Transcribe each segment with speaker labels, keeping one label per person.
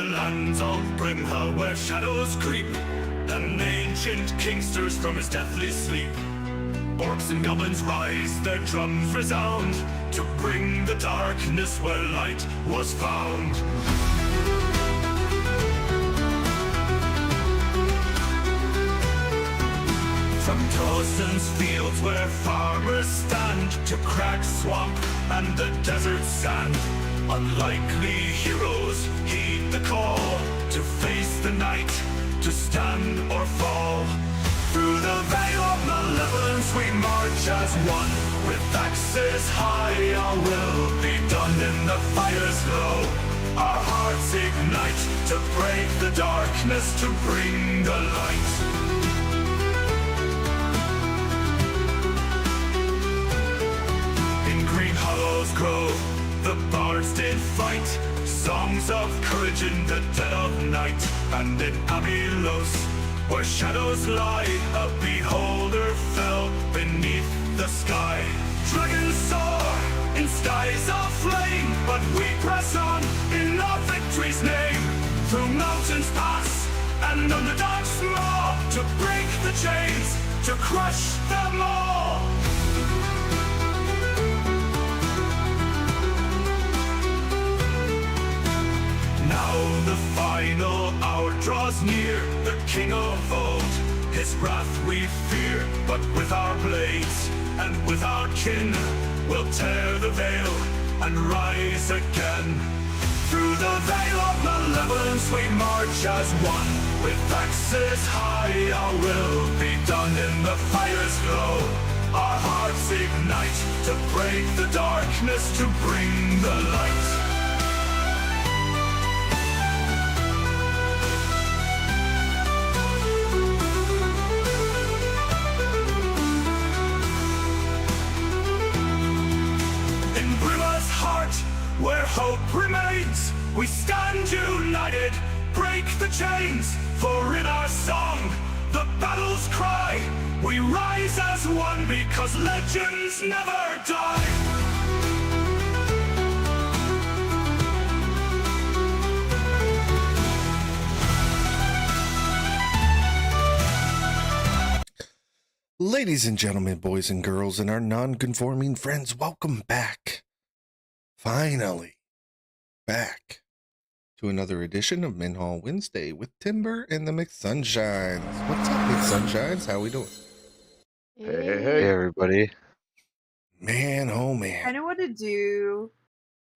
Speaker 1: lands of Minhal where shadows creep, and ancient king stirs from his deathly sleep. Orcs and goblins rise, their drums resound, to bring the darkness where light was found. From Tosin's fields where farmers stand, to Crack Swamp and the desert sand, unlikely heroes heed the call, to face the night, to stand or fall. Through the veil of malevolence we march as one, with axes high our will be done in the fire's glow. Our hearts ignite to break the darkness, to bring the light. Grove, the bards did fight, songs of courage in the dead of night. And in Abylos, where shadows lie, a beholder fell beneath the sky. Dragons soar in skies of flame, but we press on in our victory's name. Through mountains pass and underdogs maw, to break the chains, to crush them all. Now the final hour draws near, the king of old, his wrath we fear. But with our blades and with our kin, we'll tear the veil and rise again. Through the veil of malevolence we march as one, with axes high our will be done in the fire's glow. Our hearts ignite to break the darkness, to bring the light. Where hope remains, we stand united, break the chains, for in our song, the battle's cry, we rise as one because legends never die.
Speaker 2: Ladies and gentlemen, boys and girls, and our non-conforming friends, welcome back. Finally, back to another edition of Minhal Wednesday with Timber and the McSunshines. What's up, McSunshines? How we doing?
Speaker 3: Hey, everybody.
Speaker 2: Man, oh man.
Speaker 4: I want to do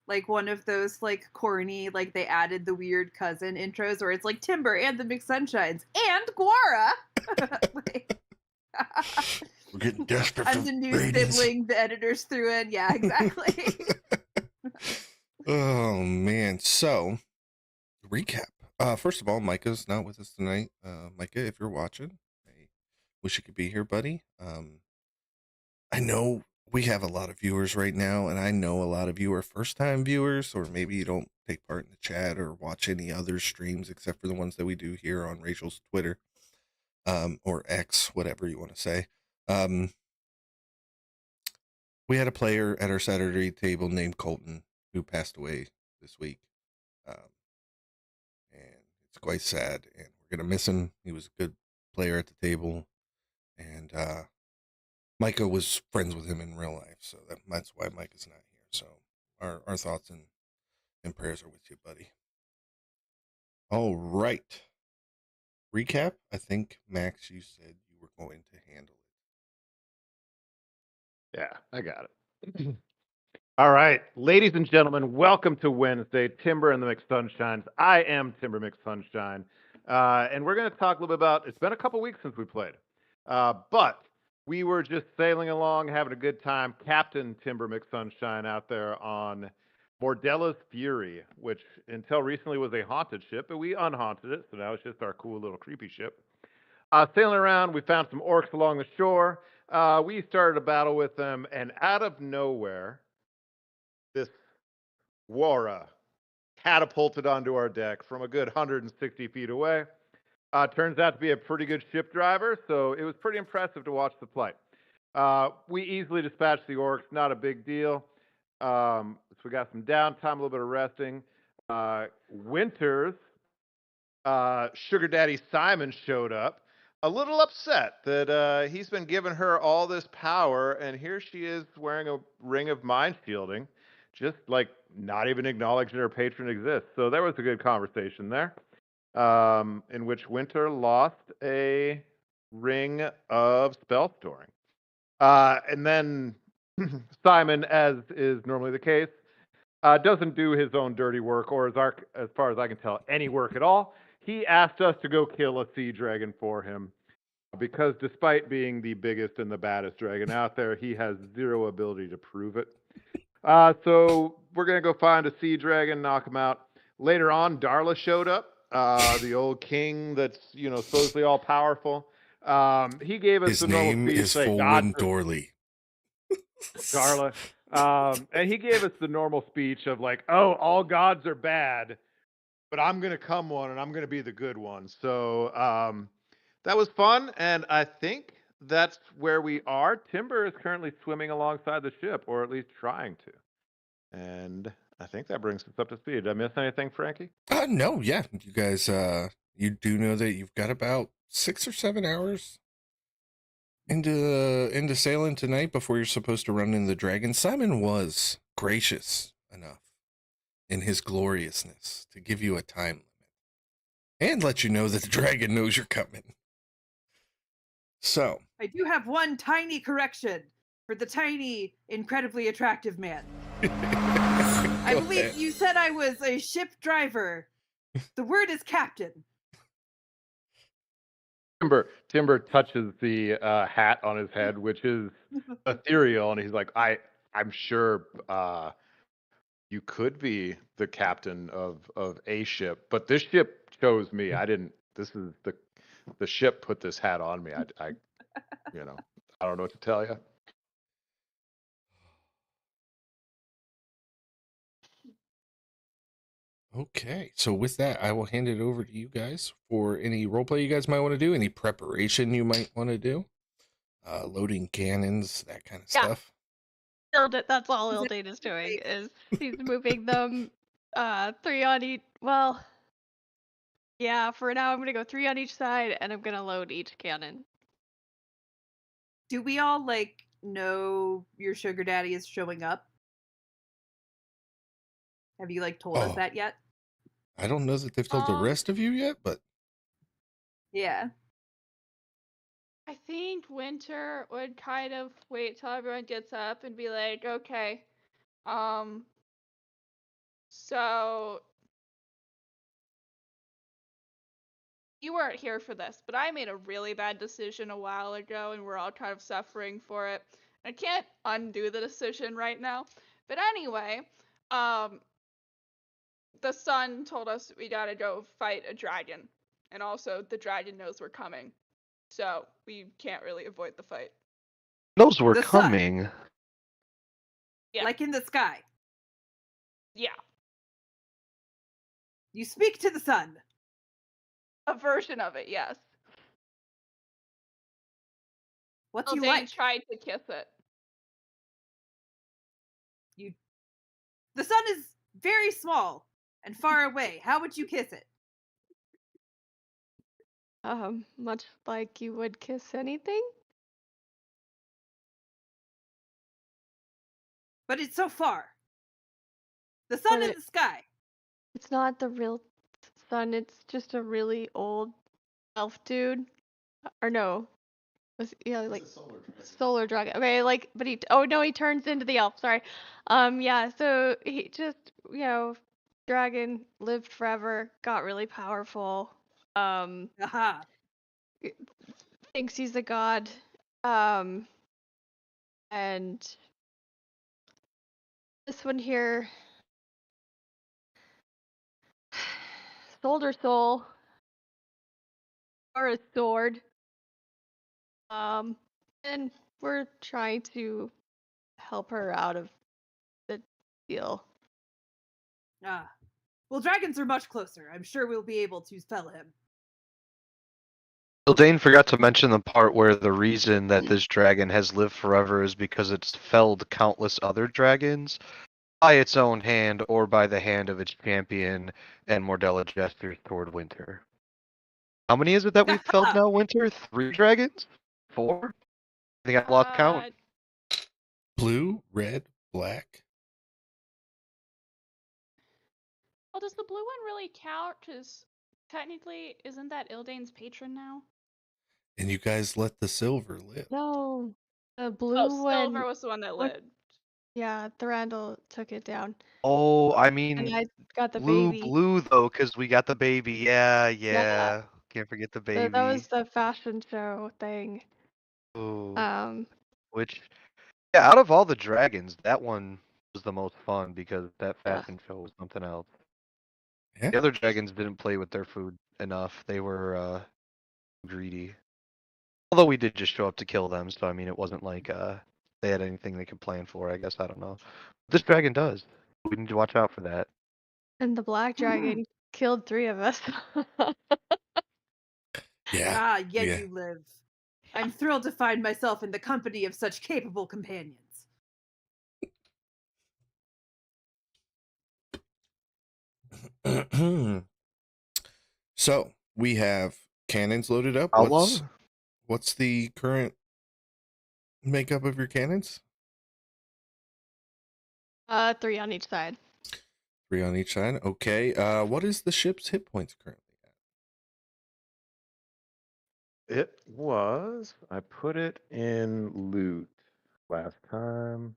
Speaker 4: like one of those like corny, like they added the weird cousin intros where it's like Timber and the McSunshines and Guara.
Speaker 2: We're getting desperate for
Speaker 4: I'm the new
Speaker 2: ratings.
Speaker 4: sibling the editors threw in. Yeah, exactly.
Speaker 2: Oh man. So, recap. First of all, Micah's not with us tonight. Micah, if you're watching, I wish you could be here, buddy. I know we have a lot of viewers right now, and I know a lot of you are first-time viewers, or maybe you don't take part in the chat or watch any other streams except for the ones that we do here on Rachel's Twitter, or X, whatever you want to say. We had a player at our Saturday table named Colton who passed away this week. And it's quite sad, and we're going to miss him. He was a good player at the table, and Micah was friends with him in real life, so that's why Micah's not here. So our thoughts and prayers are with you, buddy. All right. Recap. I think, Max, you said you were going to handle it.
Speaker 3: Yeah, I got it. All right, ladies and gentlemen, welcome to Wednesday, Timber and the McSunshines. I am Timber McSunshine, and we're going to talk a little bit about, it's been a couple weeks since we played, but we were just sailing along, having a good time. Captain Timber McSunshine out there on Bordella's Fury, which until recently was a haunted ship, but we unhaunted it, so now it's just our cool little creepy ship. Sailing around, we found some orcs along the shore. We started a battle with them, and out of nowhere, this Wara catapulted onto our deck from a good 160 feet away. Turns out to be a pretty good ship driver, so it was pretty impressive to watch the flight. We easily dispatched the orcs, not a big deal. So we got some downtime, a little bit of resting. Winters Sugar Daddy Simon showed up, a little upset that he's been giving her all this power, and here she is wearing a ring of mind shielding, just like not even acknowledging her patron exists. So there was a good conversation there, in which Winter lost a ring of spell storing. And then Simon, as is normally the case, doesn't do his own dirty work, or as far as I can tell, any work at all. He asked us to go kill a sea dragon for him because despite being the biggest and the baddest dragon out there, he has zero ability to prove it. So we're going to go find a sea dragon, knock him out. Later on, Darla showed up, the old king that's, supposedly all powerful. He gave us
Speaker 2: His
Speaker 3: the normal
Speaker 2: name
Speaker 3: speech,
Speaker 2: is
Speaker 3: say,
Speaker 2: Fulwin
Speaker 3: God,
Speaker 2: Dorley.
Speaker 3: Darla. And he gave us the normal speech of like, oh, all gods are bad, but I'm going to come one and I'm going to be the good one. So that was fun. And I think that's where we are. Timber is currently swimming alongside the ship, or at least trying to. And I think that brings us up to speed. Did I miss anything, Frankie?
Speaker 2: No, yeah. You guys, you do know that you've got about 6 or 7 hours into sailing tonight before you're supposed to run into the dragon. Simon was gracious enough in his gloriousness to give you a time limit and let you know that the dragon knows you're coming. So
Speaker 4: I do have one tiny correction for the tiny, incredibly attractive man. I believe you said I was a ship driver. The word is captain.
Speaker 3: Timber touches the hat on his head, which is ethereal, and he's like, I'm sure you could be the captain of a ship, but this ship chose me. I didn't. This is the ship put this hat on me. I I don't know what to tell you.
Speaker 2: Okay, so with that, I will hand it over to you guys for any roleplay you guys might want to do, any preparation you might want to do, loading cannons, that kind of stuff.
Speaker 5: That's all Ildane is doing, is he's moving them 3 on each. Well, yeah, for now I'm gonna go 3 on each side, and I'm gonna load each cannon.
Speaker 4: Do we all know your sugar daddy is showing up? Have you told us that yet?
Speaker 2: I don't know that they've told the rest of you yet, but
Speaker 4: Yeah.
Speaker 5: I think Winter would kind of wait till everyone gets up and be like, okay, so you weren't here for this, but I made a really bad decision a while ago, and we're all kind of suffering for it. I can't undo the decision right now. But anyway, the sun told us we gotta go fight a dragon. And also, the dragon knows we're coming. So, we can't really avoid the fight.
Speaker 6: Knows we're
Speaker 4: The sun.
Speaker 6: coming.
Speaker 5: Yeah.
Speaker 4: Like in the sky.
Speaker 5: Yeah.
Speaker 4: You speak to the sun.
Speaker 5: A version of it, yes.
Speaker 4: What's he
Speaker 5: They
Speaker 4: like?
Speaker 5: tried to kiss it.
Speaker 4: The sun is very small and far away. How would you kiss it?
Speaker 5: Much like you would kiss anything?
Speaker 4: But it's so far. The sun in the sky.
Speaker 5: It's not the real sun, it's just a really old elf dude. Or no. Like solar dragon. Okay, but he turns into the elf, sorry. Yeah, so he just, dragon, lived forever, got really powerful.
Speaker 4: Aha.
Speaker 5: Thinks he's a god. And this one here, Soldier Soul, or a sword. And we're trying to help her out of the deal.
Speaker 4: Ah. Well, dragons are much closer. I'm sure we'll be able to spell him.
Speaker 6: Ildane forgot to mention the part where the reason that this dragon has lived forever is because it's felled countless other dragons by its own hand or by the hand of its champion, and Mordella gestures toward Winter. How many is it that we've felled now, Winter? 3 dragons? 4? I think I lost count.
Speaker 2: Blue, red, black.
Speaker 7: Well, does the blue one really count? Because technically, isn't that Ildane's patron now?
Speaker 2: And you guys let the silver live.
Speaker 5: No, the blue
Speaker 7: Oh,
Speaker 5: one.
Speaker 7: Silver was the one that
Speaker 5: what-
Speaker 7: lived.
Speaker 5: Yeah, Thranduil took it down,
Speaker 6: Oh, I
Speaker 5: and
Speaker 6: mean,
Speaker 5: I got the
Speaker 6: blue,
Speaker 5: baby.
Speaker 6: blue though, because we got the baby. Yeah,
Speaker 5: Yeah.
Speaker 6: yeah. Can't forget the
Speaker 5: That
Speaker 6: baby.
Speaker 5: was the fashion show thing.
Speaker 6: Ooh. Which, yeah, out of all the dragons, that one was the most fun because that
Speaker 5: Yeah.
Speaker 6: fashion show was something else.
Speaker 2: Yeah.
Speaker 6: The other dragons didn't play with their food enough. They were greedy. Although we did just show up to kill them, so I mean, it wasn't like they had anything they could plan for. I guess I don't know. This dragon does. We need to watch out for that.
Speaker 5: And the black dragon killed 3 of us.
Speaker 2: Yeah.
Speaker 4: Yet
Speaker 2: Yeah.
Speaker 4: you live. I'm thrilled to find myself in the company of such capable companions.
Speaker 2: So we have cannons loaded up.
Speaker 6: How long?
Speaker 2: What's the current makeup of your cannons?
Speaker 5: 3 on each side.
Speaker 2: 3 on each side. Okay. What is the ship's hit points currently at?
Speaker 3: It was. I put it in loot last time.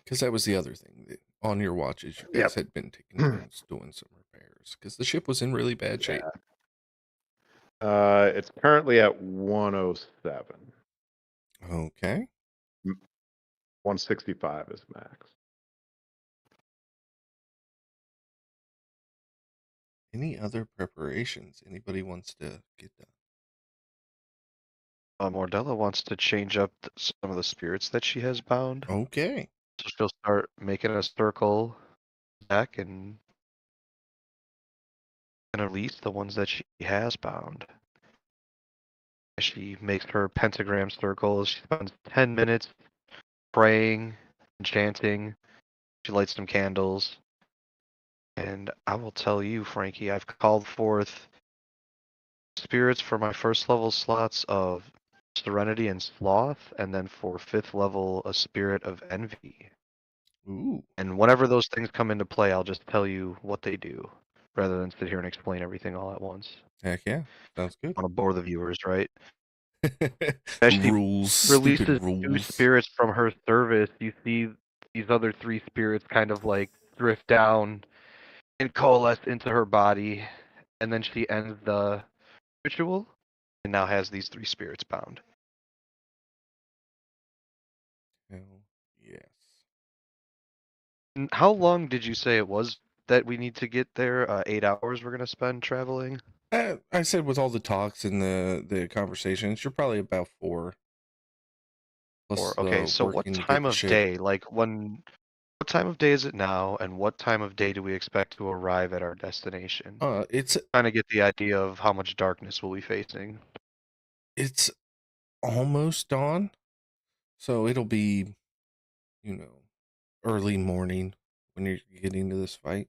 Speaker 2: Because that was the other thing. On your watches, you guys had been taking turns doing some repairs because the ship was in really bad shape.
Speaker 3: It's currently at 107.
Speaker 2: Okay.
Speaker 3: 165 is max.
Speaker 2: Any other preparations anybody wants to get done?
Speaker 6: Mordella wants to change up some of the spirits that she has bound.
Speaker 2: Okay.
Speaker 6: So she'll start making a circle deck and release the ones that she has bound. She makes her pentagram circles. She spends 10 minutes praying and chanting. She lights some candles. And I will tell you, Frankie, I've called forth spirits for my first level slots of Serenity and Sloth, and then for 5th level, a Spirit of Envy.
Speaker 2: Ooh.
Speaker 6: And whenever those things come into play, I'll just tell you what they do, rather than sit here and explain everything all at once.
Speaker 2: Heck yeah. Sounds good.
Speaker 6: I want to bore the viewers, right?
Speaker 2: Rules.
Speaker 6: Releases
Speaker 2: Stupid
Speaker 6: 2
Speaker 2: rules.
Speaker 6: spirits from her service. You see these other 3 spirits kind of like drift down and coalesce into her body, and then she ends the ritual and now has these 3 spirits bound.
Speaker 2: Hell yes.
Speaker 6: And how long did you say it was that we need to get there? 8 hours we're gonna spend traveling?
Speaker 2: I said with all the talks and the conversations, you're probably about 4. Plus
Speaker 6: Okay,
Speaker 2: the
Speaker 6: so what
Speaker 2: working to get
Speaker 6: time
Speaker 2: the
Speaker 6: of
Speaker 2: ship.
Speaker 6: day? Like what time of day is it now, and what time of day do we expect to arrive at our destination?
Speaker 2: It's
Speaker 6: Trying to get the idea of how much darkness we'll be facing.
Speaker 2: it's almost dawn, so it'll be, early morning when you're getting to this fight.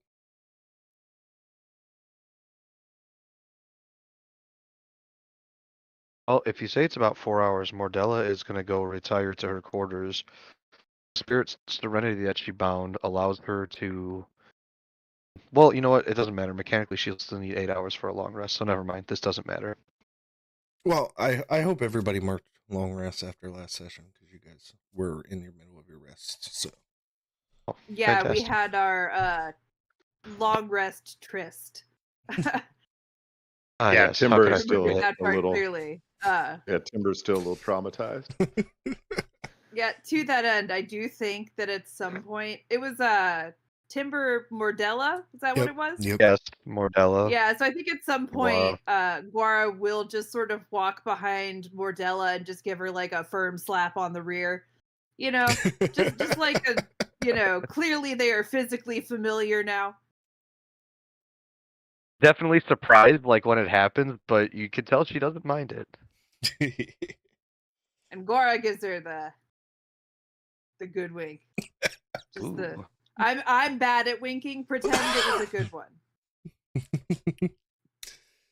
Speaker 6: Well, if you say it's about 4 hours, Mordella is going to go retire to her quarters. Spirit's Serenity that she bound allows her to... Well, you know what? It doesn't matter. Mechanically, she'll still need 8 hours for a long rest, so never mind. This doesn't matter.
Speaker 2: Well, I hope everybody marked long rest after last session because you guys were in the middle of your rest. So
Speaker 6: Oh,
Speaker 4: Yeah,
Speaker 6: fantastic.
Speaker 4: we had our long rest tryst.
Speaker 3: Yeah,
Speaker 6: Yes. How
Speaker 3: Timber
Speaker 6: could I
Speaker 3: is still
Speaker 6: forget?
Speaker 4: That
Speaker 3: a
Speaker 4: part
Speaker 3: little.
Speaker 4: clearly.
Speaker 3: Yeah, Timber's still a little traumatized.
Speaker 4: Yeah, to that end, I do think that at some point it was Timber Mordella. Is that what it was?
Speaker 2: Yep.
Speaker 6: Yes, Mordella.
Speaker 4: Yeah, so I think at some point Guara will just sort of walk behind Mordella and just give her like a firm slap on the rear. Just like clearly they are physically familiar now.
Speaker 6: Definitely surprised like when it happens, but you can tell she doesn't mind it.
Speaker 4: And Guara gives her the good wink. Just the
Speaker 6: Ooh.
Speaker 4: I'm bad at winking. Pretend it was a good one.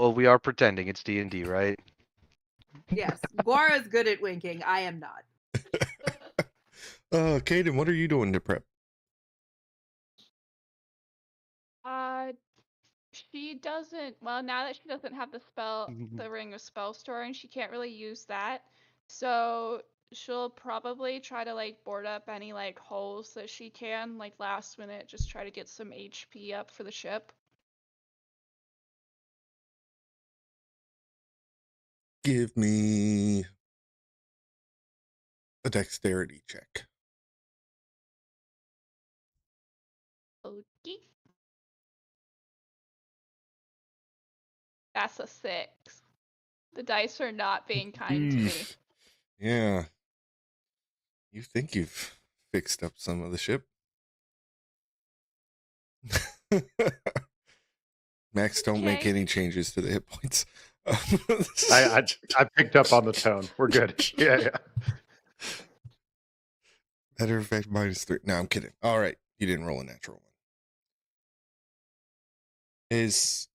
Speaker 6: Well, we are pretending it's D&D, right?
Speaker 4: Yes, Guara's good at winking. I am not.
Speaker 2: Kaden, what are you doing to prep?
Speaker 7: She doesn't. Well, now that she doesn't have the ring of spell storing, she can't really use that. So she'll probably try to like board up any like holes that she can, like last minute, just try to get some HP up for the ship.
Speaker 2: Give me a dexterity check.
Speaker 7: Okay. That's a 6. The dice are not being kind to me.
Speaker 2: Oof. Yeah. You think you've fixed up some of the ship? Max, don't make
Speaker 7: Okay.
Speaker 2: any changes to the hit points.
Speaker 3: I picked up on the tone. We're good. Yeah.
Speaker 2: Matter of fact, -3. No, I'm kidding. All right, you didn't roll a natural one. Is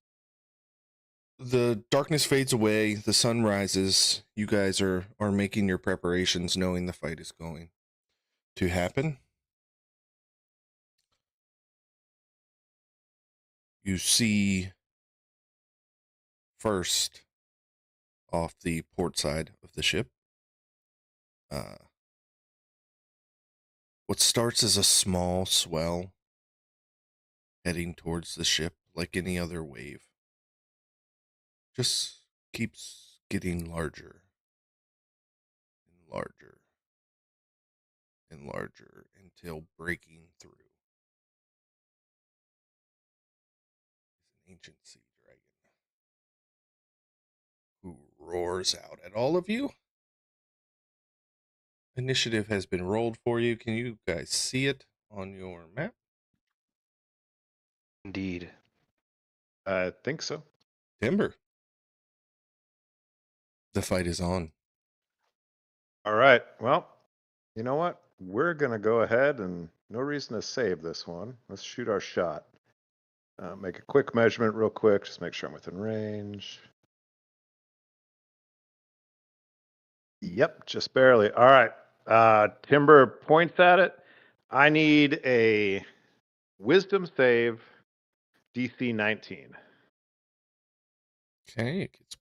Speaker 2: the darkness fades away, the sun rises. You guys are making your preparations, knowing the fight is going to happen. You see first off the port side of the ship, what starts as a small swell heading towards the ship like any other wave just keeps getting larger and larger and larger until breaking through. It's an ancient sea dragon who roars out at all of you. Initiative has been rolled for you. Can you guys see it on your map?
Speaker 6: Indeed.
Speaker 3: I think so.
Speaker 2: Timber. The fight is on.
Speaker 3: All right. Well, you know what? We're going to go ahead and no reason to save this one. Let's shoot our shot. Make a quick measurement real quick. Just make sure I'm within range. Yep, just barely. All right. Timber points at it. I need a wisdom save DC 19.
Speaker 2: Okay, it gets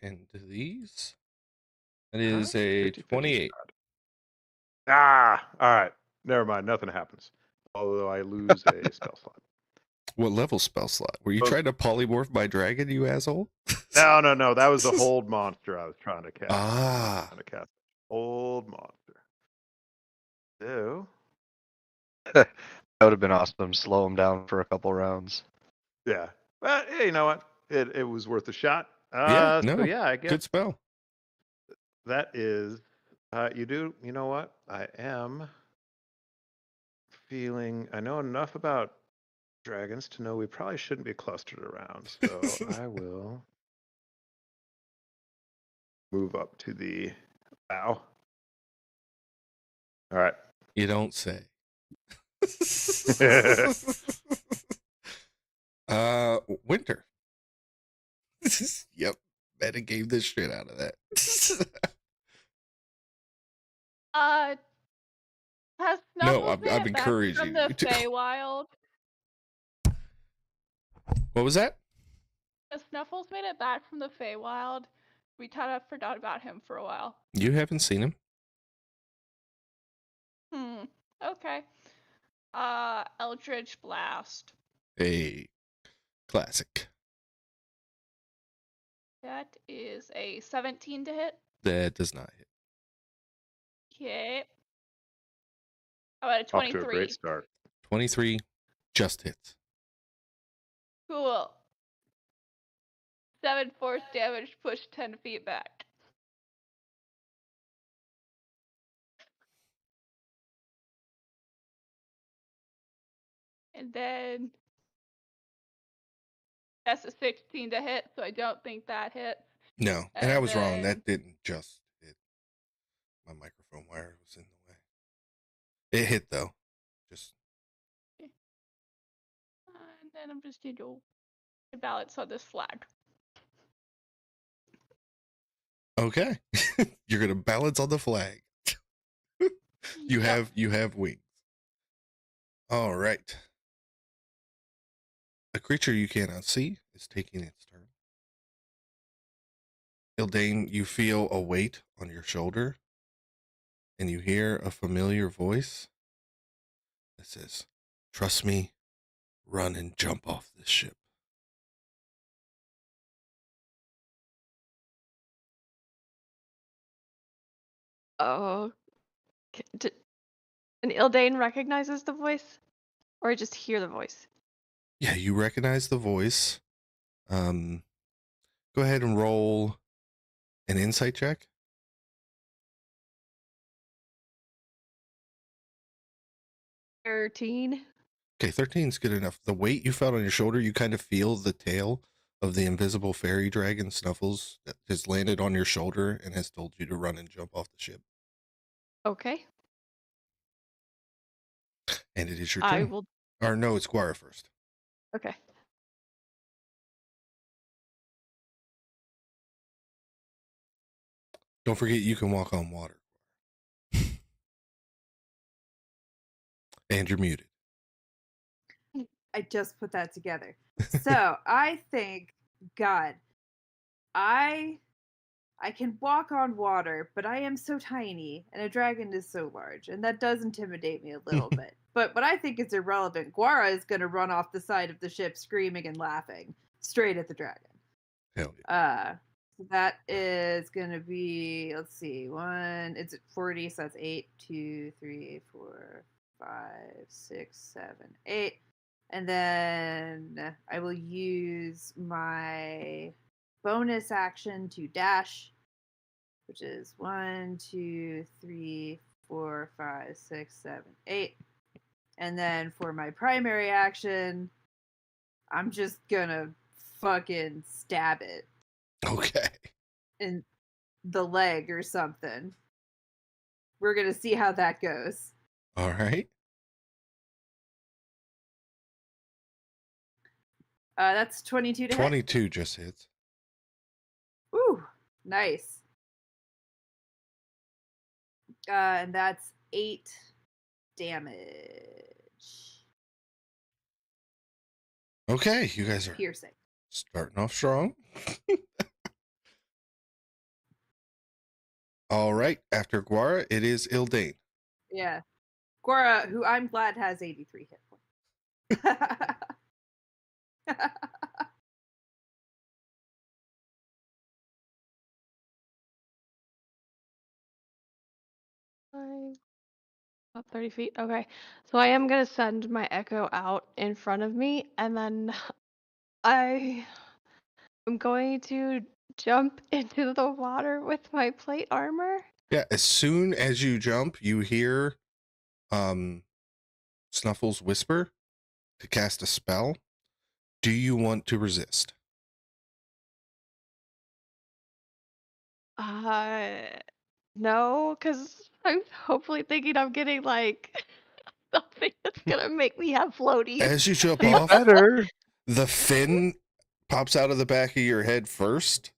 Speaker 2: +10 to these. That
Speaker 3: Huh?
Speaker 2: is a
Speaker 3: 50, 50
Speaker 2: 28.
Speaker 3: all right. Never mind. Nothing happens. Although I lose a spell slot.
Speaker 2: What level spell slot? Were you trying to polymorph my dragon, you asshole?
Speaker 3: No. That was the hold monster I was trying to cast.
Speaker 2: Ah.
Speaker 3: Trying to cast hold monster. So,
Speaker 6: That would have been awesome. Slow him down for a couple rounds.
Speaker 3: yeah. But hey, you know what? It was worth a shot.
Speaker 2: Yeah, no.
Speaker 3: So yeah, I guess
Speaker 2: Good spell.
Speaker 3: that is. You know what? I am feeling. I know enough about dragons to know we probably shouldn't be clustered around. So I will move up to the bow. All right.
Speaker 2: You don't say. Winter. Yep. Meta gave the shit out of that.
Speaker 7: Has
Speaker 2: No,
Speaker 7: Snuffles made
Speaker 2: I'm
Speaker 7: it back
Speaker 2: encouraging
Speaker 7: from the
Speaker 2: you to-
Speaker 7: Feywild?
Speaker 2: What was that?
Speaker 7: Has Snuffles made it back from the Feywild? We kind of forgot about him for a while.
Speaker 2: You haven't seen him?
Speaker 7: Okay. Eldritch Blast.
Speaker 2: A classic.
Speaker 7: That is a 17 to hit.
Speaker 2: That does not hit.
Speaker 7: Okay. How about a
Speaker 3: Off
Speaker 7: 23?
Speaker 3: to a great start.
Speaker 2: 23 just hits.
Speaker 7: Cool. 7 force damage, push 10 feet back. And then that's a 16 to hit, so I don't think that hits.
Speaker 2: No, and I was wrong. That didn't just hit. My microphone wire was in the way. It hit though. Just
Speaker 7: And then I'm just going to balance on this flag.
Speaker 2: Okay. You're gonna balance on the flag. You
Speaker 5: Yep.
Speaker 2: have wings. All right. A creature you cannot see is taking its turn. Ildane, you feel a weight on your shoulder, and you hear a familiar voice that says, "Trust me, run and jump off this ship."
Speaker 5: Oh. And Ildane recognizes the voice? Or just hear the voice?
Speaker 2: Yeah, you recognize the voice. Go ahead and roll an insight check.
Speaker 5: 13.
Speaker 2: Okay, 13 is good enough. The weight you felt on your shoulder, you kind of feel the tail of the invisible fairy dragon Snuffles that has landed on your shoulder and has told you to run and jump off the ship.
Speaker 5: Okay.
Speaker 2: And it is your
Speaker 5: I
Speaker 2: turn.
Speaker 5: will.
Speaker 2: Or no, it's Guara first.
Speaker 5: Okay.
Speaker 2: Don't forget you can walk on water. And you're muted.
Speaker 4: I just put that together. So I think, God, I can walk on water, but I am so tiny, and a dragon is so large, and that does intimidate me a little bit. But I think it's irrelevant. Guara is going to run off the side of the ship, screaming and laughing, straight at the dragon.
Speaker 2: Hell yeah.
Speaker 4: So that is going to be, let's see, it's at 40, so that's 8, 2, 3, 4, 5, 6, 7, 8. And then I will use my bonus action to dash, which is 1, 2, 3, 4, 5, 6, 7, 8. And then for my primary action, I'm just gonna fucking stab it
Speaker 2: Okay.
Speaker 4: in the leg or something. We're gonna see how that goes.
Speaker 2: All right.
Speaker 4: That's 22 to hit.
Speaker 2: 22 just hits.
Speaker 4: Ooh, nice. And that's 8 damage.
Speaker 2: Okay, you guys are
Speaker 4: Piercing.
Speaker 2: starting off strong. All right, after Guara, it is Ildane.
Speaker 4: Yeah. Gora, who I'm glad has 83 hit points.
Speaker 5: About 30 feet. Okay. So I am going to send my echo out in front of me, and then I am going to jump into the water with my plate armor.
Speaker 2: Yeah, as soon as you jump, you hear Snuffles whisper to cast a spell. Do you want to resist?
Speaker 5: No, because I'm hopefully thinking I'm getting like something that's gonna make me have floaties.
Speaker 2: As you jump
Speaker 6: Be
Speaker 2: off,
Speaker 6: better.
Speaker 2: the fin pops out of the back of your head first,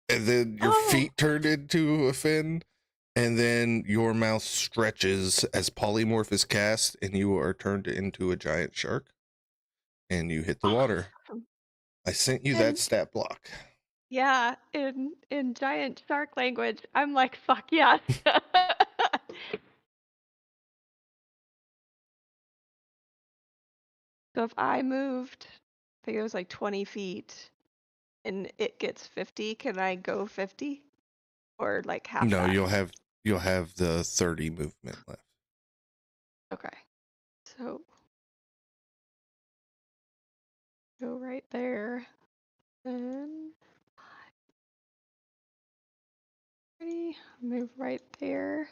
Speaker 2: and then your feet turn into a fin, and then your mouth stretches as polymorph is cast, and you are turned into a giant shark, and you hit the water.
Speaker 5: Awesome.
Speaker 2: I sent you that
Speaker 5: And-
Speaker 2: stat block.
Speaker 5: Yeah, in giant shark language, I'm like, fuck yes. So if I moved, I think it was like 20 feet, and it gets 50, can I go 50? Or like half
Speaker 2: No,
Speaker 5: that?
Speaker 2: you'll have the 30 movement left.
Speaker 5: Okay. So go right there. And 30, move right there.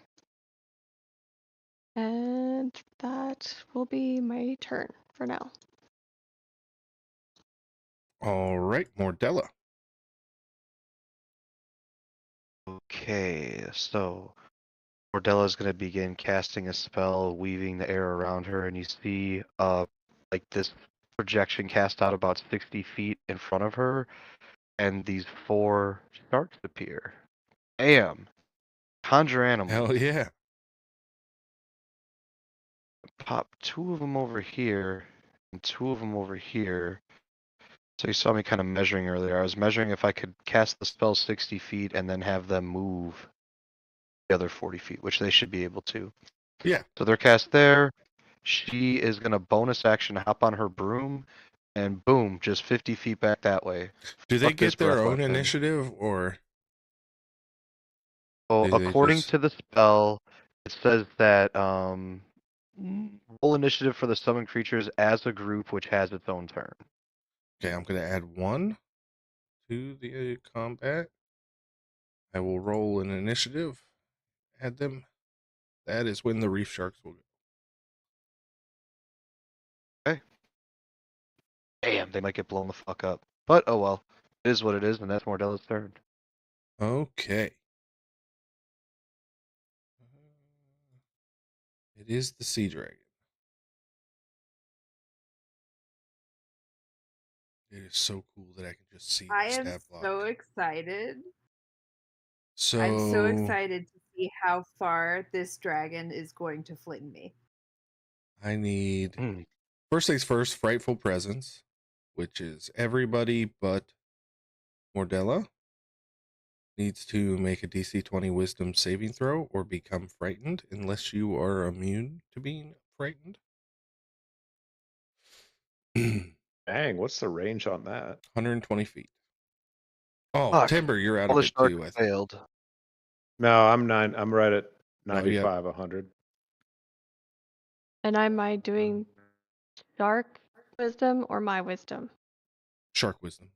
Speaker 5: And that will be my turn for now.
Speaker 2: All right, Mordella.
Speaker 6: Okay, so Bordella's gonna begin casting a spell, weaving the air around her, and you see like this projection cast out about 60 feet in front of her, and these 4 sharks appear. Bam. Conjure animal.
Speaker 2: Hell yeah.
Speaker 6: Pop 2 of them over here and 2 of them over here. So you saw me kind of measuring earlier. I was measuring if I could cast the spell 60 feet and then have them move the other 40 feet, which they should be able to.
Speaker 2: Yeah.
Speaker 6: So they're cast there. She is going to bonus action hop on her broom and boom, just 50 feet back that way.
Speaker 2: Do they
Speaker 6: Fuck this
Speaker 2: get their
Speaker 6: breath
Speaker 2: own
Speaker 6: weapon.
Speaker 2: initiative or?
Speaker 6: Well,
Speaker 2: Do they
Speaker 6: according
Speaker 2: just-
Speaker 6: to the spell, it says that roll initiative for the summoned creatures as a group, which has its own turn.
Speaker 2: Okay, I'm going to add 1 to the combat. I will roll an initiative. Add them. That is when the reef sharks will go.
Speaker 6: Damn, they might get blown the fuck up. But oh well. It is what it is, and that's Mordella's turn.
Speaker 2: Okay. It is the sea dragon. It is so cool that I can just see
Speaker 4: I
Speaker 2: the
Speaker 4: am
Speaker 2: stat block.
Speaker 4: so excited.
Speaker 2: So
Speaker 4: I'm so excited to see how far this dragon is going to fling me.
Speaker 2: I need
Speaker 6: Mm.
Speaker 2: first things first, frightful presence, which is everybody but Mordella needs to make a DC 20 wisdom saving throw or become frightened unless you are immune to being frightened.
Speaker 3: Dang, what's the range on that?
Speaker 2: 120 feet. Oh,
Speaker 6: Fuck.
Speaker 2: Timber, you're out
Speaker 6: All
Speaker 2: of
Speaker 6: the
Speaker 2: it
Speaker 6: sharks
Speaker 2: too, I think.
Speaker 6: failed.
Speaker 3: No, I'm right at
Speaker 2: Oh, yeah.
Speaker 3: 95, 100.
Speaker 5: And am I doing shark wisdom or my wisdom?
Speaker 2: Shark wisdom.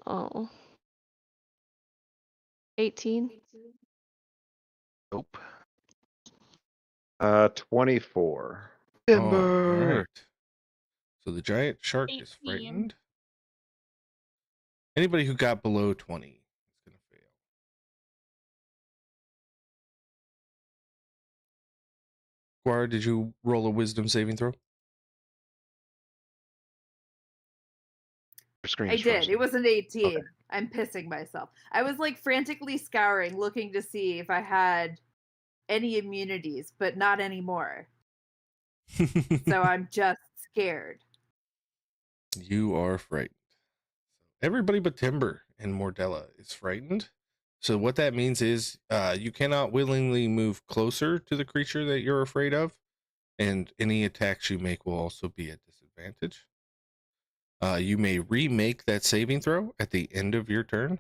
Speaker 5: Oh. 18?
Speaker 6: Nope.
Speaker 3: 24.
Speaker 2: All
Speaker 6: Timber.
Speaker 2: right. So the giant shark is
Speaker 7: 18.
Speaker 2: frightened. Anybody who got below 20 is going to fail. Guara, did you roll a wisdom saving throw?
Speaker 6: Your screen
Speaker 4: I
Speaker 6: is
Speaker 4: did.
Speaker 6: frozen.
Speaker 4: It was an 18. I'm pissing myself. I was like frantically scouring, looking to see if I had any immunities, but not anymore. So I'm just scared.
Speaker 2: You are frightened. Everybody but Timber and Mordella is frightened. So what that means is you cannot willingly move closer to the creature that you're afraid of, and any attacks you make will also be at disadvantage. You may remake that saving throw at the end of your turn.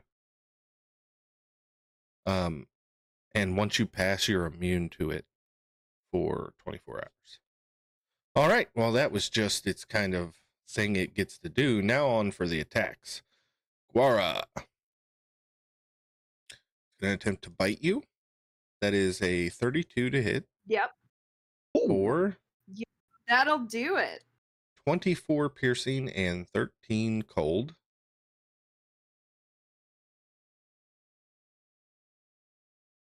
Speaker 2: And once you pass, you're immune to it for 24 hours. All right. Well, that was just its kind of thing it gets to do. Now on for the attacks. Guara. Gonna attempt to bite you. That is a 32 to hit.
Speaker 4: Yep.
Speaker 2: Or
Speaker 4: That'll do it.
Speaker 2: 24 piercing and 13 cold.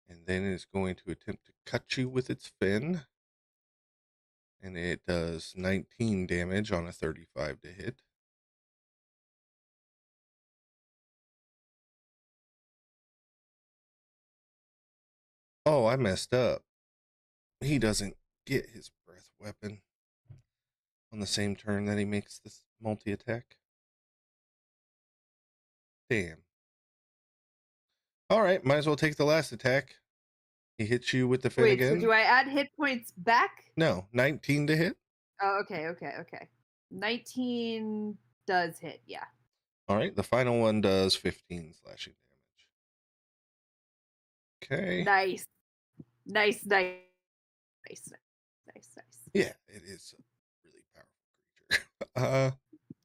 Speaker 2: And then it's going to attempt to cut you with its fin. And it does 19 damage on a 35 to hit. Oh, I messed up. He doesn't get his breath weapon on the same turn that he makes this multi-attack. Damn. All right, might as well take the last attack. He hits you with the fin
Speaker 4: Wait,
Speaker 2: again.
Speaker 4: so do I add hit points back?
Speaker 2: No, 19 to hit.
Speaker 4: Oh, okay. 19 does hit, yeah.
Speaker 2: All right, the final one does 15 slashing damage. Okay.
Speaker 4: Nice.
Speaker 2: Yeah, it is a really powerful creature.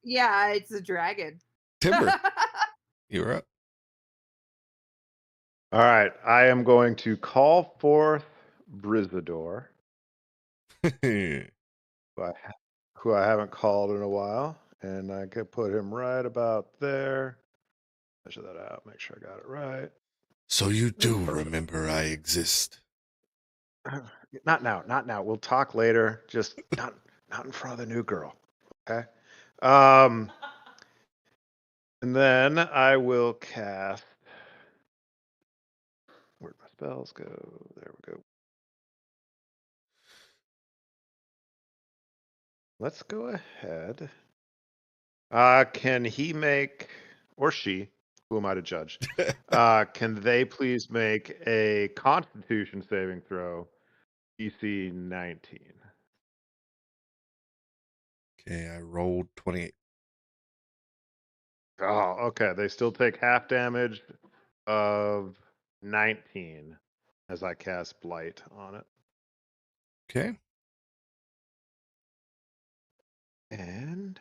Speaker 4: Yeah, it's a dragon.
Speaker 2: Timber, you're up.
Speaker 3: All right, I am going to call forth Brizador, who I haven't called in a while, and I could put him right about there. Measure that out, make sure I got it right.
Speaker 2: So you do remember I exist.
Speaker 3: Not now. We'll talk later. Just not in front of the new girl. Okay. And then I will cast spells go? There we go. Let's go ahead. Can he make, or she, who am I to judge? Can they please make a Constitution saving throw, DC 19?
Speaker 2: Okay, I rolled 28.
Speaker 3: Oh, okay. They still take half damage of 19 as I cast Blight on it.
Speaker 2: Okay.
Speaker 3: And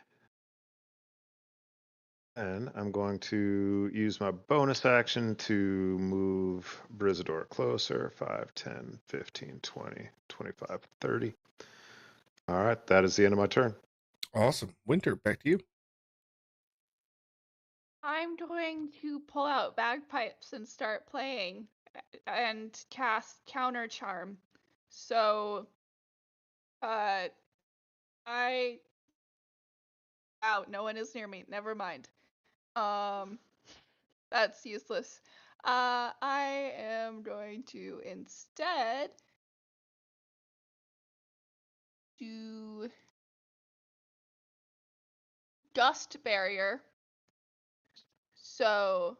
Speaker 3: then I'm going to use my bonus action to move Brizador closer. 5, 10, 15, 20, 25, 30. All right, that is the end of my turn.
Speaker 2: Awesome. Winter, back to you.
Speaker 7: I'm going to pull out bagpipes and start playing and cast counter charm. So, no one is near me. Never mind. That's useless. I am going to instead do Gust Barrier. So,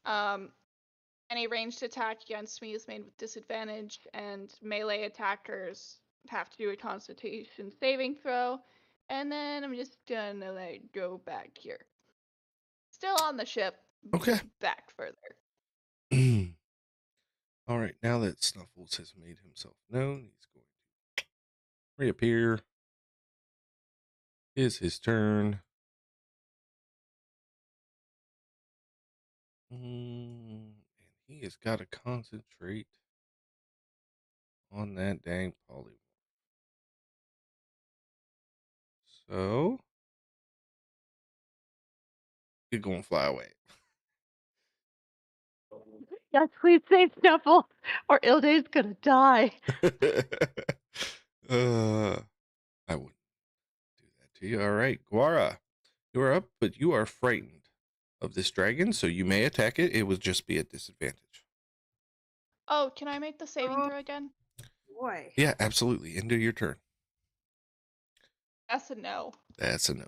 Speaker 7: any ranged attack against me is made with disadvantage, and melee attackers have to do a Constitution saving throw. And then I'm just gonna go back here. Still on the ship.
Speaker 2: Okay.
Speaker 7: Just back further.
Speaker 2: All right, now that Snuffles has made himself known, he's going to reappear. Is his turn. And he has got to concentrate on that dang polymorph. So you're going to fly away.
Speaker 5: Yes, please save Snuffles, or Ilde's gonna die.
Speaker 2: I wouldn't do that to you. All right, Guara, you are up, but you are frightened of this dragon, so you may attack it. It would just be at disadvantage.
Speaker 7: Oh, can I make the saving throw again?
Speaker 4: Boy.
Speaker 2: Yeah, absolutely. End of your turn.
Speaker 7: That's a no.
Speaker 2: That's a no.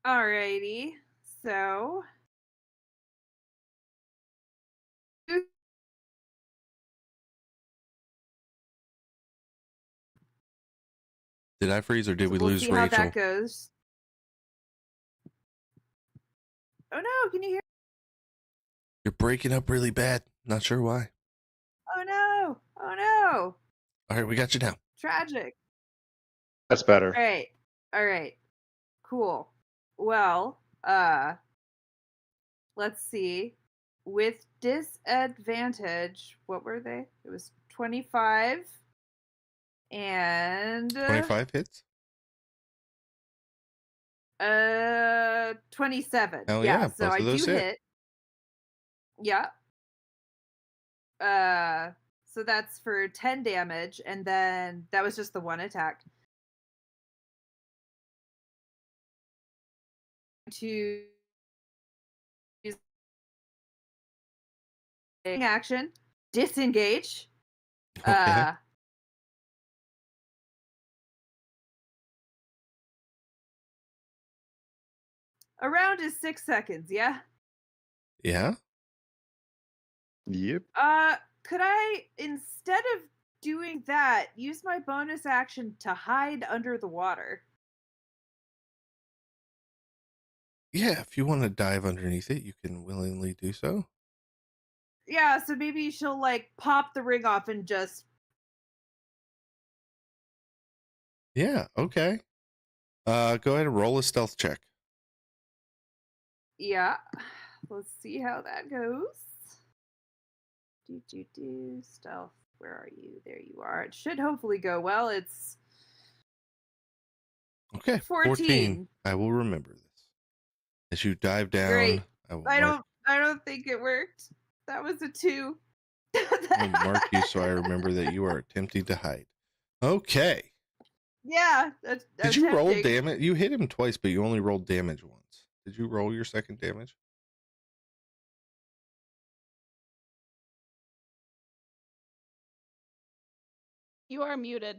Speaker 4: Alrighty. So.
Speaker 2: Did I freeze or did we
Speaker 4: we'll
Speaker 2: lose
Speaker 4: see
Speaker 2: Rachel?
Speaker 4: how that goes. Oh no, can you hear?
Speaker 2: You're breaking up really bad. Not sure why.
Speaker 4: Oh no. Oh no.
Speaker 2: All right, we got you now.
Speaker 4: Tragic.
Speaker 3: That's better.
Speaker 4: All right. Cool. Well, let's see. With disadvantage, what were they? It was 25 and
Speaker 2: 25 hits?
Speaker 4: 27.
Speaker 2: Hell yeah,
Speaker 4: so
Speaker 2: both
Speaker 4: I
Speaker 2: of those
Speaker 4: do
Speaker 2: hit.
Speaker 4: hit. Yeah. So that's for 10 damage, and then that was just the one attack. To use action, disengage.
Speaker 2: Okay.
Speaker 4: A round is 6 seconds, yeah?
Speaker 2: Yeah?
Speaker 3: Yep.
Speaker 4: Could I, instead of doing that, use my bonus action to hide under the water?
Speaker 2: Yeah, if you want to dive underneath it, you can willingly do so.
Speaker 4: Yeah, so maybe she'll, like, pop the ring off and just...
Speaker 2: Yeah, okay. Go ahead and roll a stealth check.
Speaker 4: Yeah. Let's see how that goes. Stealth. Where are you? There you are. It should hopefully go well. It's
Speaker 2: Okay, 14. I will remember this. As you dive down,
Speaker 4: Great.
Speaker 2: I
Speaker 4: don't think it worked. That was a 2.
Speaker 2: will mark you so I remember that you are attempting to hide. Okay.
Speaker 4: Yeah.
Speaker 2: Did you roll damage? You hit him twice, but you only rolled damage once. Did you roll your second damage?
Speaker 7: You are muted.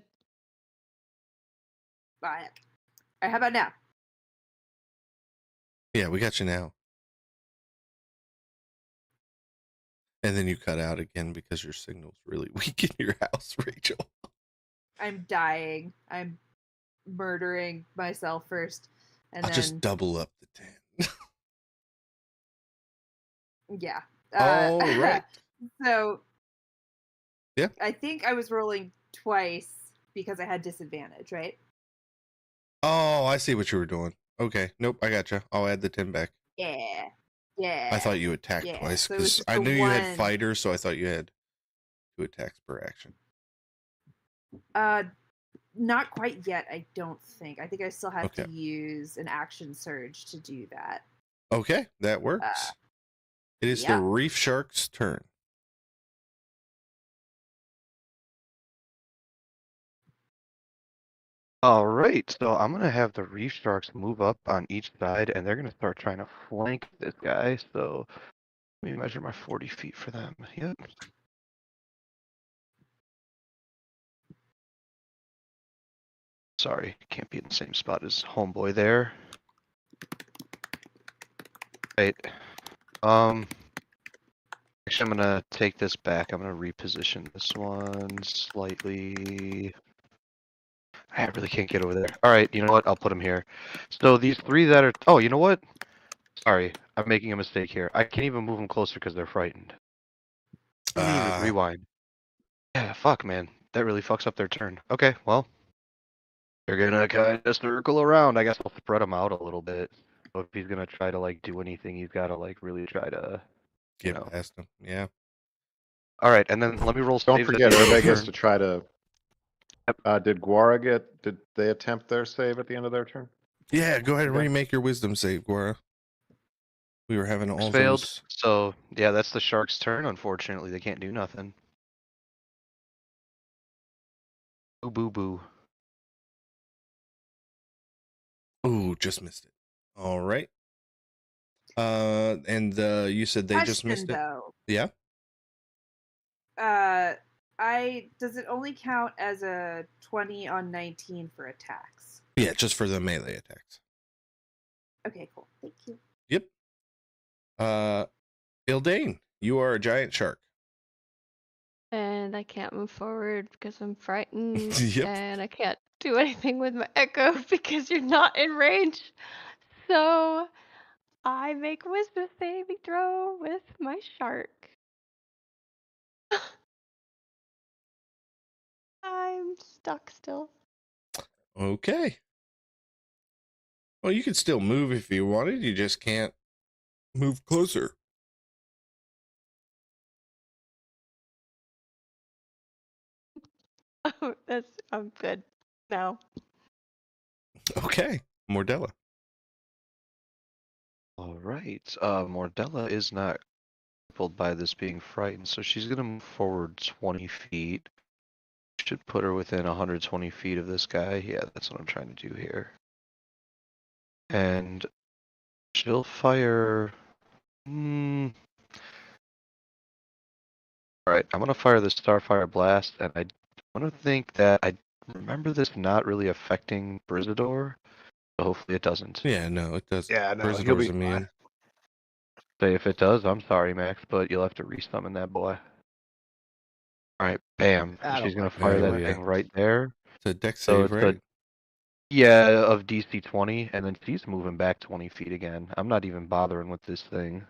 Speaker 4: All right. How about now?
Speaker 2: Yeah, we got you now. And then you cut out again because your signal's really weak in your house, Rachel.
Speaker 4: I'm dying. I'm murdering myself first, and
Speaker 2: I'll
Speaker 4: then
Speaker 2: just double up the 10.
Speaker 4: yeah.
Speaker 2: All right.
Speaker 4: So
Speaker 2: Yeah.
Speaker 4: I think I was rolling twice because I had disadvantage, right?
Speaker 2: Oh, I see what you were doing. Okay. Nope, I gotcha. I'll add the 10 back.
Speaker 4: Yeah. Yeah.
Speaker 2: I thought you attacked
Speaker 4: Yeah.
Speaker 2: twice
Speaker 4: So it was
Speaker 2: because
Speaker 4: just
Speaker 2: I
Speaker 4: the
Speaker 2: knew you had
Speaker 4: one.
Speaker 2: fighter, so I thought you had 2 attacks per action.
Speaker 4: Not quite yet, I don't think. I think I still have
Speaker 2: Okay.
Speaker 4: to use an action surge to do that.
Speaker 2: Okay, that works. It is the
Speaker 4: Yep.
Speaker 2: Reef Shark's turn.
Speaker 6: All right, so I'm gonna have the reef sharks move up on each side, and they're gonna start trying to flank this guy. So let me measure my 40 feet for them. Yep. Sorry, can't be in the same spot as homeboy there. Right. Actually, I'm gonna take this back. I'm gonna reposition this one slightly. I really can't get over there. All right, you know what? I'll put them here. So these 3 that are. Oh, you know what? Sorry, I'm making a mistake here. I can't even move them closer because they're frightened. Rewind. Yeah, fuck, man. That really fucks up their turn. Okay, well, they're gonna kind of circle around. I guess I'll spread them out a little bit. So if he's gonna try to like do anything, he's gotta like really try to, you
Speaker 2: Get
Speaker 6: know.
Speaker 2: past him. Yeah.
Speaker 6: All right, and then let me roll.
Speaker 3: Don't
Speaker 6: saves at
Speaker 3: forget,
Speaker 6: the end of
Speaker 3: everybody
Speaker 6: the
Speaker 3: gets
Speaker 6: turn.
Speaker 3: to try to. Did Guara get? Did they attempt their save at the end of their turn?
Speaker 2: Yeah, go ahead and
Speaker 3: Okay.
Speaker 2: remake your wisdom save, Gora. We were having all
Speaker 6: Failed.
Speaker 2: those.
Speaker 6: So yeah, that's the shark's turn. Unfortunately, they can't do nothing. Boo boo boo.
Speaker 2: Ooh, just missed it. All right. And you said they just missed it.
Speaker 4: Though.
Speaker 2: Yeah.
Speaker 4: Does it only count as a 20 on 19 for attacks?
Speaker 2: Yeah, just for the melee attacks.
Speaker 4: Okay, cool. Thank you.
Speaker 2: Yep. Ildane, you are a giant shark.
Speaker 5: And I can't move forward because I'm frightened.
Speaker 2: Yep.
Speaker 5: And I can't do anything with my echo because you're not in range. So I make a wisdom saving throw with my shark. I'm stuck still.
Speaker 2: Okay. Well, you could still move if you wanted. You just can't move closer.
Speaker 5: Oh, I'm good now.
Speaker 2: Okay. Mordella.
Speaker 6: All right. Mordella is not crippled by this being frightened, so she's gonna move forward 20 feet. Should put her within 120 feet of this guy. Yeah, that's what I'm trying to do here. And she'll fire. Alright, I'm gonna fire the Starfire Blast, and I wanna think that I remember this not really affecting Brisador, so hopefully it doesn't.
Speaker 2: Yeah, no, it doesn't.
Speaker 3: Yeah, no, he'll
Speaker 2: Brisador's
Speaker 3: be
Speaker 2: immune.
Speaker 6: Say if it does, I'm sorry, Max, but you'll have to resummon that boy. Alright, bam.
Speaker 3: I
Speaker 6: She's
Speaker 3: don't
Speaker 6: gonna
Speaker 3: like
Speaker 6: fire
Speaker 2: that.
Speaker 6: that
Speaker 2: Yeah.
Speaker 6: thing right there.
Speaker 2: It's a deck
Speaker 6: So
Speaker 2: save,
Speaker 6: it's
Speaker 2: right?
Speaker 6: yeah, of DC 20, and then she's moving back 20 feet again. I'm not even bothering with this thing.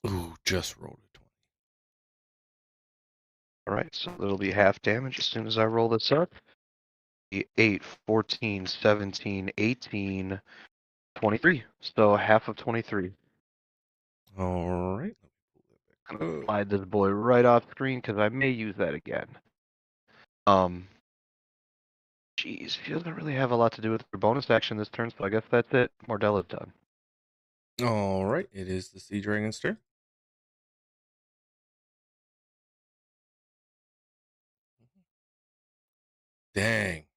Speaker 2: Ooh, just rolled a 20.
Speaker 6: Alright, so it'll be half damage as soon as I roll this up. 8, 14, 17, 18, 23. So half of 23.
Speaker 2: All right.
Speaker 6: I'm gonna slide this boy right off screen because I may use that again. Jeez, she doesn't really have a lot to do with her bonus action this turn, so I guess that's it. Mordella's done.
Speaker 2: All right. It is the Sea Dragon's turn. Dang.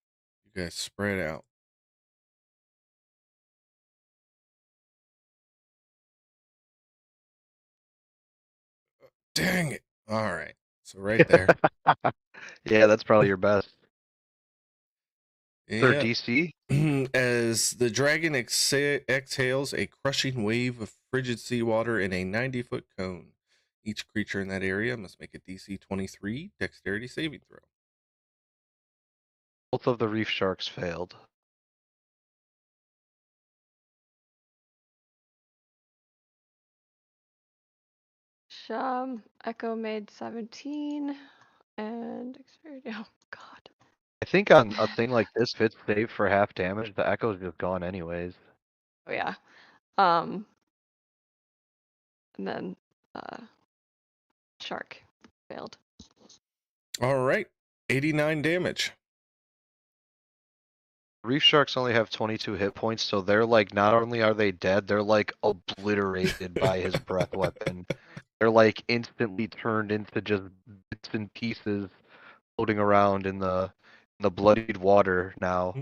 Speaker 2: You guys spread out. Dang it. All right. So right there.
Speaker 6: Yeah, that's probably your best. Their
Speaker 2: Yeah.
Speaker 6: DC?
Speaker 2: As the dragon exhales a crushing wave of frigid seawater in a 90-foot cone. Each creature in that area must make a DC 23 dexterity saving throw.
Speaker 6: Both of the reef sharks failed.
Speaker 5: Echo made 17, and dexterity. Oh God.
Speaker 6: I think on a thing like this, if it's saved for half damage, the echo's just gone anyways.
Speaker 5: Oh yeah. And then shark failed.
Speaker 2: All right. 89 damage.
Speaker 6: Reef sharks only have 22 hit points, so they're like, not only are they dead, they're like obliterated by his breath weapon. They're like instantly turned into just bits and pieces floating around in the bloodied water now.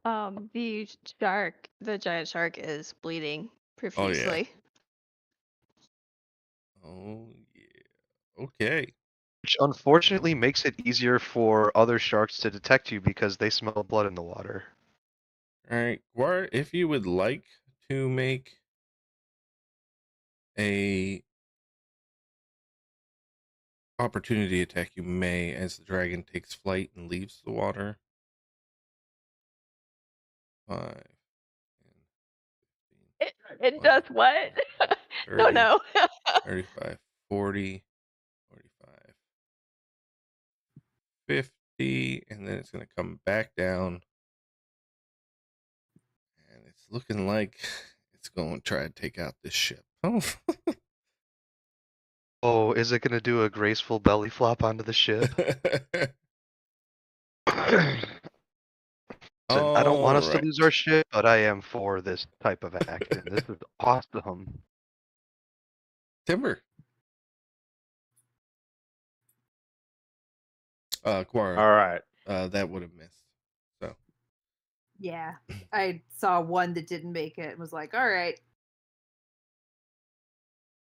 Speaker 5: The giant shark is bleeding
Speaker 2: Oh, yeah.
Speaker 5: profusely.
Speaker 2: Oh, yeah. Okay.
Speaker 6: Which unfortunately makes it easier for other sharks to detect you because they smell blood in the water.
Speaker 2: All right. Guar, if you would like to make a opportunity attack, you may, as the dragon takes flight and leaves the water. 5, 10, 15,
Speaker 5: It
Speaker 2: 20,
Speaker 5: does what?
Speaker 2: 30,
Speaker 5: No.
Speaker 2: 35, 40, 45, 50, and then it's going to come back down. And it's looking like it's going to try to take out this ship. Oh,
Speaker 6: Oh, is it gonna do a graceful belly flop onto the ship? Listen, I don't want us to
Speaker 2: Alright.
Speaker 6: lose our ship, but I am for this type of action. This is awesome.
Speaker 2: Timber. Quara.
Speaker 3: All right.
Speaker 2: That would have missed. So
Speaker 4: Yeah. I saw one that didn't make it and was like, all right.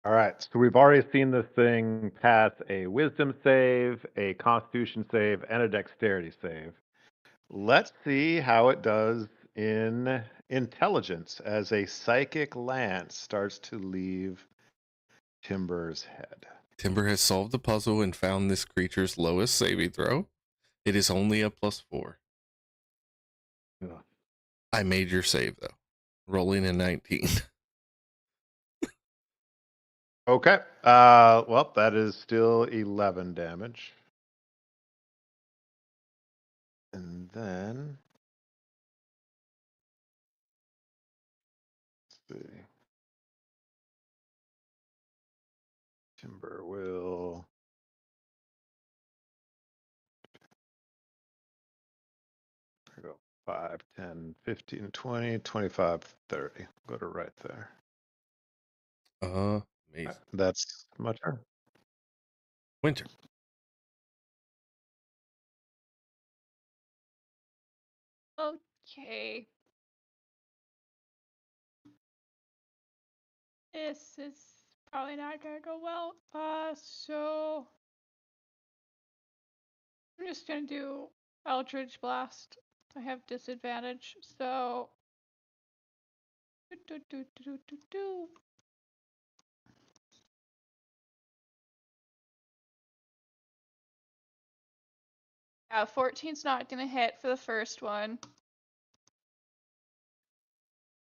Speaker 3: All right. So we've already seen this thing pass a wisdom save, a constitution save, and a dexterity save. Let's see how it does in intelligence as a psychic lance starts to leave Timber's head.
Speaker 2: Timber has solved the puzzle and found this creature's lowest saving throw. It is only a +4.
Speaker 3: Ugh.
Speaker 2: I made your save though. Rolling a 19.
Speaker 3: Okay. Well, that is still 11 damage. And then let's see. Timber will go 5, 10, 15, 20, 25, 30. Go to right there.
Speaker 2: Amazing.
Speaker 3: That's my turn.
Speaker 2: Winter.
Speaker 7: Okay. This is probably not gonna go well. So I'm just gonna do Eldritch Blast. I have disadvantage, so. Yeah, 14's not gonna hit for the first one.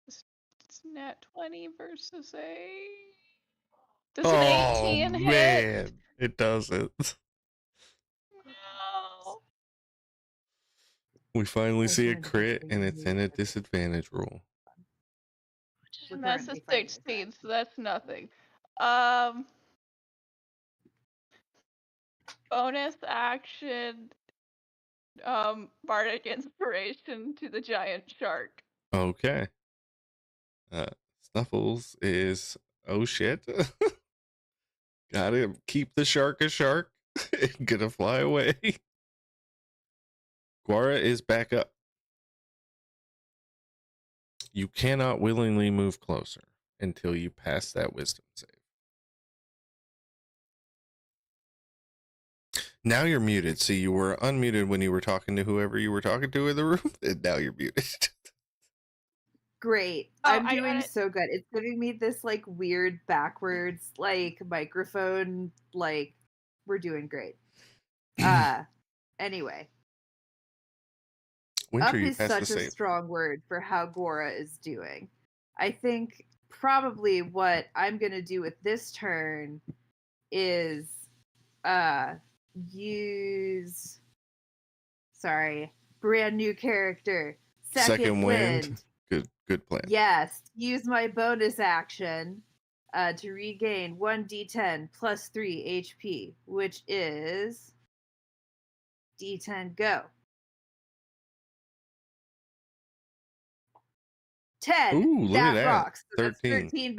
Speaker 7: It's net 20 versus a. Does an 18 hit?
Speaker 2: Man, it doesn't.
Speaker 7: No.
Speaker 2: We finally see a crit and it's in a disadvantage roll.
Speaker 4: We're
Speaker 7: And that's a
Speaker 4: currently fighting
Speaker 7: 16,
Speaker 4: this
Speaker 7: so that's nothing. Bonus action, bardic inspiration to the giant shark.
Speaker 2: Okay. Snuffles is oh shit. Gotta keep the shark a shark. Gonna fly away. Guara is back up. You cannot willingly move closer until you pass that wisdom save. Now you're muted. See, you were unmuted when you were talking to whoever you were talking to in the room, and now you're muted.
Speaker 4: Great.
Speaker 7: Oh,
Speaker 4: I'm
Speaker 7: I got
Speaker 4: doing
Speaker 7: it.
Speaker 4: so good. It's giving me this like weird backwards like microphone. Like we're doing great. Anyway,
Speaker 2: Winter,
Speaker 4: up
Speaker 2: you
Speaker 4: is
Speaker 2: passed the
Speaker 4: such a
Speaker 2: save.
Speaker 4: strong word for how Gora is doing. I think probably what I'm gonna do with this turn is use brand new character. Second wind.
Speaker 2: Good plan.
Speaker 4: Yes, use my bonus action to regain 1d10 plus 3 HP, which is d10 go. 10.
Speaker 2: Ooh, look at
Speaker 4: that
Speaker 2: that.
Speaker 4: rocks. So
Speaker 2: 13.
Speaker 4: That's 13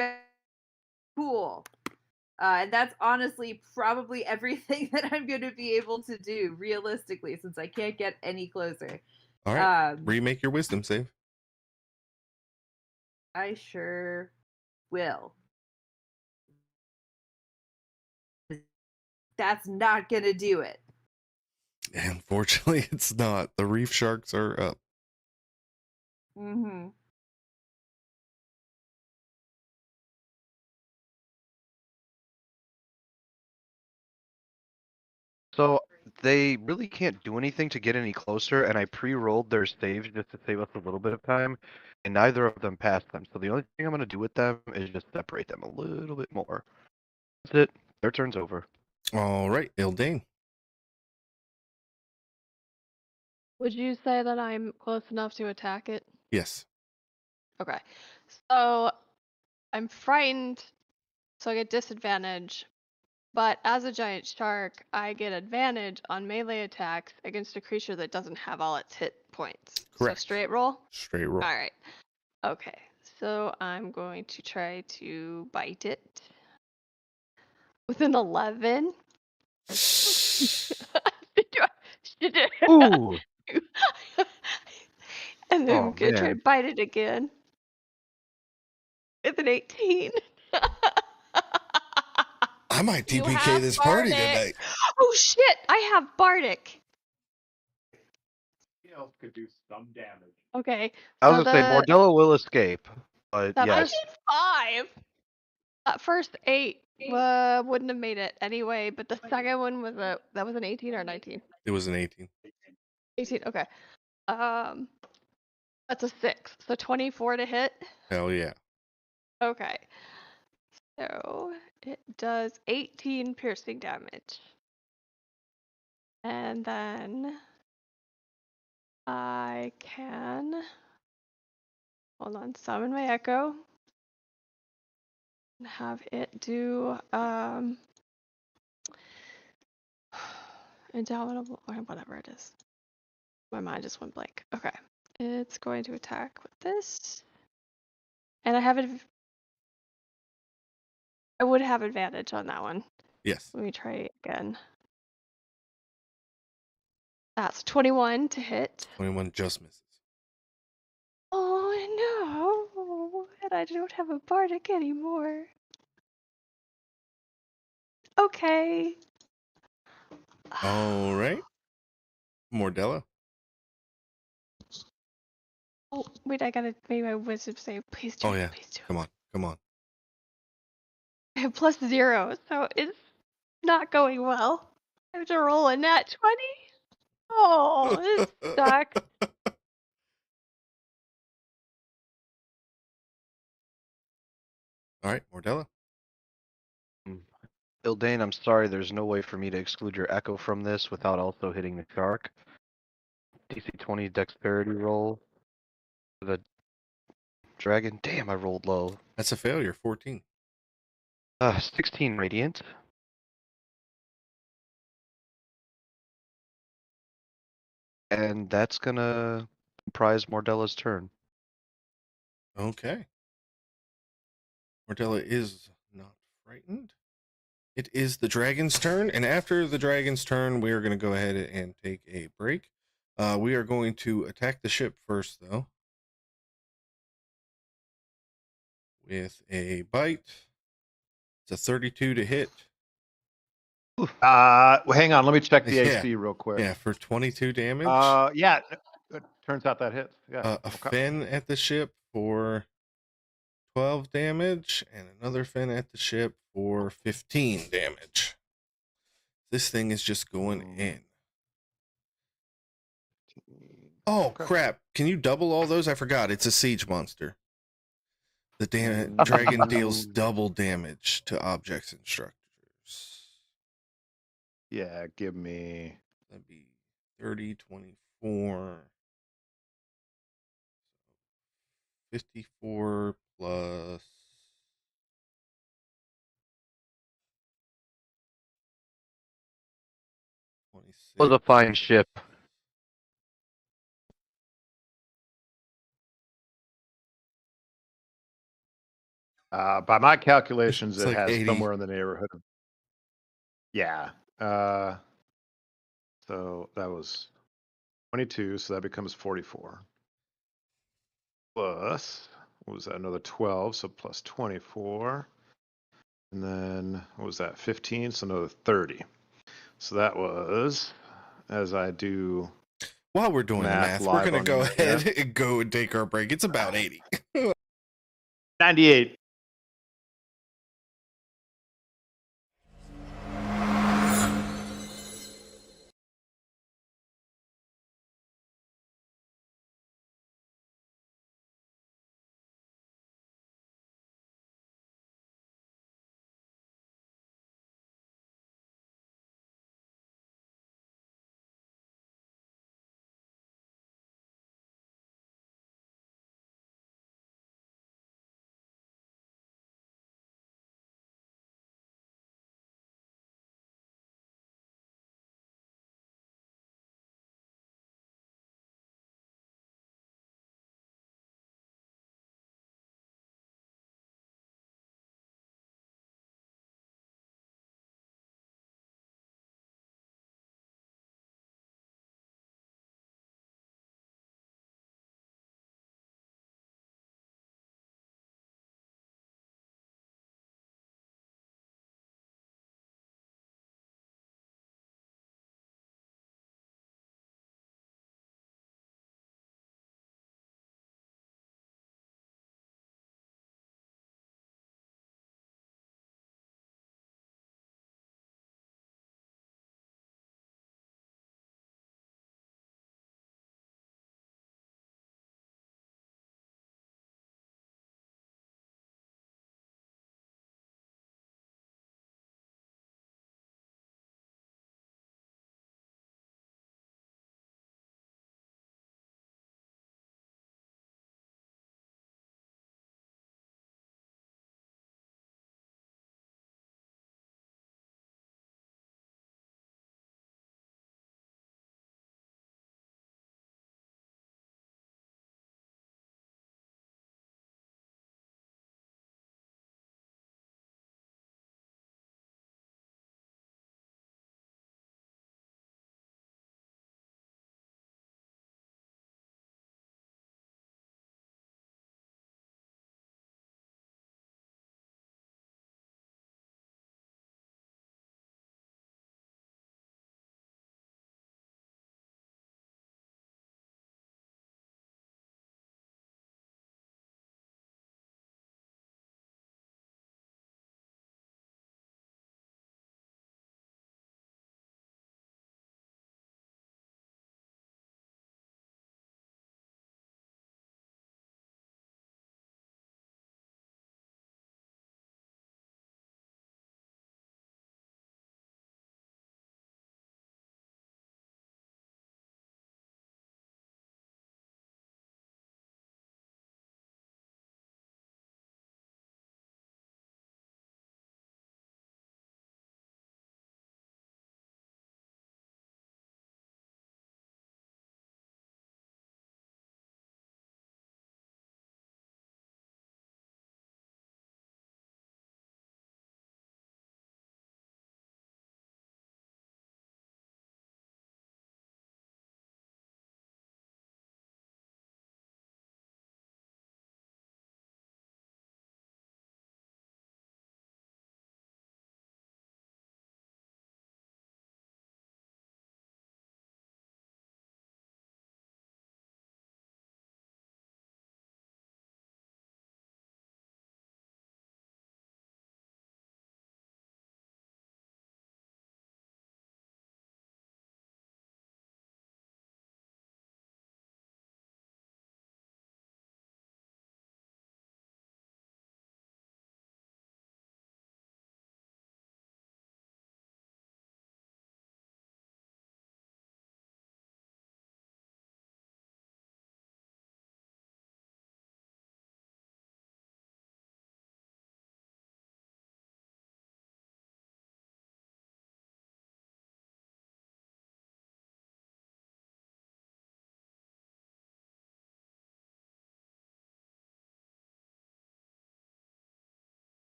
Speaker 4: cool. And that's honestly probably everything that I'm going to be able to do realistically, since I can't get any closer.
Speaker 2: All right. Remake your wisdom save.
Speaker 4: I sure will. That's not going to do it.
Speaker 2: Unfortunately, it's not. The reef sharks are up.
Speaker 4: Mm-hmm.
Speaker 6: So they really can't do anything to get any closer, and I pre-rolled their saves just to save us a little bit of time, and neither of them passed them. So the only thing I'm going to do with them is just separate them a little bit more. That's it. Their turn's over.
Speaker 2: All right, Ildane.
Speaker 5: Would you say that I'm close enough to attack it?
Speaker 2: Yes.
Speaker 5: Okay. So I'm frightened, so I get disadvantage. But as a giant shark, I get advantage on melee attacks against a creature that doesn't have all its hit points.
Speaker 2: Correct.
Speaker 5: So straight roll?
Speaker 2: Straight roll.
Speaker 5: All right. Okay. So I'm going to try to bite it with an 11.
Speaker 6: Ooh!
Speaker 5: And then
Speaker 6: Oh,
Speaker 5: I'm going to try to
Speaker 6: man.
Speaker 5: bite it again with an 18.
Speaker 2: I might
Speaker 7: You
Speaker 2: TPK
Speaker 7: have
Speaker 2: this party
Speaker 7: Bardic.
Speaker 2: tonight.
Speaker 5: Oh shit! I have Bardic.
Speaker 3: Else could do some damage.
Speaker 5: Okay.
Speaker 6: I was
Speaker 5: So
Speaker 6: going to say, Mordella will escape, but
Speaker 5: that
Speaker 6: yes.
Speaker 5: first 5. That first 8 wouldn't have made it anyway, but the second one was that was an 18 or 19?
Speaker 2: It was an 18.
Speaker 5: 18. Okay. That's a 6. So 24 to hit.
Speaker 2: Hell yeah.
Speaker 5: Okay. So it does 18 piercing damage. And then I can hold on, summon my echo. And have it do indomitable or whatever it is. My mind just went blank. Okay. It's going to attack with this. And I would have advantage on that one.
Speaker 2: Yes.
Speaker 5: Let me try it again. That's 21 to hit.
Speaker 2: 21 just misses.
Speaker 5: Oh no! And I don't have a bardic anymore. Okay.
Speaker 2: All right. Mordella.
Speaker 5: Oh wait, I gotta make my wisdom save. Please do
Speaker 2: Oh,
Speaker 5: it.
Speaker 2: yeah.
Speaker 5: Please do it.
Speaker 2: Come on. Come on.
Speaker 5: I have +0, so it's not going well. I have to roll a nat 20. Oh, this sucks.
Speaker 2: All right, Mordella.
Speaker 6: Ildane, I'm sorry, there's no way for me to exclude your echo from this without also hitting the shark. DC 20 dexterity roll for the dragon. Damn, I rolled low.
Speaker 2: That's a failure. 14.
Speaker 6: 16 radiant. And that's gonna comprise Mordella's turn.
Speaker 2: Okay. Mordella is not frightened. It is the dragon's turn, and after the dragon's turn, we are going to go ahead and take a break. We are going to attack the ship first, though, with a bite. It's a 32 to hit.
Speaker 3: Well, hang on. Let me check the
Speaker 2: Yeah.
Speaker 3: AC real quick.
Speaker 2: Yeah, for 22 damage.
Speaker 3: Yeah. It turns out that hits. Yeah.
Speaker 2: A fin at the ship for 12 damage, and another fin at the ship for 15 damage. This thing is just going in. Oh, crap. Can you double all those? I forgot. It's a siege monster. The dragon deals double damage to objects and structures.
Speaker 3: Yeah, give me.
Speaker 2: That'd be 30, 24, 54 plus.
Speaker 6: Was a fine ship.
Speaker 3: By my calculations,
Speaker 2: It's
Speaker 3: it
Speaker 2: like
Speaker 3: has
Speaker 2: 80.
Speaker 3: somewhere in the neighborhood of. Yeah. So that was 22, so that becomes 44. Plus, what was that? Another 12, so plus 24. And then, what was that? 15, so another 30. So that was, as I do.
Speaker 2: While we're doing the math, we're
Speaker 3: live
Speaker 2: going to
Speaker 3: on
Speaker 2: go
Speaker 3: the
Speaker 2: ahead
Speaker 3: internet.
Speaker 2: and go and take our break. It's about 80.
Speaker 3: 98.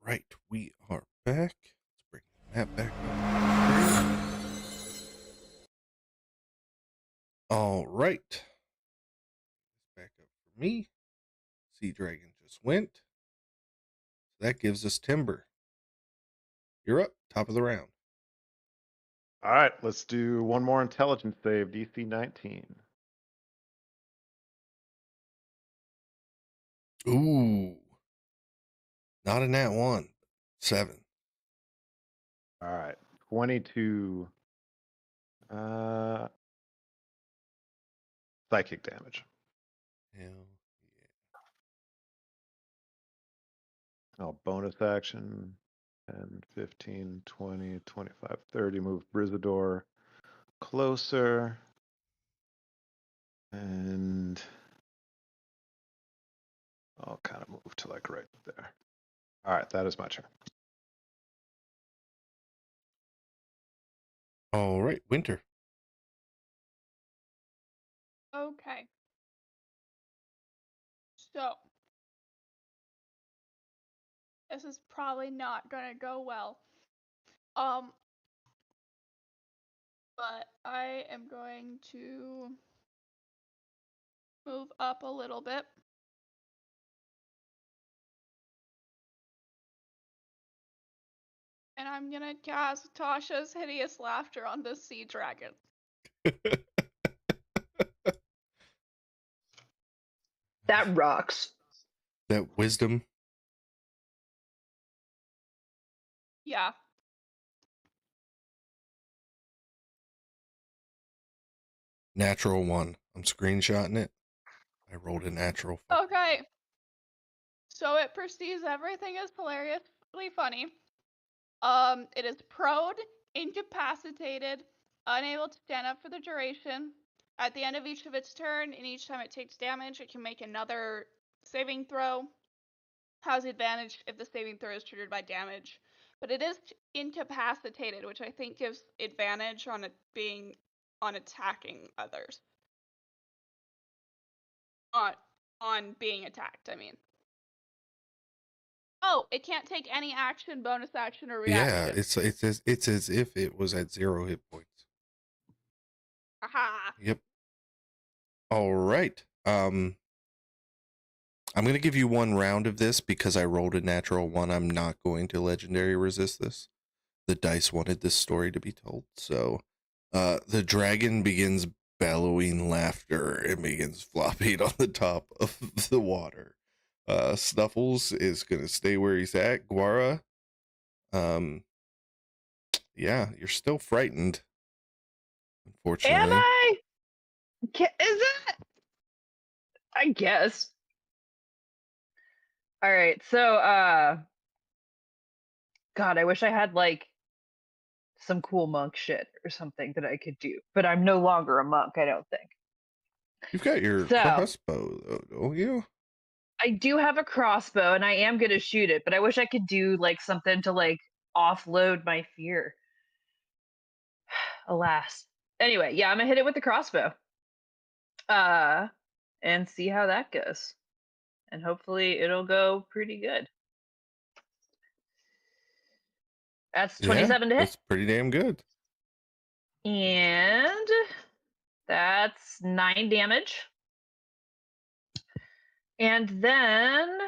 Speaker 2: right, we are back. Let's bring that back up. All right. Back up for me. Sea Dragon just went. So that gives us Timber. You're up, top of the round.
Speaker 3: All right, let's do one more intelligence save, DC 19.
Speaker 2: Ooh. Not in that one. 7.
Speaker 3: All right, 22 psychic damage.
Speaker 2: Hell
Speaker 3: Oh, bonus action. 10, 15, 20, 25, 30. Move Brizador closer. And I'll kind of move to like right there. All right, that is my turn.
Speaker 2: yeah. All right, Winter.
Speaker 7: Okay. So, this is probably not gonna go well. But I am going to move up a little bit. And I'm gonna cast Tasha's Hideous Laughter on this sea dragon.
Speaker 8: That rocks.
Speaker 2: That wisdom.
Speaker 7: Yeah.
Speaker 2: Natural 1. I'm screenshotting it. I rolled a natural.
Speaker 7: Okay. So it perceives everything as hilariously funny. It is prone, incapacitated, unable to stand up for the duration. At the end of each of its turn, and each time it takes damage, it can make another saving throw. Has advantage if the saving throw is triggered by damage. But it is incapacitated, which I think gives advantage on it being on attacking others. On being attacked, I mean. Oh, it can't take any action, bonus action, or reaction.
Speaker 2: Yeah, it's as if it was at 0 hit points.
Speaker 7: Aha.
Speaker 2: Yep. All right. I'm gonna give you one round of this because I rolled a natural 1. I'm not going to legendary resist this. The dice wanted this story to be told. So the dragon begins bellowing laughter and begins flopping on the top of the water. Snuffles is gonna stay where he's at. Guara, yeah, you're still frightened, unfortunately.
Speaker 8: Am I? Is it? I guess. All right, so God, I wish I had like some cool monk shit or something that I could do, but I'm no longer a monk, I don't think.
Speaker 2: You've got your
Speaker 8: So-
Speaker 2: crossbow, though, don't you?
Speaker 8: I do have a crossbow and I am gonna shoot it, but I wish I could do like something to like offload my fear. Alas. Anyway, yeah, I'm gonna hit it with the crossbow. And see how that goes. And hopefully it'll go pretty good. That's 27 to hit.
Speaker 2: That's pretty damn good.
Speaker 8: And that's 9 damage. And then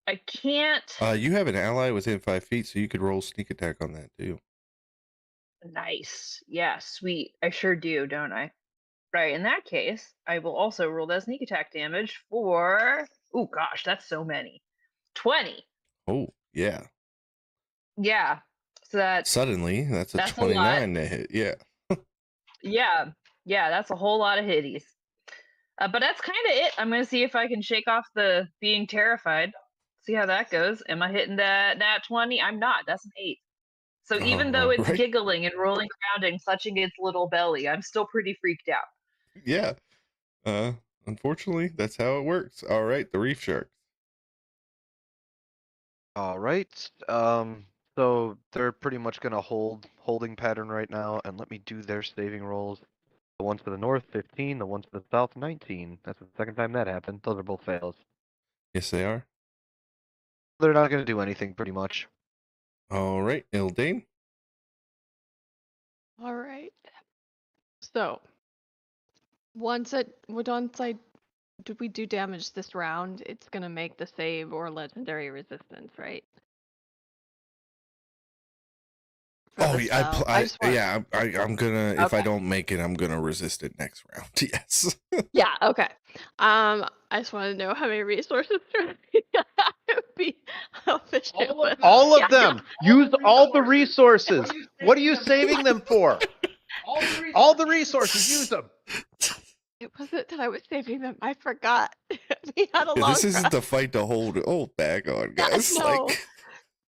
Speaker 8: I can't.
Speaker 2: You have an ally within 5 feet, so you could roll sneak attack on that too.
Speaker 8: Nice. Yeah, sweet. I sure do, don't I? Right, in that case, I will also roll that sneak attack damage for. Oh gosh, that's so many. 20.
Speaker 2: Oh, yeah.
Speaker 8: Yeah. So that's
Speaker 2: Suddenly, that's a
Speaker 8: That's a
Speaker 2: 29 to hit. Yeah.
Speaker 8: yeah, that's a whole lot of hitties. But that's kind of it. I'm gonna see if I can shake off the being terrified. See how that goes. Am I hitting that nat 20? I'm not. That's an 8. So even though it's
Speaker 2: Right.
Speaker 8: giggling and rolling around and clutching its little belly, I'm still pretty freaked out.
Speaker 2: Yeah. Unfortunately, that's how it works. All right, the reef sharks.
Speaker 6: All right. So they're pretty much gonna holding pattern right now, and let me do their saving rolls. The ones to the north, 15. The ones to the south, 19. That's the second time that happened. Those are both fails.
Speaker 2: Yes, they are.
Speaker 6: they're not going to do anything pretty much.
Speaker 2: All right, Ildane.
Speaker 5: All right. So, once I did we do damage this round, it's gonna make the save or legendary resistance, right? For
Speaker 2: Oh
Speaker 5: the
Speaker 2: yeah,
Speaker 5: spell. I just want,
Speaker 2: yeah. I'm gonna if I
Speaker 5: Okay.
Speaker 2: don't make it, I'm gonna resist it next round. Yes.
Speaker 5: Yeah, okay. I just want to know how many resources to be efficient with.
Speaker 3: All of
Speaker 5: Yeah.
Speaker 3: them. Use all the resources. What are you saving them for? All the resources. Use them.
Speaker 5: It wasn't that I was saving them. I forgot. We had a
Speaker 2: Yeah,
Speaker 5: long
Speaker 2: this isn't
Speaker 5: rest.
Speaker 2: the fight to hold back on,
Speaker 5: Yeah,
Speaker 2: guys.
Speaker 5: no.
Speaker 2: Like,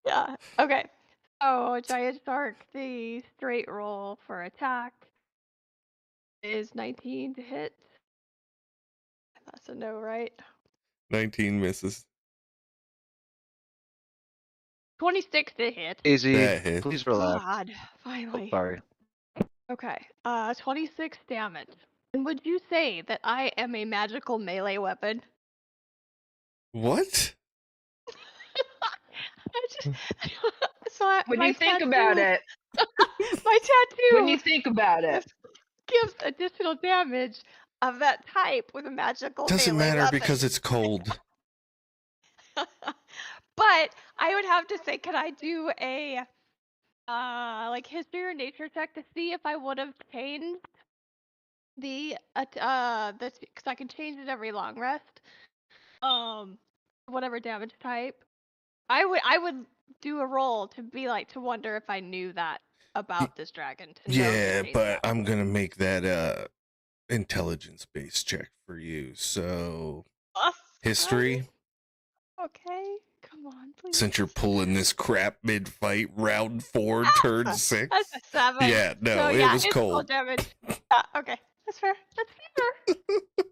Speaker 5: Yeah. Okay. So giant shark, the straight roll for attack is 19 to hit. That's a no, right?
Speaker 2: 19 misses.
Speaker 5: 26 to hit.
Speaker 6: Easy.
Speaker 2: That hits.
Speaker 6: Please relax.
Speaker 5: God,
Speaker 6: Oh,
Speaker 5: finally.
Speaker 6: sorry.
Speaker 5: Okay. 26 damage. And would you say that I am a magical melee weapon?
Speaker 2: What?
Speaker 5: I just, so
Speaker 8: When
Speaker 5: my
Speaker 8: you think about
Speaker 5: tattoo-
Speaker 8: it,
Speaker 5: my tattoo
Speaker 8: when you think about it,
Speaker 5: gives additional damage of that type with a magical
Speaker 2: Doesn't
Speaker 5: melee
Speaker 2: matter
Speaker 5: weapon.
Speaker 2: because it's cold.
Speaker 5: But I would have to say, can I do a like history or nature check to see if I would have changed the because I can change it every long rest. Whatever damage type. I would do a roll to be like to wonder if I knew that about this dragon. To know to
Speaker 2: Yeah,
Speaker 5: change
Speaker 2: but
Speaker 5: that.
Speaker 2: I'm gonna make that intelligence based check for you. So history.
Speaker 5: Okay, come on, please.
Speaker 2: Since you're pulling this crap mid fight, round 4, turn 6.
Speaker 5: That's a 7.
Speaker 2: Yeah, no,
Speaker 5: So,
Speaker 2: it
Speaker 5: yeah,
Speaker 2: was
Speaker 5: it's
Speaker 2: cold.
Speaker 5: damage. Okay, that's fair. That's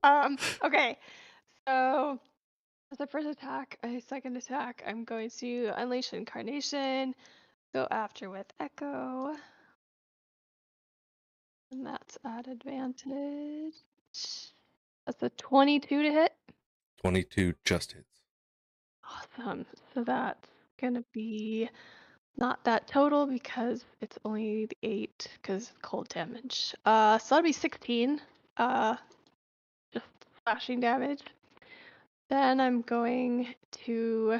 Speaker 5: fair. Okay. So, as a first attack, a second attack, I'm going to unleash incarnation. Go after with echo. And that's at advantage. That's a 22 to hit.
Speaker 2: 22 just hits.
Speaker 5: Awesome. So that's gonna be not that total because it's only the 8 because cold damage. So that'll be 16. Just slashing damage. Then I'm going to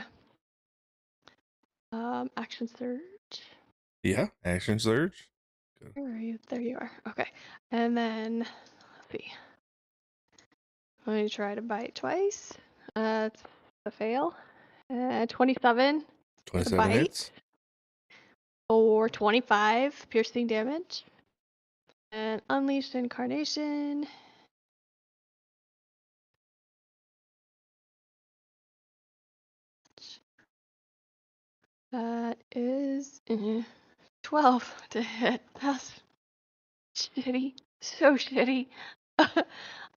Speaker 5: action surge.
Speaker 2: Yeah, action surge. Good.
Speaker 5: Where are you? There you are. Okay. And then let's see. I'm going to try to bite twice. It's a fail. 27.
Speaker 2: 27
Speaker 5: bite.
Speaker 2: hits.
Speaker 5: Or 25 piercing damage. And unleashed incarnation. That is 12 to hit. That's shitty. So shitty.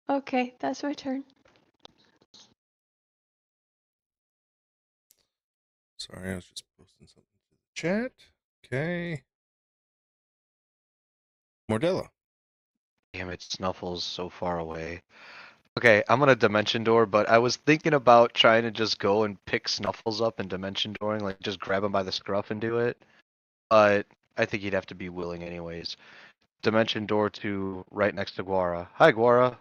Speaker 5: Okay, that's my turn.
Speaker 2: Sorry, I was just posting something to the chat. Okay. Mordella.
Speaker 6: Damn it, Snuffle's so far away. Okay, I'm gonna Dimension Door, but I was thinking about trying to just go and pick Snuffles up and Dimension Dooring, like just grab him by the scruff and do it. But I think he'd have to be willing anyways. Dimension Door to right next to Guara. Hi, Guara.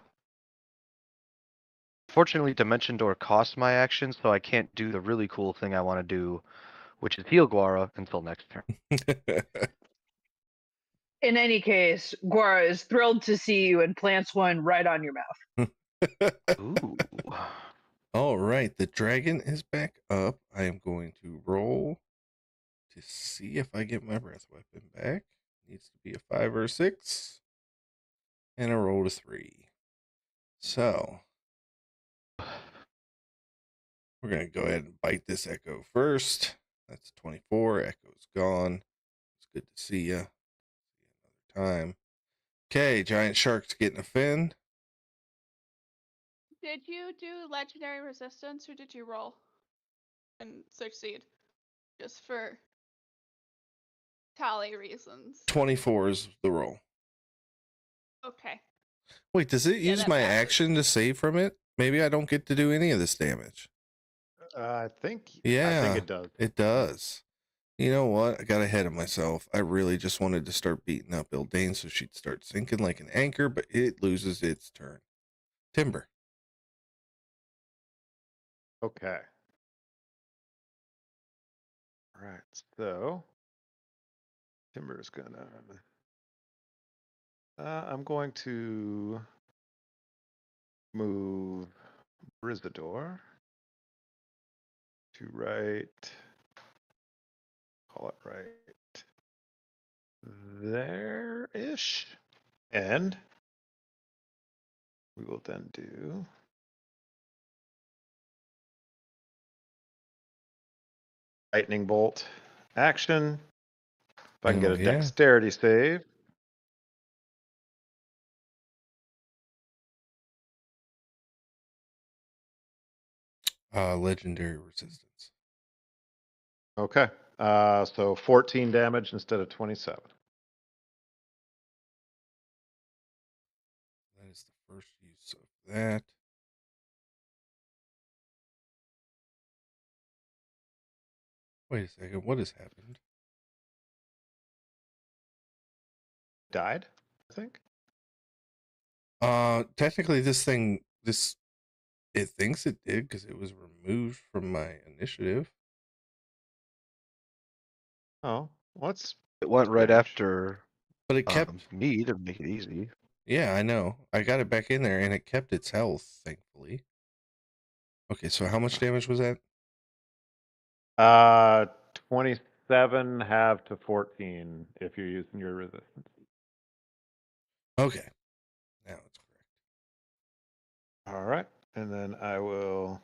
Speaker 6: Fortunately, Dimension Door costs my action, so I can't do the really cool thing I want to do, which is heal Guara until next turn.
Speaker 8: in any case, Guara is thrilled to see you and plants one right on your mouth.
Speaker 6: Ooh.
Speaker 2: All right, the dragon is back up. I am going to roll to see if I get my breath weapon back. Needs to be a 5 or a 6. And a roll to 3. So we're going to go ahead and bite this echo first. That's 24. Echo's gone. It's good to see you. See you another time. Okay, giant shark's getting a fin.
Speaker 7: Did you do legendary resistance or did you roll and succeed? Just for tally reasons.
Speaker 2: 24 is the roll.
Speaker 7: Okay.
Speaker 2: Wait, does it
Speaker 7: Yeah,
Speaker 2: use
Speaker 7: that
Speaker 2: my
Speaker 7: passes.
Speaker 2: action to save from it? Maybe I don't get to do any of this damage.
Speaker 3: I think
Speaker 2: Yeah,
Speaker 3: it does.
Speaker 2: it does. You know what? I got ahead of myself. I really just wanted to start beating up Ildane so she'd start sinking like an anchor, but it loses its turn. Timber.
Speaker 3: Okay. All right. So Timber's gonna. I'm going to move Brizador to right. Call it right there-ish. And we will then do lightning bolt action. If I can get a dexterity save.
Speaker 2: Legendary resistance.
Speaker 3: Okay. So 14 damage instead of 27.
Speaker 2: That is the first use of that. Wait a second. What has happened?
Speaker 3: Died, I think.
Speaker 2: Technically, it thinks it did because it was removed from my initiative.
Speaker 3: Oh, what's
Speaker 6: It went right
Speaker 3: damage?
Speaker 6: after
Speaker 2: But it kept
Speaker 6: me to make it easy.
Speaker 2: Yeah, I know. I got it back in there and it kept its health, thankfully. Okay, so how much damage was that?
Speaker 3: 27 half to 14 if you're using your resistance.
Speaker 2: Okay. Now it's correct.
Speaker 3: All right. And then I will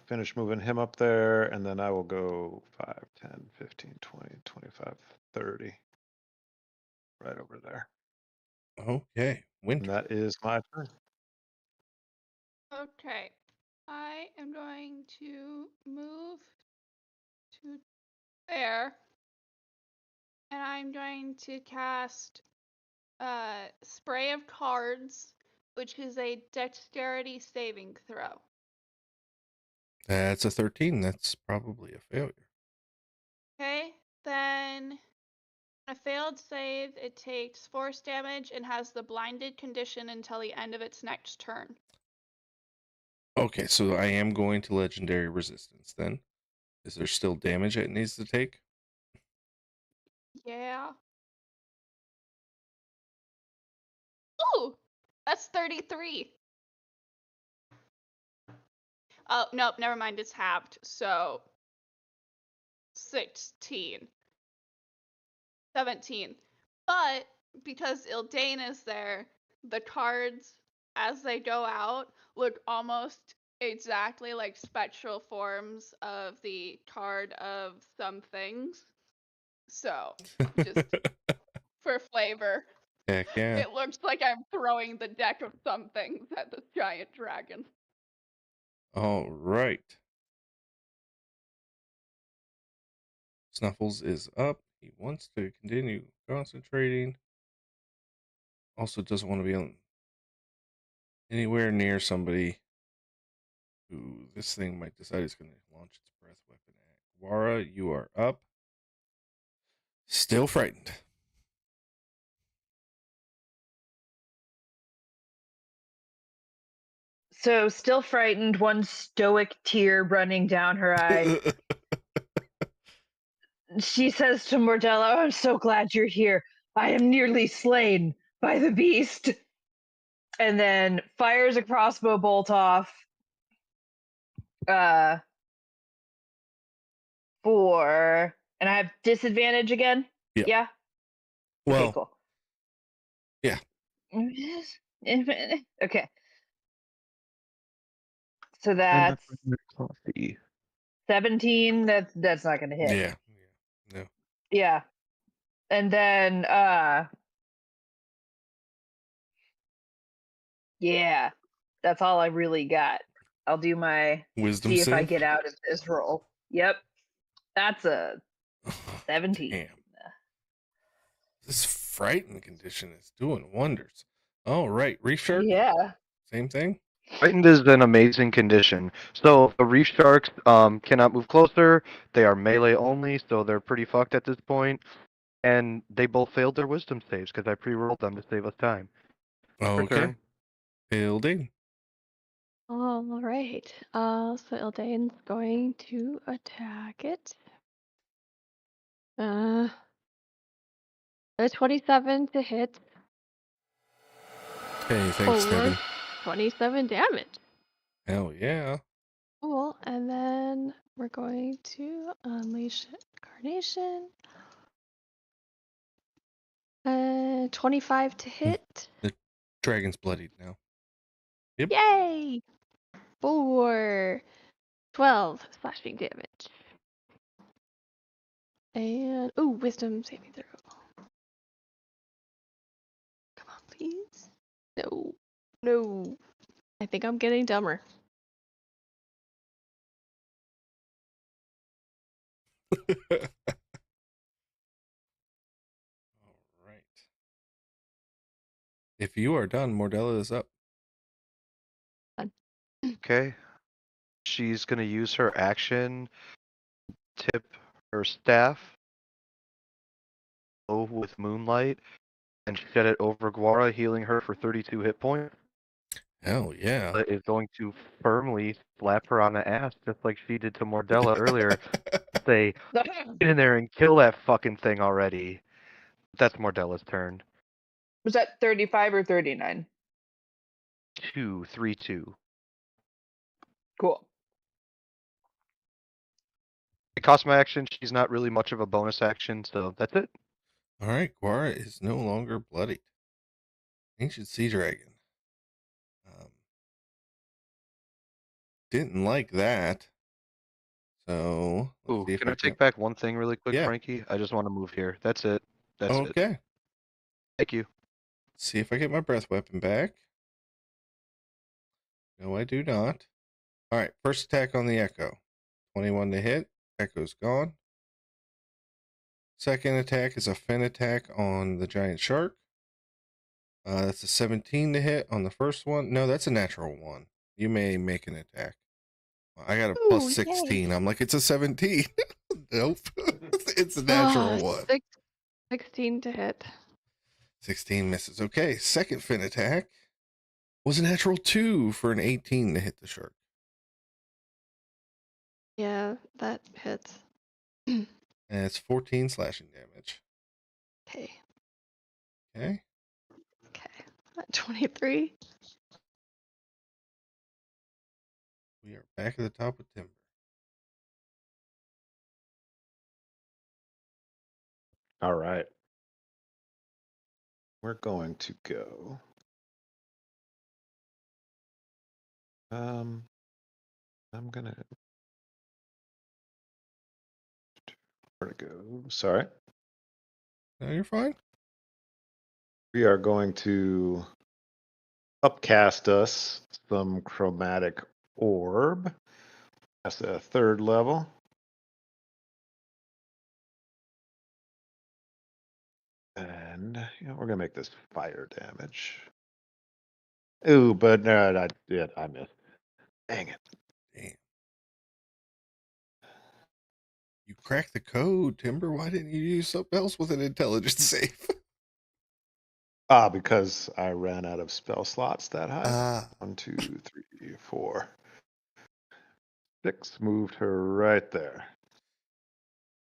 Speaker 3: finish moving him up there, and then I will go 5, 10, 15, 20, 25, 30. Right over there.
Speaker 2: Okay.
Speaker 3: And
Speaker 2: Winter.
Speaker 3: that is my turn.
Speaker 7: Okay. I am going to move to there. And I'm going to cast Spray of Cards, which is a dexterity saving throw.
Speaker 2: That's a 13. That's probably a failure.
Speaker 7: Okay, then a failed save, it takes force damage and has the blinded condition until the end of its next turn.
Speaker 2: Okay, so I am going to legendary resistance then. Is there still damage it needs to take?
Speaker 7: Yeah. Ooh, that's 33. Oh, nope, never mind, it's halved. So 16. 17. But because Ildane is there, the cards as they go out look almost exactly like spectral forms of the card of some things. So, just for flavor,
Speaker 2: Heck yeah.
Speaker 7: it looks like I'm throwing the deck of some things at this giant dragon.
Speaker 2: All right. Snuffles is up. He wants to continue concentrating. Also doesn't want to be anywhere near somebody who this thing might decide is going to launch its breath weapon at. Wara, you are up. Still frightened.
Speaker 8: So, still frightened, one stoic tear running down her eye. She says to Mordella, "I'm so glad you're here. I am nearly slain by the beast." And then fires a crossbow bolt off. And I have disadvantage again?
Speaker 2: Yep.
Speaker 8: Yeah?
Speaker 2: Well,
Speaker 8: okay, cool.
Speaker 2: Yeah.
Speaker 8: Okay. So that's
Speaker 6: Coffee.
Speaker 8: 17. That's not gonna hit.
Speaker 2: Yeah. No.
Speaker 8: Yeah. And then yeah. That's all I really got. I'll do my
Speaker 2: Wisdom
Speaker 8: see if I
Speaker 2: save?
Speaker 8: get out of this roll. Yep. That's a 17.
Speaker 2: Damn. This frightened condition is doing wonders. All right. Reef shark?
Speaker 8: Yeah.
Speaker 2: Same thing?
Speaker 6: Frightened is in amazing condition. So the reef sharks cannot move closer. They are melee only, so they're pretty fucked at this point. And they both failed their wisdom saves because I pre-rolled them to save us time. Your
Speaker 2: Okay.
Speaker 6: turn.
Speaker 2: Building.
Speaker 5: All right. So Ildane's going to attack it. A 27 to hit.
Speaker 2: Okay, thanks,
Speaker 5: For
Speaker 2: Kevin.
Speaker 5: 27 damage.
Speaker 2: Hell yeah.
Speaker 5: Cool. And then we're going to unleash Incarnation. 25 to hit.
Speaker 2: The dragon's bloodied now. Yep.
Speaker 5: Yay! For 12 slashing damage. And wisdom saving throw. Come on, please. No. No. I think I'm getting dumber.
Speaker 2: All right. If you are done, Mordella is up.
Speaker 6: Okay. She's gonna use her action, tip her staff with moonlight, and shed it over Guara, healing her for 32 hit points.
Speaker 2: Hell yeah.
Speaker 6: But is going to firmly slap her on the ass, just like she did to Mordella earlier. Say, get in there and kill that fucking thing already. That's Mordella's turn.
Speaker 8: Was that 35 or 39?
Speaker 6: 2, 3, 2.
Speaker 8: Cool.
Speaker 6: It cost my action. She's not really much of a bonus action, so that's it.
Speaker 2: All right, Guara is no longer bloodied. Ancient Sea Dragon. Didn't like that. So let's
Speaker 6: Ooh,
Speaker 2: see if
Speaker 6: can
Speaker 2: I
Speaker 6: I take back one thing really quick,
Speaker 2: Yeah.
Speaker 6: Frankie? I just want to move here. That's it. That's it.
Speaker 2: Okay.
Speaker 6: Thank you.
Speaker 2: See if I get my breath weapon back. No, I do not. All right, first attack on the Echo. 21 to hit. Echo's gone. Second attack is a fin attack on the giant shark. That's a 17 to hit on the first one. No, that's a natural one. You may make an attack. I got a plus
Speaker 5: Ooh,
Speaker 2: 16.
Speaker 5: yay.
Speaker 2: I'm like, it's a 17. Nope. It's a natural one.
Speaker 5: 16 to hit.
Speaker 2: 16 misses. Okay, second fin attack was a natural 2 for an 18 to hit the shark.
Speaker 5: Yeah, that hits.
Speaker 2: And it's 14 slashing damage.
Speaker 5: Okay.
Speaker 2: Okay.
Speaker 5: Okay. 23.
Speaker 2: We are back at the top of Timber.
Speaker 3: All right. We're going to go. I'm gonna. Where to go? Sorry.
Speaker 2: No, you're fine.
Speaker 3: We are going to upcast us some chromatic orb. That's a third level. And we're gonna make this fire damage. Ooh, but no, I missed. Dang it.
Speaker 2: Damn. You cracked the code, Timber. Why didn't you use something else with an intelligence save?
Speaker 3: Because I ran out of spell slots that high.
Speaker 2: Ah.
Speaker 3: 1, 2, 3, 4, 6. Moved her right there.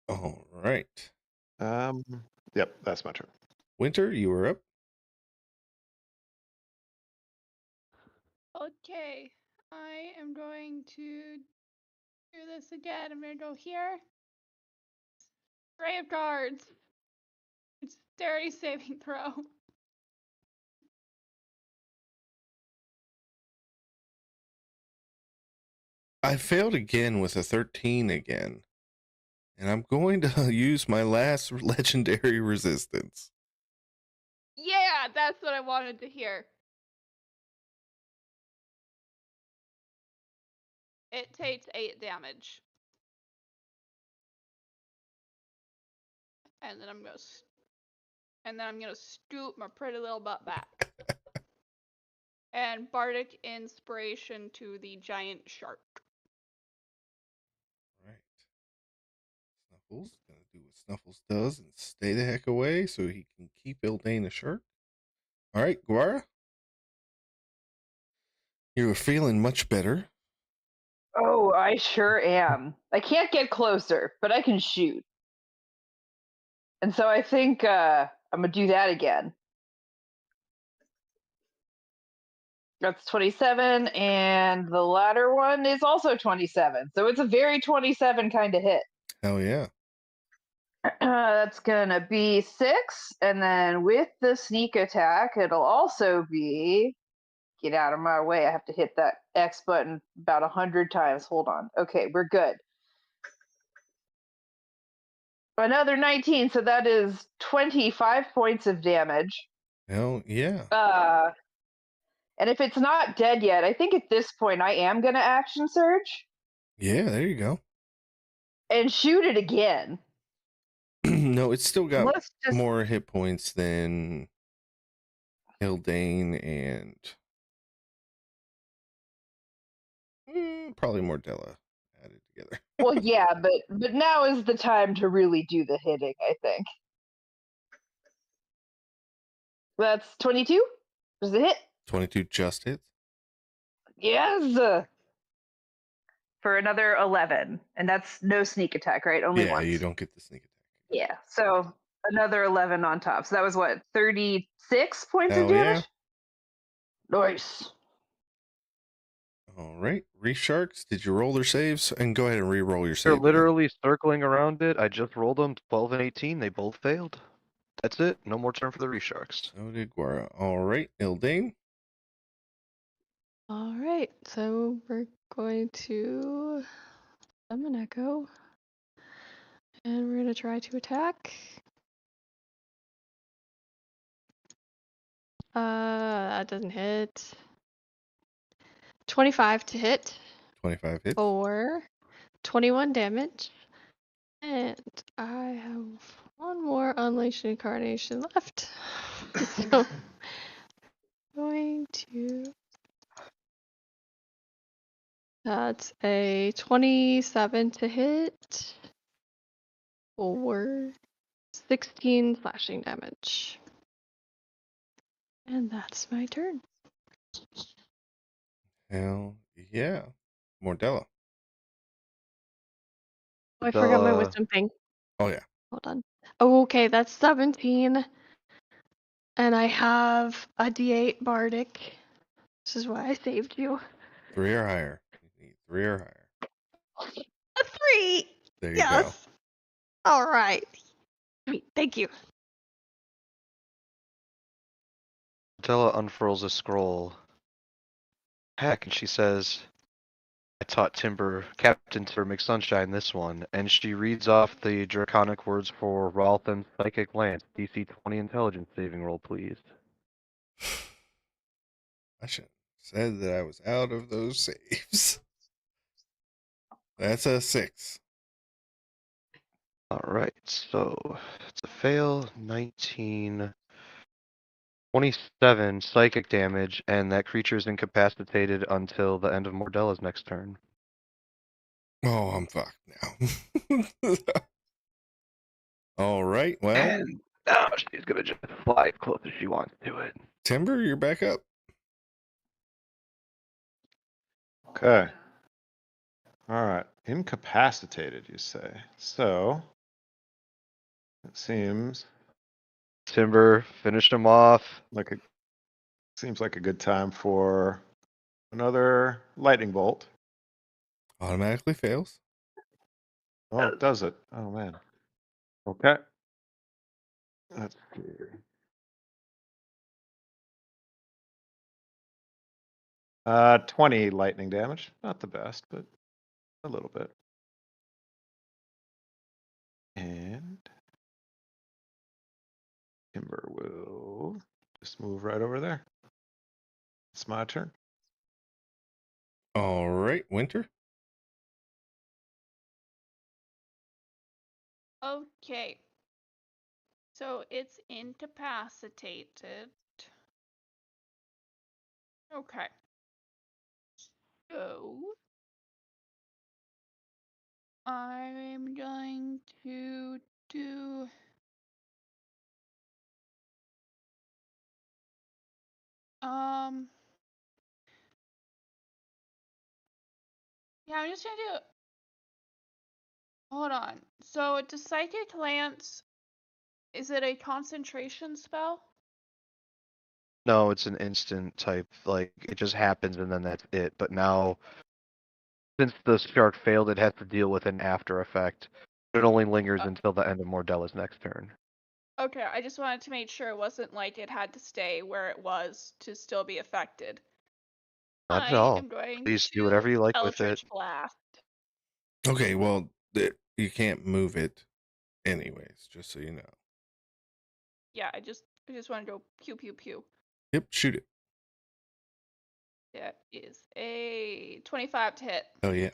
Speaker 2: All right.
Speaker 3: Yep, that's my turn.
Speaker 2: Winter, you were up.
Speaker 7: Okay, I am going to do this again. I'm gonna go here. Grave guards. It's dexterity saving throw.
Speaker 2: I failed again with a 13 again. And I'm going to use my last legendary resistance.
Speaker 7: Yeah, that's what I wanted to hear. It takes 8 damage. And then I'm gonna scoot my pretty little butt back. and bardic inspiration to the giant shark.
Speaker 2: Right. Snuffles gonna do what Snuffles does and stay the heck away so he can keep Ildane a shark. All right, Guara. You're feeling much better.
Speaker 8: Oh, I sure am. I can't get closer, but I can shoot. And so I think I'm gonna do that again. That's 27, and the latter one is also 27. So it's a very 27 kind of hit.
Speaker 2: Hell yeah.
Speaker 8: That's gonna be 6, and then with the sneak attack, it'll also be. Get out of my way. I have to hit that X button about 100 times. Hold on. Okay, we're good. Another 19, so that is 25 points of damage.
Speaker 2: Hell yeah.
Speaker 8: And if it's not dead yet, I think at this point I am going to action surge
Speaker 2: Yeah, there you go.
Speaker 8: and shoot it again.
Speaker 2: No, it's still got
Speaker 8: Let's just.
Speaker 2: more hit points than Ildane and probably more Della added together.
Speaker 8: Well, yeah, but now is the time to really do the hitting, I think. That's 22. Does it hit?
Speaker 2: 22 just hits.
Speaker 8: Yes. For another 11. And that's no sneak attack, right? Only
Speaker 2: Yeah,
Speaker 8: once.
Speaker 2: you don't get the sneak attack.
Speaker 8: Yeah, so another 11 on top. So that was what, 36 points
Speaker 2: Hell
Speaker 8: of damage?
Speaker 2: yeah.
Speaker 8: Nice.
Speaker 2: All right. Reef Sharks, did you roll their saves? And go ahead and re-roll your
Speaker 6: They're
Speaker 2: save. again.
Speaker 6: literally circling around it. I just rolled them 12 and 18. They both failed. That's it. No more turn for the Reef Sharks.
Speaker 2: So did Guara. All right, Ildane.
Speaker 5: All right, so we're going to summon Echo, and we're gonna try to attack. That doesn't hit. 25 to hit
Speaker 2: 25 hits.
Speaker 5: for 21 damage, and I have one more Unleashed Incarnation left. So going to. That's a 27 to hit for 16 slashing damage. And that's my turn.
Speaker 2: Hell yeah. More Della.
Speaker 5: Oh, I forgot my
Speaker 6: The-
Speaker 5: wisdom thing.
Speaker 2: Oh yeah.
Speaker 5: Hold on. Oh, okay, that's 17. And I have a D8 Bardic. This is why I saved you.
Speaker 2: 3 or higher. You need 3 or higher.
Speaker 5: A 3!
Speaker 2: There you
Speaker 5: Yes! All right. Sweet, thank you.
Speaker 6: Della unfurls a scroll. Heck, and she says, I taught Captain Timber McSunshine this one, and she reads off the draconic words for Ralthan's Psychic Lance. DC 20 intelligence saving roll, please.
Speaker 2: go. I should have said that I was out of those saves. That's a 6.
Speaker 6: Alright, so it's a fail. 19. 27 psychic damage, and that creature is incapacitated until the end of Mordella's next turn.
Speaker 2: Oh, I'm fucked now. All right. Well,
Speaker 6: And now she's gonna just fly as close as she wants to it.
Speaker 2: Timber, you're back up.
Speaker 3: Okay. All right. Incapacitated, you say. So it seems
Speaker 6: Timber finished him off.
Speaker 3: like a good time for another lightning bolt.
Speaker 2: Automatically fails.
Speaker 3: Oh, it does it. Oh man. Okay. Let's see. 20 lightning damage. Not the best, but a little bit. And Timber will just move right over there. It's my turn.
Speaker 2: All right, Winter.
Speaker 7: Okay. So it's incapacitated. Okay. So I'm going to do yeah, I'm just gonna do hold on. So does Psychic Lance, is it a concentration spell?
Speaker 6: No, it's an instant type. Like it just happens and then that's it. But now, since the shark failed, it has to deal with an after effect. It only lingers until the end of Mordella's next turn.
Speaker 7: Okay, I just wanted to make sure it wasn't like it had to stay where it was to still be affected.
Speaker 6: Not at
Speaker 7: I
Speaker 6: all.
Speaker 7: am going
Speaker 6: Please do
Speaker 7: to
Speaker 6: whatever you like with it.
Speaker 7: Eldritch Blast.
Speaker 2: Okay, well, you can't move it anyways, just so you know.
Speaker 7: Yeah, I just want to go pew pew pew.
Speaker 2: Yep, shoot it.
Speaker 7: That is a 25 to hit.
Speaker 2: Oh, yeah.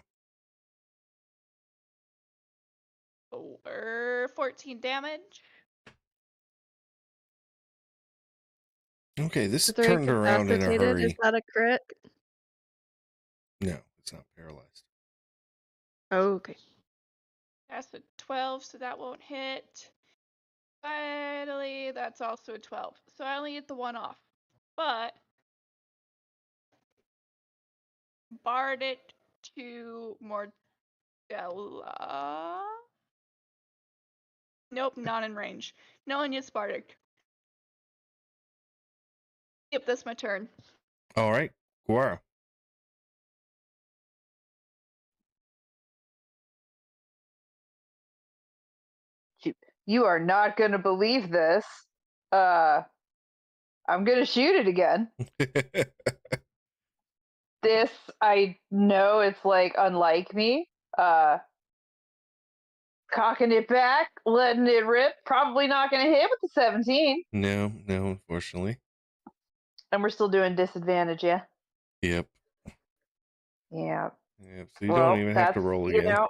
Speaker 7: Or 14 damage.
Speaker 2: Okay, this
Speaker 5: Is there
Speaker 2: turned around in a
Speaker 5: incapacitated? Is
Speaker 2: hurry.
Speaker 5: that a crit?
Speaker 2: No, it's not paralyzed.
Speaker 5: Oh, okay.
Speaker 7: That's a 12, so that won't hit. Finally, that's also a 12. So I only get the one off. But barred it to Mordella. Nope, not in range. No one gets Bardic. Yep, that's my turn.
Speaker 2: All right, Guara.
Speaker 8: You are not going to believe this. I'm going to shoot it again. This, I know it's like unlike me. Cocking it back, letting it rip. Probably not going to hit with the 17.
Speaker 2: No, unfortunately.
Speaker 8: And we're still doing disadvantage, yeah?
Speaker 2: Yep.
Speaker 8: Yeah.
Speaker 2: Yep. So you don't even have to roll again.
Speaker 8: You know,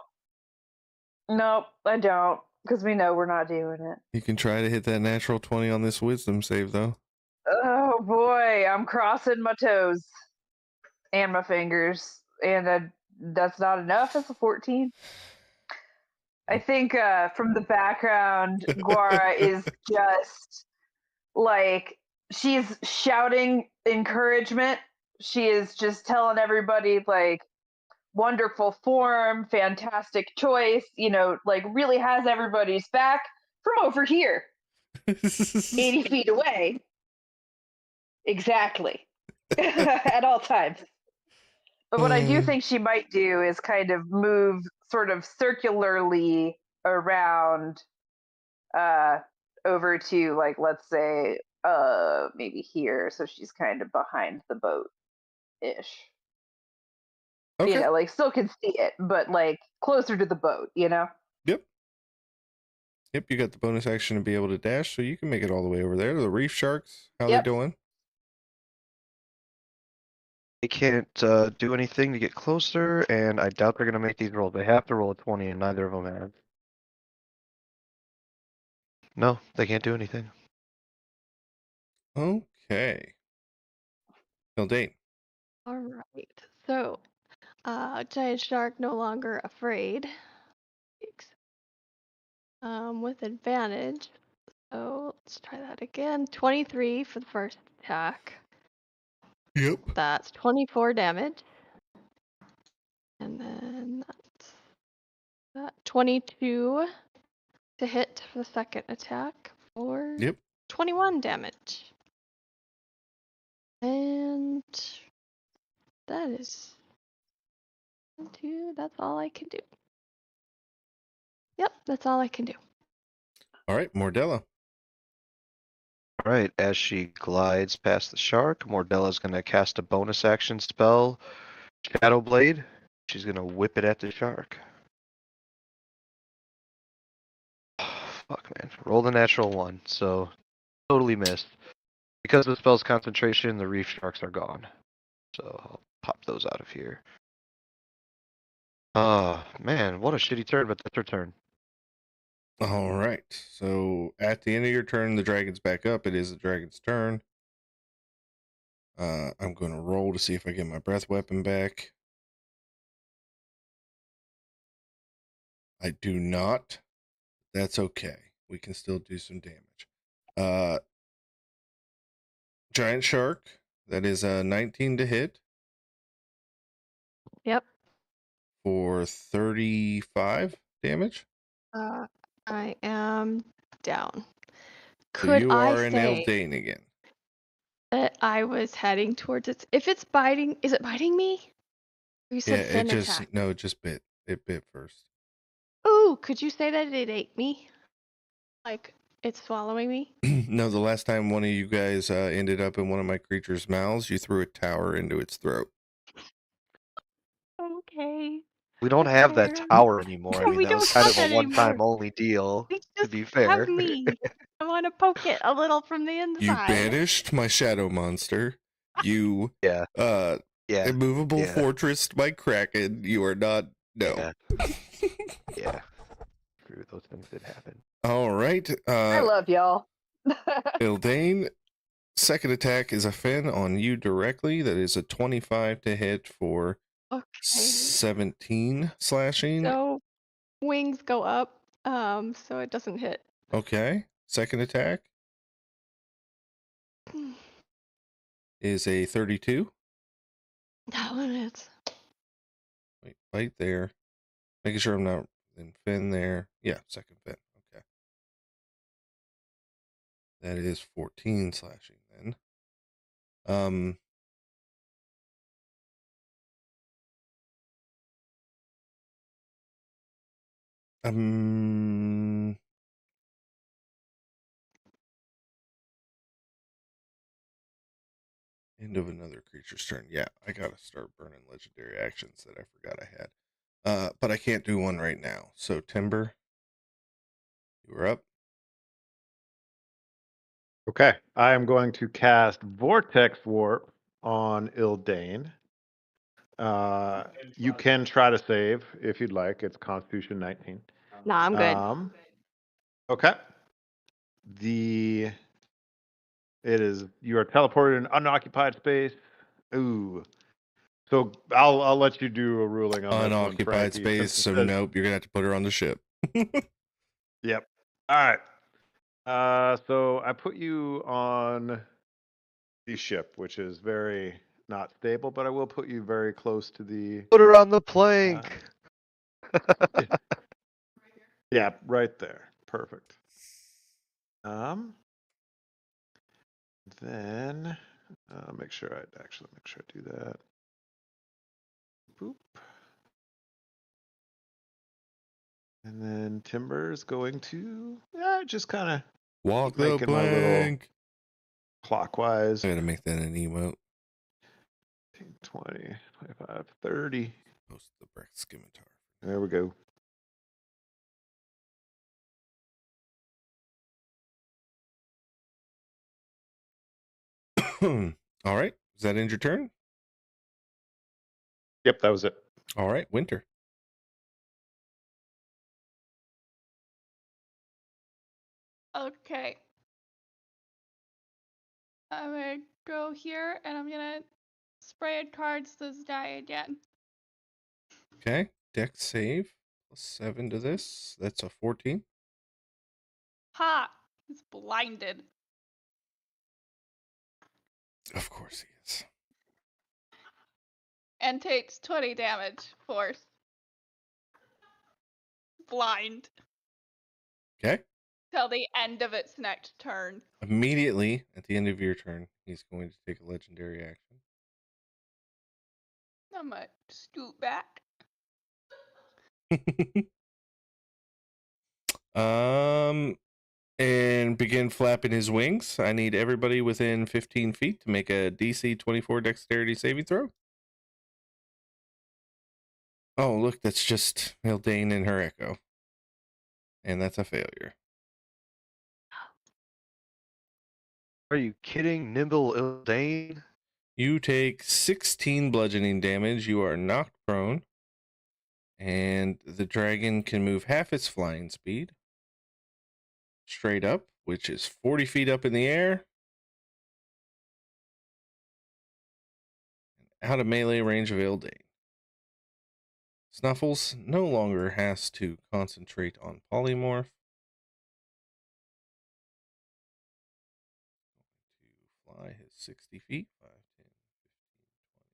Speaker 8: nope, I don't. Because we know we're not doing it.
Speaker 2: You can try to hit that natural 20 on this wisdom save, though.
Speaker 8: Oh boy, I'm crossing my toes and my fingers. And that's not enough. It's a 14. I think from the background, Guara is just like, she's shouting encouragement. She is just telling everybody, like, wonderful form, fantastic choice, like really has everybody's back from over here, 80 feet away. Exactly. At all times. But what I do think she might do is kind of move sort of circularly around over to, like, let's say maybe here, so she's kind of behind the boat ish.
Speaker 2: Okay.
Speaker 8: Like still can see it, but like closer to the boat,
Speaker 2: Yep. Yep, you got the bonus action to be able to dash, so you can make it all the way over there. The reef sharks, how
Speaker 8: Yep.
Speaker 2: they doing?
Speaker 6: They can't do anything to get closer, and I doubt they're going to make these rolls. They have to roll a 20, and neither of them have. No, they can't do anything.
Speaker 2: Okay. Date.
Speaker 5: All right. So, giant shark no longer afraid. With advantage. So let's try that again. 23 for the first attack.
Speaker 2: Yep.
Speaker 5: That's 24 damage. And then that's that 22 to hit for the second attack for
Speaker 2: Yep.
Speaker 5: 21 damage. And that is 2. That's all I can do. Yep, that's all I can do.
Speaker 2: All right, Mordella.
Speaker 6: All right, as she glides past the shark, Mordella's going to cast a bonus action spell, Shadow Blade. She's going to whip it at the shark. Fuck, man. Roll the natural 1, so totally missed. Because of the spell's concentration, the reef sharks are gone. So I'll pop those out of here. Man, what a shitty turn, but that's her turn.
Speaker 2: All right. So at the end of your turn, the dragon's back up. It is the dragon's turn. I'm going to roll to see if I get my breath weapon back. I do not. That's okay. We can still do some damage. Giant shark. That is a 19 to hit
Speaker 5: Yep.
Speaker 2: for 35 damage.
Speaker 5: I am down.
Speaker 2: So
Speaker 5: Could
Speaker 2: you
Speaker 5: I
Speaker 2: are an
Speaker 5: say
Speaker 2: Eldane again.
Speaker 5: that I was heading towards it? If it's biting, is it biting me? You said
Speaker 2: Yeah,
Speaker 5: fin attack.
Speaker 2: it just bit. It bit first.
Speaker 5: Ooh, could you say that it ate me? Like it's swallowing me?
Speaker 2: No, the last time one of you guys ended up in one of my creature's mouths, you threw a tower into its throat.
Speaker 5: Okay.
Speaker 6: We don't
Speaker 5: That's
Speaker 6: have that
Speaker 5: fair.
Speaker 6: tower anymore. I mean,
Speaker 5: We
Speaker 6: that was
Speaker 5: don't
Speaker 6: kind
Speaker 5: have
Speaker 6: of a
Speaker 5: that anymore.
Speaker 6: one-time only deal,
Speaker 5: We
Speaker 6: to
Speaker 5: just
Speaker 6: be
Speaker 5: have
Speaker 6: fair.
Speaker 5: me. I want to poke it a little from the
Speaker 2: You
Speaker 5: inside.
Speaker 2: banished my shadow monster. You
Speaker 6: Yeah. Yeah.
Speaker 2: immovable
Speaker 6: Yeah.
Speaker 2: fortress my kraken. You are not no.
Speaker 6: Yeah. Yeah. True, those things did happen.
Speaker 2: All right.
Speaker 8: I love y'all.
Speaker 2: Ildane, second attack is a fin on you directly. That is a 25 to hit for
Speaker 5: Okay.
Speaker 2: 17 slashing.
Speaker 5: So wings go up, so it doesn't hit.
Speaker 2: Okay. Second attack is a 32.
Speaker 5: That one hits.
Speaker 2: Wait, right there. Making sure I'm not in fin there. Yeah, second fin. Okay. That is 14 slashing then. End of another creature's turn. Yeah, I gotta start burning legendary actions that I forgot I had. But I can't do one right now. So Timber, you're up.
Speaker 3: Okay, I am going to cast Vortex Warp on Ildane. You can try to save if you'd like. It's Constitution 19.
Speaker 5: Nah, I'm good.
Speaker 3: Okay. You are teleported in unoccupied space. Ooh. So I'll let you do a ruling on this one,
Speaker 2: Unoccupied
Speaker 3: Frankie,
Speaker 2: space.
Speaker 3: since it
Speaker 2: So
Speaker 3: says-
Speaker 2: nope, you're gonna have to put her on the ship.
Speaker 3: Yep. All right. So I put you on the ship, which is very not stable, but I will put you very close to the.
Speaker 6: Put her on the plank.
Speaker 3: Yeah, right there. Perfect. Then make sure I do that. Boop. And then Timber's going to just kind of
Speaker 2: Walk the
Speaker 3: making my little
Speaker 2: plank.
Speaker 3: clockwise.
Speaker 2: I gotta make that an emote.
Speaker 3: 20, 25, 30.
Speaker 2: Post the Breck Scimitar.
Speaker 3: There we go.
Speaker 2: All right. Does that end your turn?
Speaker 3: Yep, that was it.
Speaker 2: All right, Winter.
Speaker 7: Okay. I'm gonna go here and I'm gonna spray cards this die again.
Speaker 2: Okay. Dex save. +7 to this. That's a 14.
Speaker 7: Ha! He's blinded.
Speaker 2: Of course he is.
Speaker 7: And takes 20 damage. Force. Blind.
Speaker 2: Okay.
Speaker 7: Till the end of its next turn.
Speaker 2: Immediately at the end of your turn, he's going to take a legendary action.
Speaker 7: I'm gonna scoot back.
Speaker 2: And begin flapping his wings. I need everybody within 15 feet to make a DC 24 dexterity saving throw. Oh, look, that's just Ildane and her echo. And that's a failure.
Speaker 6: Are you kidding, Nimble Ildane?
Speaker 2: You take 16 bludgeoning damage. You are knocked prone. And the dragon can move half its flying speed. Straight up, which is 40 feet up in the air. out of melee range of Ildane. Snuffles no longer has to concentrate on polymorph. To fly his 60 feet, 5, 10, 15,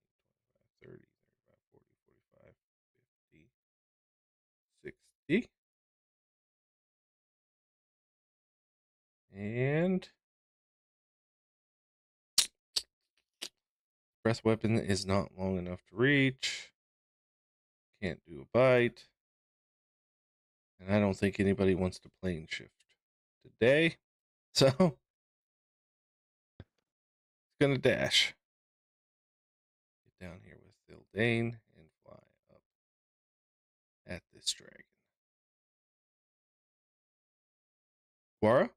Speaker 2: 20, 25, 30, 35, 40, 45, 50, 60. And breath weapon is not long enough to reach. Can't do a bite. And I don't think anybody wants to plane shift today. So it's gonna dash. Get down here with Ildane and fly up at this dragon. Guara?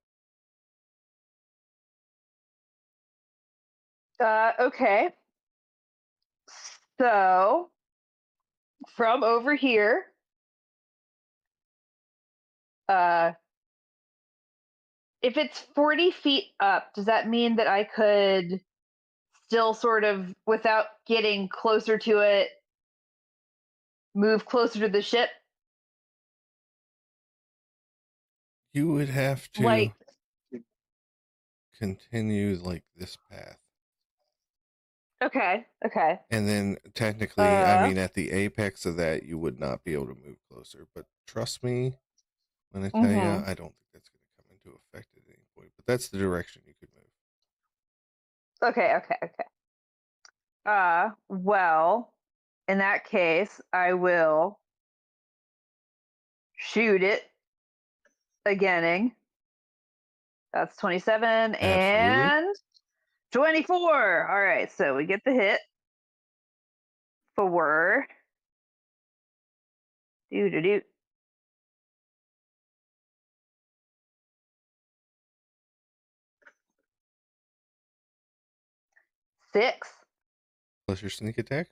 Speaker 8: Okay. So from over here, if it's 40 feet up, does that mean that I could still sort of, without getting closer to it, move closer to the ship?
Speaker 2: You would have to
Speaker 8: Like,
Speaker 2: continue like this path.
Speaker 8: okay.
Speaker 2: And then technically, I mean, at the apex of that, you would not be able to move closer. But trust me when I tell you, I don't think that's going to come into effect at any point. But that's the direction you could move.
Speaker 8: Okay. Well, in that case, I will shoot it againing. That's 27
Speaker 2: Absolutely.
Speaker 8: and 24. All right, so we get the hit for do. 6
Speaker 2: Plus your sneak attack.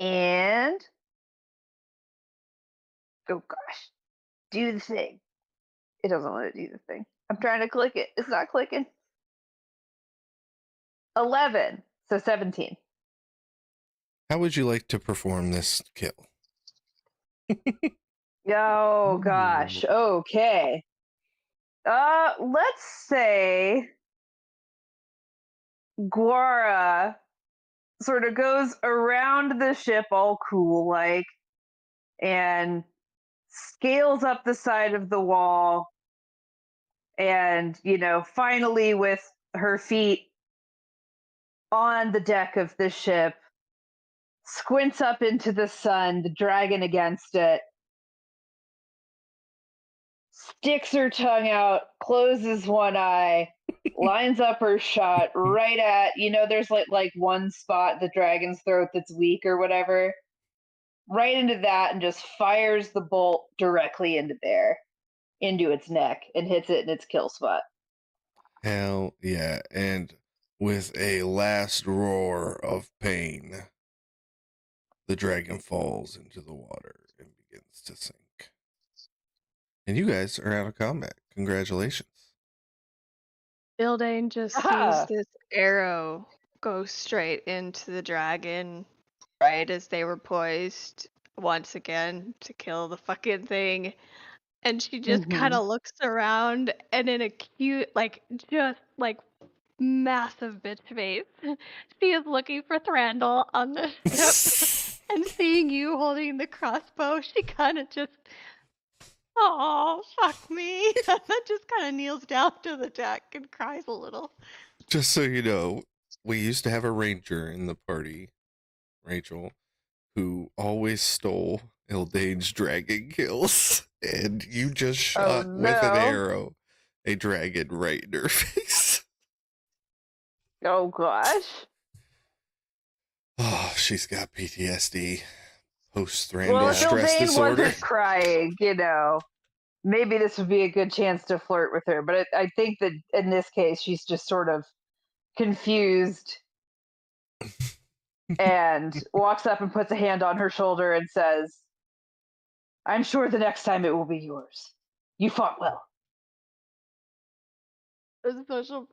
Speaker 8: and oh gosh, do the thing. It doesn't want to do the thing. I'm trying to click it. It's not clicking. 11, so 17.
Speaker 2: How would you like to perform this kill?
Speaker 8: Oh gosh. Okay. Let's say Guara sort of goes around the ship all cool like and scales up the side of the wall and, finally with her feet on the deck of the ship, squints up into the sun, the dragon against it, sticks her tongue out, closes one eye, lines up her shot right at, there's like one spot, the dragon's throat that's weak or whatever, right into that, and just fires the bolt directly into there, into its neck, and hits it in its kill spot.
Speaker 2: Hell yeah. And with a last roar of pain, the dragon falls into the water and begins to sink. And you guys are out of combat. Congratulations.
Speaker 5: Ildane just sees this arrow go straight into the dragon right as they were poised once again to kill the fucking thing. And she just kind of looks around and in a cute, just massive bitch face, she is looking for Thranduil on the ship and seeing you holding the crossbow, she kind of just, oh, fuck me. And then just kind of kneels down to the deck and cries a little.
Speaker 2: Just so you know, we used to have a ranger in the party, Rachel, who always stole Ildane's dragon kills. And you just shot with an arrow a dragon right in her face.
Speaker 8: Oh gosh.
Speaker 2: Oh, she's got PTSD. Post-Thranduil stress disorder.
Speaker 8: Wasn't crying, maybe this would be a good chance to flirt with her. But I think that in this case, she's just sort of confused and walks up and puts a hand on her shoulder and says, I'm sure the next time it will be yours. You fought well.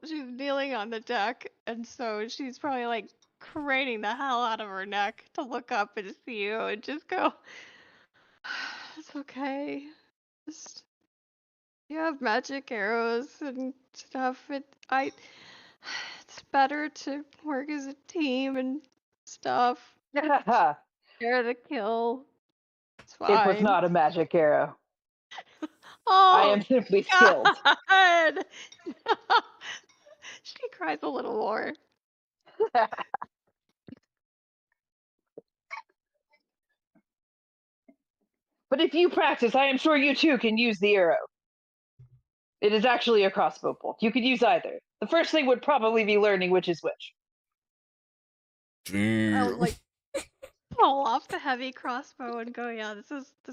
Speaker 5: she's kneeling on the deck, and so she's probably like craning the hell out of her neck to look up and see you and just go, "It's okay. Just you have magic arrows and stuff. It's better to work as a team and stuff. Share the kill. It's
Speaker 8: It was
Speaker 5: fine."
Speaker 8: not a magic arrow.
Speaker 5: Oh,
Speaker 8: I am simply skilled.
Speaker 5: God. She cries a little more.
Speaker 8: But if you practice, I am sure you too can use the arrow. It is actually a crossbow bolt. You could use either. The first thing would probably be learning which is which.
Speaker 5: I'll like pull off the heavy crossbow and go, yeah, this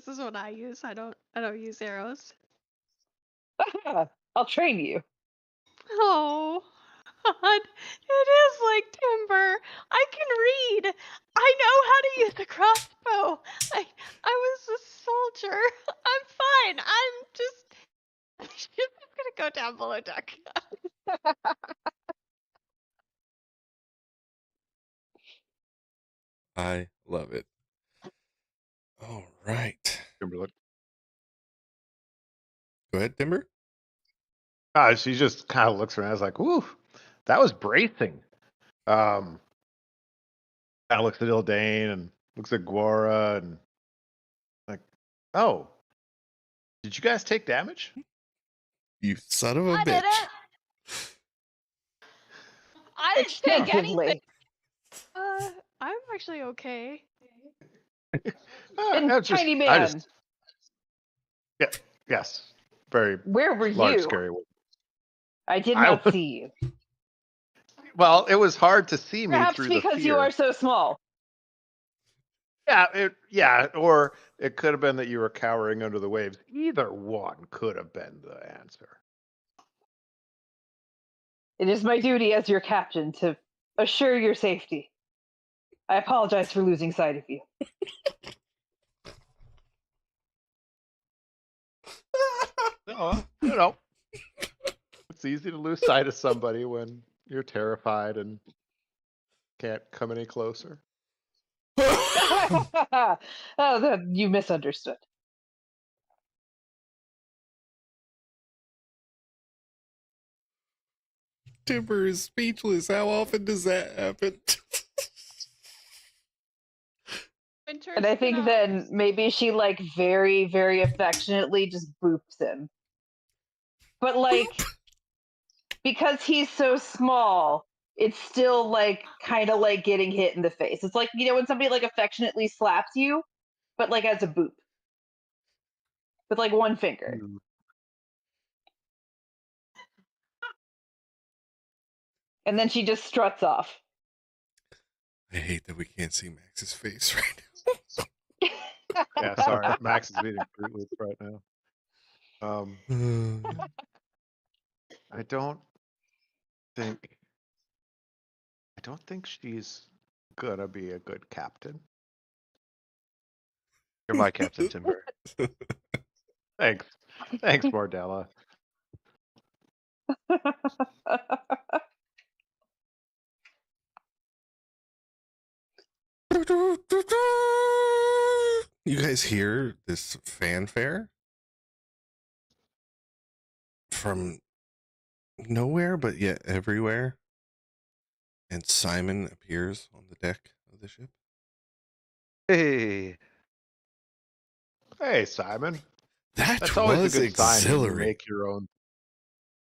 Speaker 5: is what I use. I don't use arrows.
Speaker 8: I'll train you.
Speaker 5: Oh, God, it is like Timber. I can read. I know how to use a crossbow. I was a soldier. I'm fine. I'm just she's just gonna go down below deck.
Speaker 2: I love it. All right.
Speaker 3: Timberlake.
Speaker 2: Go ahead, Timber.
Speaker 3: She just kind of looks around. I was like, "Ooh, that was bracing." Kind of looks at Ildane and looks at Guara and like, "Oh, did you guys take damage?"
Speaker 2: You son of a
Speaker 5: I
Speaker 2: bitch.
Speaker 5: didn't. I didn't take
Speaker 8: Extensively.
Speaker 5: anything. I'm actually okay.
Speaker 8: And tiny man.
Speaker 3: I just, yeah, yes, very
Speaker 8: Where were
Speaker 3: large,
Speaker 8: you?
Speaker 3: scary one.
Speaker 8: I did
Speaker 3: I
Speaker 8: not
Speaker 3: was-
Speaker 8: see you.
Speaker 3: Well, it was hard to see me
Speaker 8: Perhaps
Speaker 3: through the
Speaker 8: because
Speaker 3: fear.
Speaker 8: you are so small.
Speaker 3: Yeah, or it could have been that you were cowering under the waves. Either one could have been the answer.
Speaker 8: It is my duty as your captain to assure your safety. I apologize for losing sight of you.
Speaker 3: No, it's easy to lose sight of somebody when you're terrified and can't come any closer.
Speaker 8: You misunderstood.
Speaker 2: Timber is speechless. How often does that happen?
Speaker 8: And I think then maybe she like very, very affectionately just boops him. But like, because he's so small, it's still like kind of like getting hit in the face. It's like, you know, when somebody like affectionately slaps you, but like as a boop. With like one finger. And then she just struts off.
Speaker 2: I hate that we can't see Max's face right now.
Speaker 3: Yeah, sorry, Max is beating Fruit Loops right now. I don't think she's gonna be a good captain.
Speaker 6: You're my captain, Timber.
Speaker 3: Thanks, Mordella.
Speaker 2: You guys hear this fanfare from nowhere, but yet everywhere. And Simon appears on the deck of the ship.
Speaker 6: Hey,
Speaker 3: Hey, Simon.
Speaker 2: That
Speaker 3: That's always
Speaker 2: was
Speaker 3: a good sign when you
Speaker 2: exhilarating.
Speaker 3: make your own.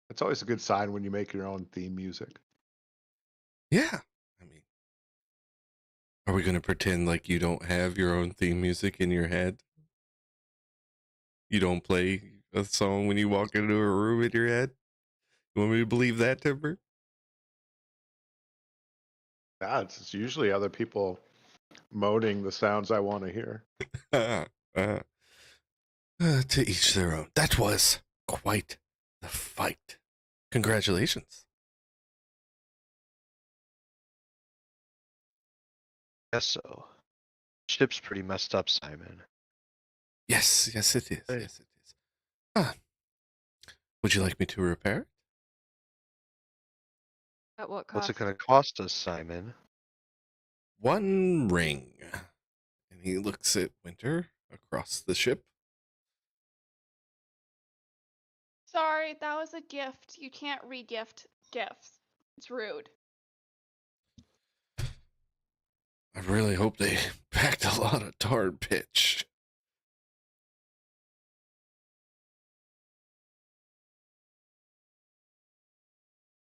Speaker 3: It's always a good sign when you make your own theme music.
Speaker 2: Yeah. I mean, are we going to pretend like you don't have your own theme music in your head? You don't play a song when you walk into a room in your head? You want me to believe that, Timber?
Speaker 3: Yeah, it's usually other people moaning the sounds I want to hear.
Speaker 2: To each their own. That was quite the fight. Congratulations.
Speaker 6: guess so. Ship's pretty messed up, Simon.
Speaker 2: Yes, it is.
Speaker 6: Hey.
Speaker 2: Yes, it is. Would you like me to repair it?
Speaker 5: At what
Speaker 6: What's
Speaker 5: cost?
Speaker 6: it gonna cost us, Simon?
Speaker 2: 1 ring. And he looks at Winter across the ship.
Speaker 7: Sorry, that was a gift. You can't re-gift gifts. It's rude.
Speaker 2: I really hope they packed a lot of tar and pitch.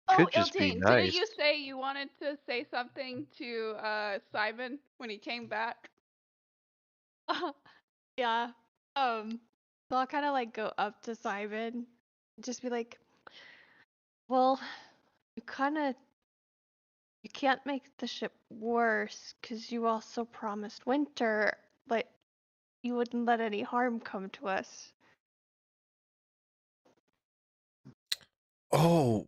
Speaker 7: Oh,
Speaker 6: Could just be
Speaker 7: Ildane,
Speaker 6: nice.
Speaker 7: didn't you say you wanted to say something to Simon when he came back?
Speaker 5: Yeah. So I'll kind of like go up to Simon, and just be like, "Well, you can't make the ship worse because you also promised Winter, but you wouldn't let any harm come to us."
Speaker 2: Oh,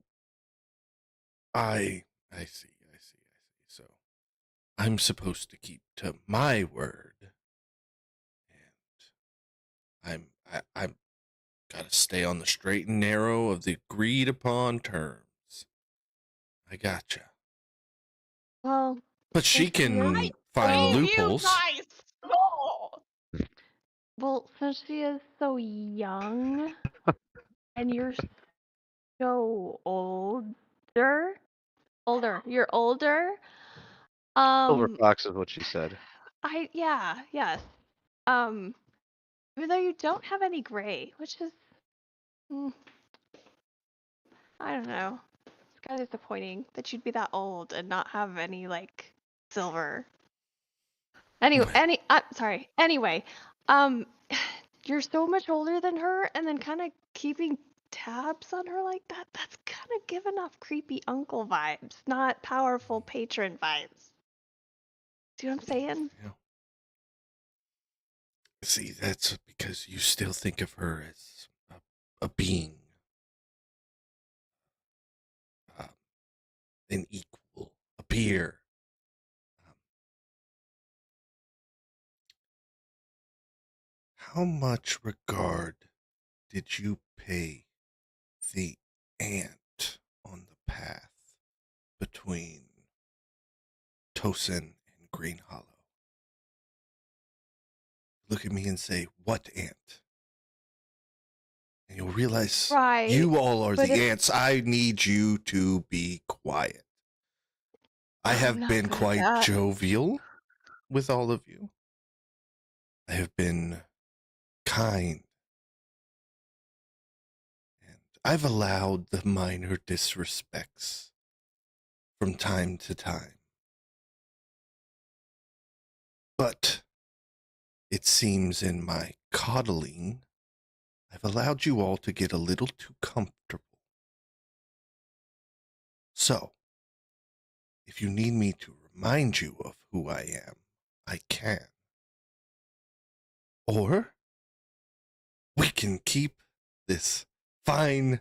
Speaker 2: I see. So I'm supposed to keep to my word, and I'm gotta stay on the straight and narrow of the agreed upon terms. I gotcha.
Speaker 5: Well,
Speaker 2: But she
Speaker 5: since she is
Speaker 2: can find
Speaker 5: so
Speaker 2: loopholes.
Speaker 7: You guys stole!
Speaker 5: well, since she is so young, and you're so you're older.
Speaker 6: Silver
Speaker 5: Um,
Speaker 6: fox is what she said.
Speaker 5: yes. Um, even though you don't have any gray, which is, mm, I don't know. It's kind of disappointing that you'd be that old and not have any like silver. Sorry. Anyway, um, you're so much older than her, and then kind of keeping tabs on her like that. That's kind of giving off creepy uncle vibes, not powerful patron vibes. See what I'm saying?
Speaker 2: Yeah. See, that's because you still think of her as a being, um, an equal, a peer. Um, how much regard did you pay the ant on the path between Tosin and Green Hollow? Look at me and say, what ant? And you'll realize
Speaker 5: Right.
Speaker 2: you all are
Speaker 5: but
Speaker 2: the
Speaker 5: if-
Speaker 2: ants. I need you to be quiet. I
Speaker 5: I'm
Speaker 2: have
Speaker 5: not
Speaker 2: been
Speaker 5: good at
Speaker 2: quite
Speaker 5: that.
Speaker 2: jovial with all of you. I have been kind. And I've allowed the minor disrespects from time to time. But it seems in my coddling, I've allowed you all to get a little too comfortable. So, if you need me to remind you of who I am, I can. Or we can keep this fine,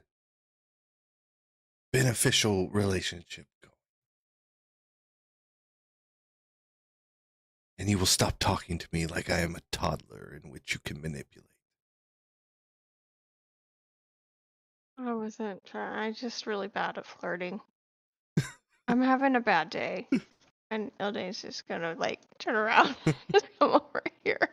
Speaker 2: beneficial relationship going. And you will stop talking to me like I am a toddler in which you can manipulate.
Speaker 5: I wasn't trying. I'm just really bad at flirting. I'm having a bad day. And Ildane's just gonna like turn around and just come over here.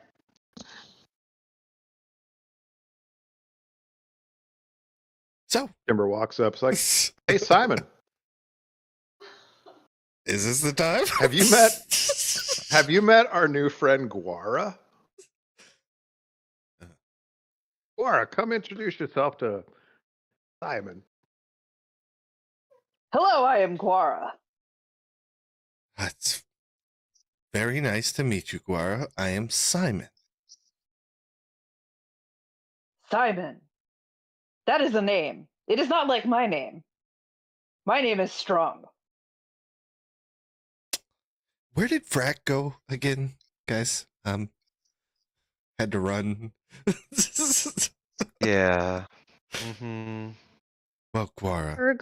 Speaker 2: So,
Speaker 3: Timber walks up. It's like, hey, Simon,
Speaker 2: is this the time?
Speaker 3: have you met our new friend Guara? Guara, come introduce yourself to Simon.
Speaker 8: Hello, I am Guara.
Speaker 2: That's very nice to meet you, Guara. I am Simon.
Speaker 8: Simon. That is a name. It is not like my name. My name is Strong.
Speaker 2: Where did Frack go again, guys? Had to run.
Speaker 6: Yeah. Mm-hmm.
Speaker 2: Well, Guara.
Speaker 5: Her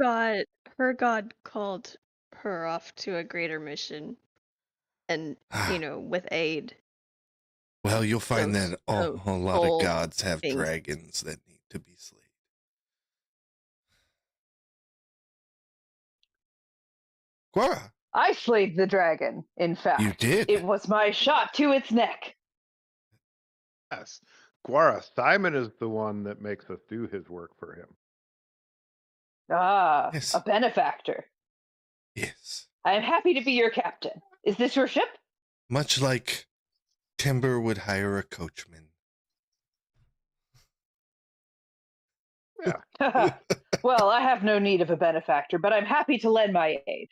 Speaker 5: god called her off to a greater mission, and with aid.
Speaker 2: Well, you'll find
Speaker 5: Those-
Speaker 2: that
Speaker 5: those
Speaker 2: a lot of
Speaker 5: whole
Speaker 2: gods have
Speaker 5: things.
Speaker 2: dragons that need to be slayed. Guara,
Speaker 8: I slayed the dragon, in fact.
Speaker 2: you did.
Speaker 8: It was my shot to its neck.
Speaker 3: Yes. Guara, Simon is the one that makes us do his work for him.
Speaker 8: Ah,
Speaker 2: Yes.
Speaker 8: a benefactor.
Speaker 2: Yes.
Speaker 8: I am happy to be your captain. Is this your ship?
Speaker 2: Much like Timber would hire a coachman.
Speaker 3: Yeah.
Speaker 8: Well, I have no need of a benefactor, but I'm happy to lend my aid.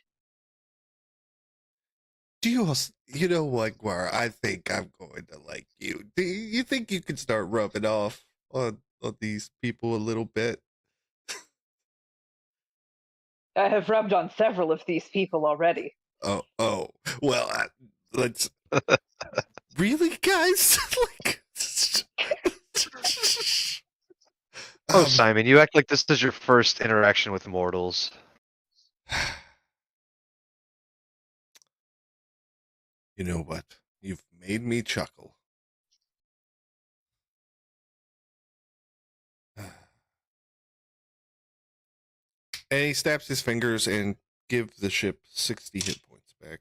Speaker 2: Do you also, you know what, Guara? I think I'm going to like you. Do you think you could start rubbing off on these people a little bit?
Speaker 8: I have rubbed on several of these people already.
Speaker 2: Oh. Well, let's. Really, guys? Like.
Speaker 6: Oh, Simon, you act like this is your first interaction with mortals.
Speaker 2: You know what? You've made me chuckle. And he snaps his fingers and gives the ship 60 hit points back.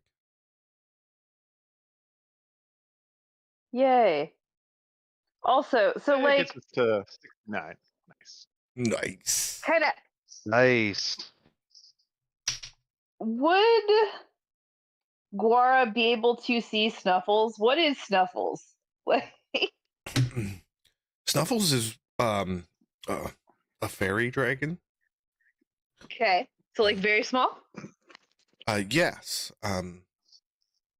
Speaker 8: Yay. Also, so
Speaker 3: It
Speaker 8: like,
Speaker 3: gets us to 69. Nice.
Speaker 2: Nice.
Speaker 8: kind of,
Speaker 6: Nice.
Speaker 8: would Guara be able to see Snuffles? What is Snuffles? Like,
Speaker 2: Snuffles is a fairy dragon.
Speaker 8: okay, so like very small.
Speaker 2: Yes.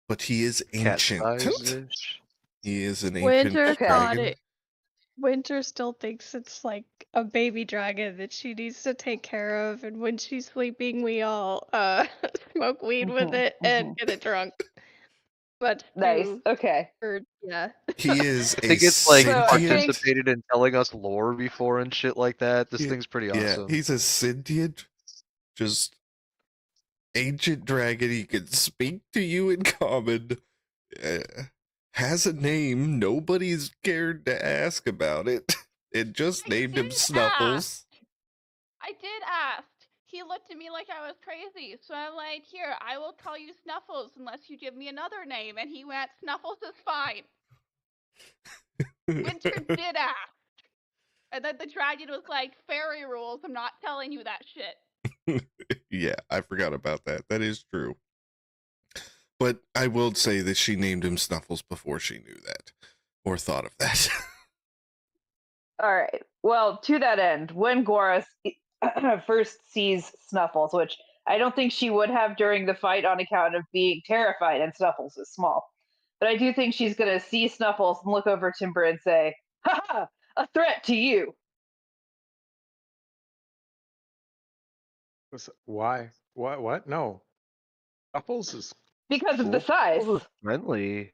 Speaker 2: But he is
Speaker 6: Cat
Speaker 2: ancient.
Speaker 6: size-ish.
Speaker 2: He is an ancient
Speaker 5: Winter
Speaker 8: Okay.
Speaker 5: thought
Speaker 2: dragon.
Speaker 5: it. Winter still thinks it's like a baby dragon that she needs to take care of, and when she's sleeping, we all smoke weed with
Speaker 8: Mhm,
Speaker 5: it and
Speaker 8: mhm.
Speaker 5: get it drunk. But
Speaker 8: Nice. Okay.
Speaker 5: yeah.
Speaker 2: He is
Speaker 6: I
Speaker 2: a
Speaker 6: think it's like
Speaker 8: So I think-
Speaker 6: participated in telling us lore before and shit like that. This
Speaker 2: Yeah,
Speaker 6: thing's pretty
Speaker 2: Yeah,
Speaker 6: awesome.
Speaker 2: he's a sentient, just ancient dragon. He can speak to you in common. Has a name. Nobody's scared to ask about it. It just
Speaker 7: I
Speaker 2: named him
Speaker 7: did
Speaker 2: Snuffles.
Speaker 7: I did ask. He looked at me like I was crazy. So I'm like, here, I will call you Snuffles unless you give me another name. And he went, Snuffles is fine. Winter did ask. And then the dragon was like, fairy rules. I'm not telling you that shit.
Speaker 2: Yeah, I forgot about that. That is true. But I will say that she named him Snuffles before she knew that or thought of that.
Speaker 8: All right. Well, to that end, when Guara first sees Snuffles, which I don't think she would have during the fight on account of being terrified, and Snuffles is small. But I do think she's going to see Snuffles and look over Timber and say, "Ha ha! A threat to you."
Speaker 3: Why? What? No. Snuffles is
Speaker 8: Because of the
Speaker 3: Cool.
Speaker 8: size.
Speaker 6: Oh, friendly.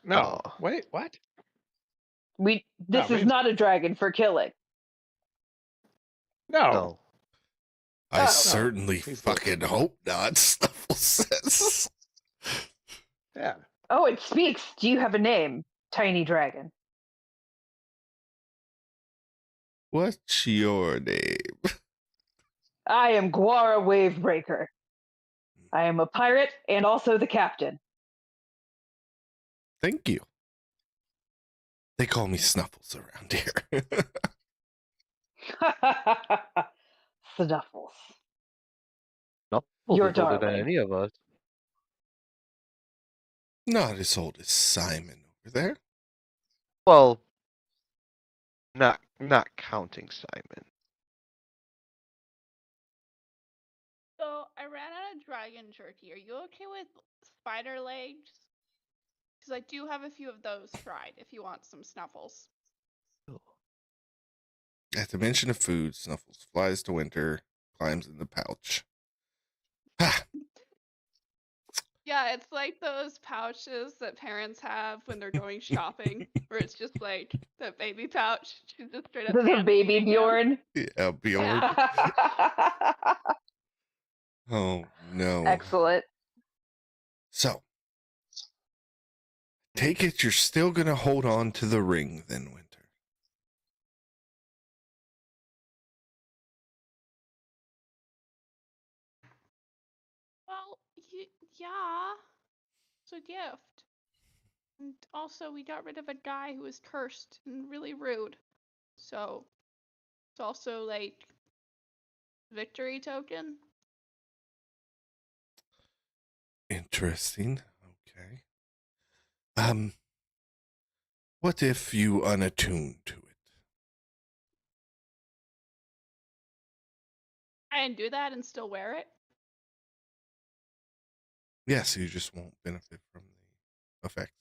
Speaker 3: no.
Speaker 6: Oh.
Speaker 3: Wait, what?
Speaker 8: This
Speaker 3: No,
Speaker 8: is
Speaker 3: man.
Speaker 8: not a dragon for killing.
Speaker 3: No.
Speaker 6: No.
Speaker 2: I
Speaker 8: Oh.
Speaker 2: certainly
Speaker 3: He's
Speaker 2: fucking hope not, Snuffles says.
Speaker 3: Yeah.
Speaker 8: Oh, it speaks. Do you have a name, tiny dragon?
Speaker 2: What's your name?
Speaker 8: I am Guara Wavebreaker. I am a pirate and also the captain.
Speaker 2: Thank you. They call me Snuffles around here.
Speaker 8: Snuffles.
Speaker 6: Snuffles
Speaker 8: You're
Speaker 6: is older than
Speaker 8: darling.
Speaker 6: any of us.
Speaker 2: Not as old as Simon over there.
Speaker 6: Well, not counting Simon.
Speaker 7: So I ran out of dragon jerky. Are you okay with spider legs? Because I do have a few of those fried if you want some Snuffles.
Speaker 2: At the mention of food, Snuffles flies to Winter, climbs in the pouch. Ha!
Speaker 7: Yeah, it's like those pouches that parents have when they're going shopping, where it's just like the baby pouch. She's just straight up.
Speaker 8: This is a
Speaker 7: hand
Speaker 8: baby
Speaker 7: feeding him.
Speaker 8: Bjorn.
Speaker 2: Yeah, Bjorn. Oh, no.
Speaker 8: Excellent.
Speaker 2: So, take it you're still going to hold on to the ring then, Winter.
Speaker 7: Yeah, it's a gift. And also, we got rid of a guy who was cursed and really rude. So, it's also like victory token.
Speaker 2: Interesting. Okay. What if you unattune to it?
Speaker 7: I can do that and still wear it.
Speaker 2: Yes, you just won't benefit from the effects.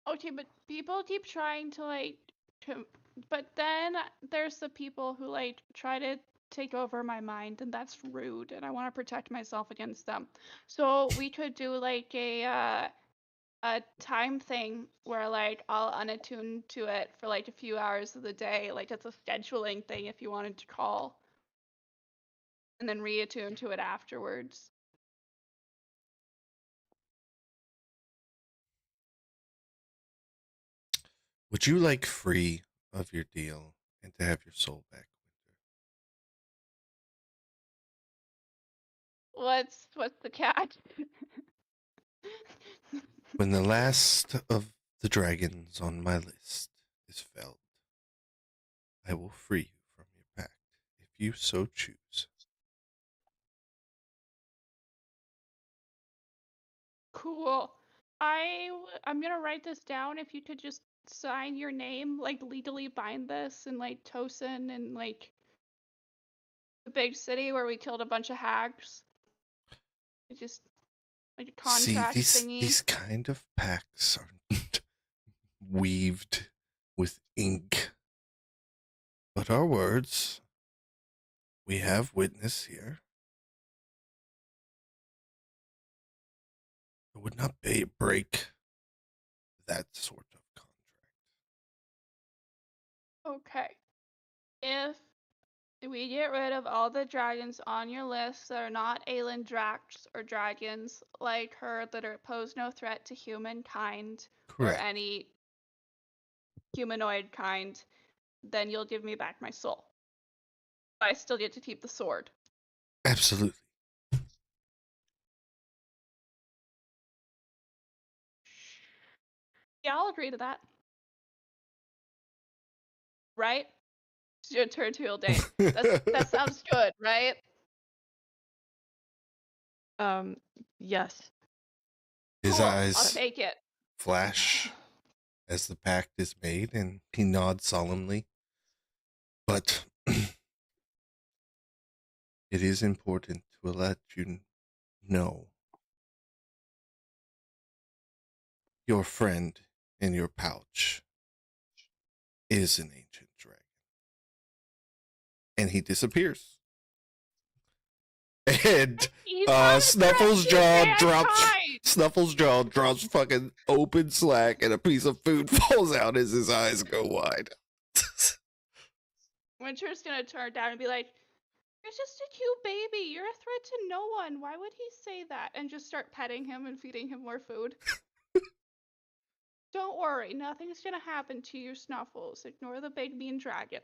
Speaker 7: Okay, but people keep trying to like, but then there's the people who like try to take over my mind, and that's rude, and I want to protect myself against them. So we could do like a time thing where like I'll unattune to it for like a few hours of the day, like it's a scheduling thing if you wanted to call, and then reattune to it afterwards.
Speaker 2: Would you like free of your deal and to have your soul back, Winter?
Speaker 7: What's the catch?
Speaker 2: When the last of the dragons on my list is felled, I will free you from your pact, if you so choose.
Speaker 7: Cool. I'm gonna write this down. If you could just sign your name, like legally bind this in like Tosin and like the big city where we killed a bunch of hags. It's just like a
Speaker 2: See,
Speaker 7: contract thingy.
Speaker 2: these kind of pacts are weaved with ink. But our words, we have witness here. I would not break that sort of contract.
Speaker 7: Okay. If we get rid of all the dragons on your list that are not Aelin Drax or dragons like her that pose no threat to humankind or
Speaker 2: Correct.
Speaker 7: any humanoid kind, then you'll give me back my soul. I still get to keep the sword.
Speaker 2: Absolutely.
Speaker 7: Yeah, I'll agree to that. Right? It's your turn to Hildane. That sounds good, right?
Speaker 5: Yes.
Speaker 2: His
Speaker 7: Cool. I'll
Speaker 2: eyes
Speaker 7: take it.
Speaker 2: flash as the pact is made, and he nods solemnly. But it is important to let you know your friend in your pouch is an ancient dragon. And he disappears. And
Speaker 7: He's not
Speaker 2: Snuffles'
Speaker 7: a
Speaker 2: jaw drops.
Speaker 7: mankind!
Speaker 2: Snuffles' jaw drops fucking open slack, and a piece of food falls out as his eyes go wide.
Speaker 7: Winter's gonna turn down and be like, "You're just a cute baby. You're a threat to no one. Why would he say that?" And just start petting him and feeding him more food. Don't worry, nothing's gonna happen to you, Snuffles. Ignore the big mean dragon.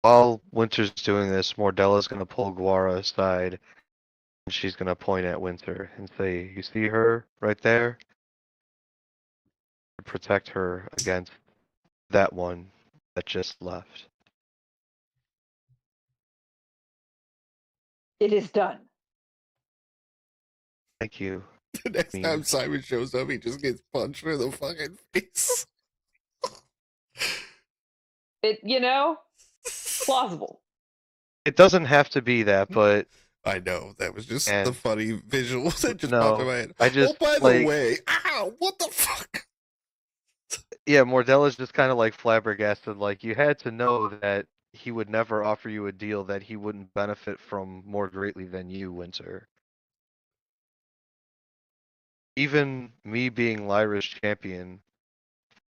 Speaker 6: While Winter's doing this, Mordella's gonna pull Guara aside, and she's gonna point at Winter and say, "You see her right there? Protect her against that one that just left."
Speaker 8: It is done.
Speaker 6: Thank you.
Speaker 2: The next
Speaker 6: Mean.
Speaker 2: time Simon shows up, he just gets punched in the fucking face.
Speaker 8: Plausible.
Speaker 6: It doesn't have to be that, but
Speaker 2: I know, that was just the
Speaker 6: And-
Speaker 2: funny visual that just
Speaker 6: No,
Speaker 2: popped in my head.
Speaker 6: I just,
Speaker 2: oh, by
Speaker 6: like-
Speaker 2: the way, ow, what the fuck?
Speaker 6: yeah, Mordella's just kind of like flabbergasted. Like, you had to know that he would never offer you a deal that he wouldn't benefit from more greatly than you, Winter. Even me being Lyra's champion,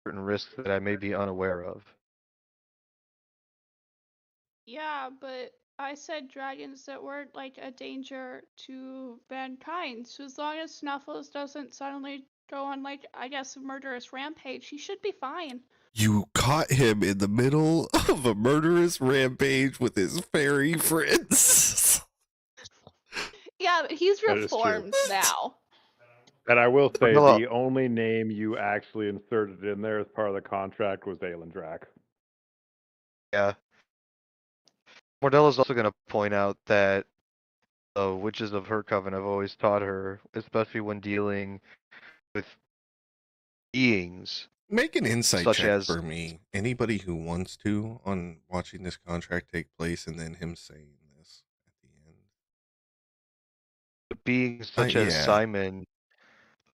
Speaker 6: certain risks that I may be unaware of.
Speaker 7: Yeah, but I said dragons that weren't like a danger to mankind. So as long as Snuffles doesn't suddenly go on like, I guess, a murderous rampage, he should be fine.
Speaker 2: You caught him in the middle of a murderous rampage with his fairy friends.
Speaker 5: Yeah, but he's
Speaker 3: That is true.
Speaker 5: reformed now.
Speaker 3: And I will say
Speaker 6: Vanilla-
Speaker 3: the only name you actually inserted in there as part of the contract was Aelendrak.
Speaker 6: Yeah. Mordella's also going to point out that the witches of her coven have always taught her, especially when dealing with beings
Speaker 2: Make an insight
Speaker 6: such
Speaker 2: check
Speaker 6: as
Speaker 2: for me. Anybody who wants to on watching this contract take place and then him saying this at the end.
Speaker 6: beings such as
Speaker 2: Yeah.
Speaker 6: Simon.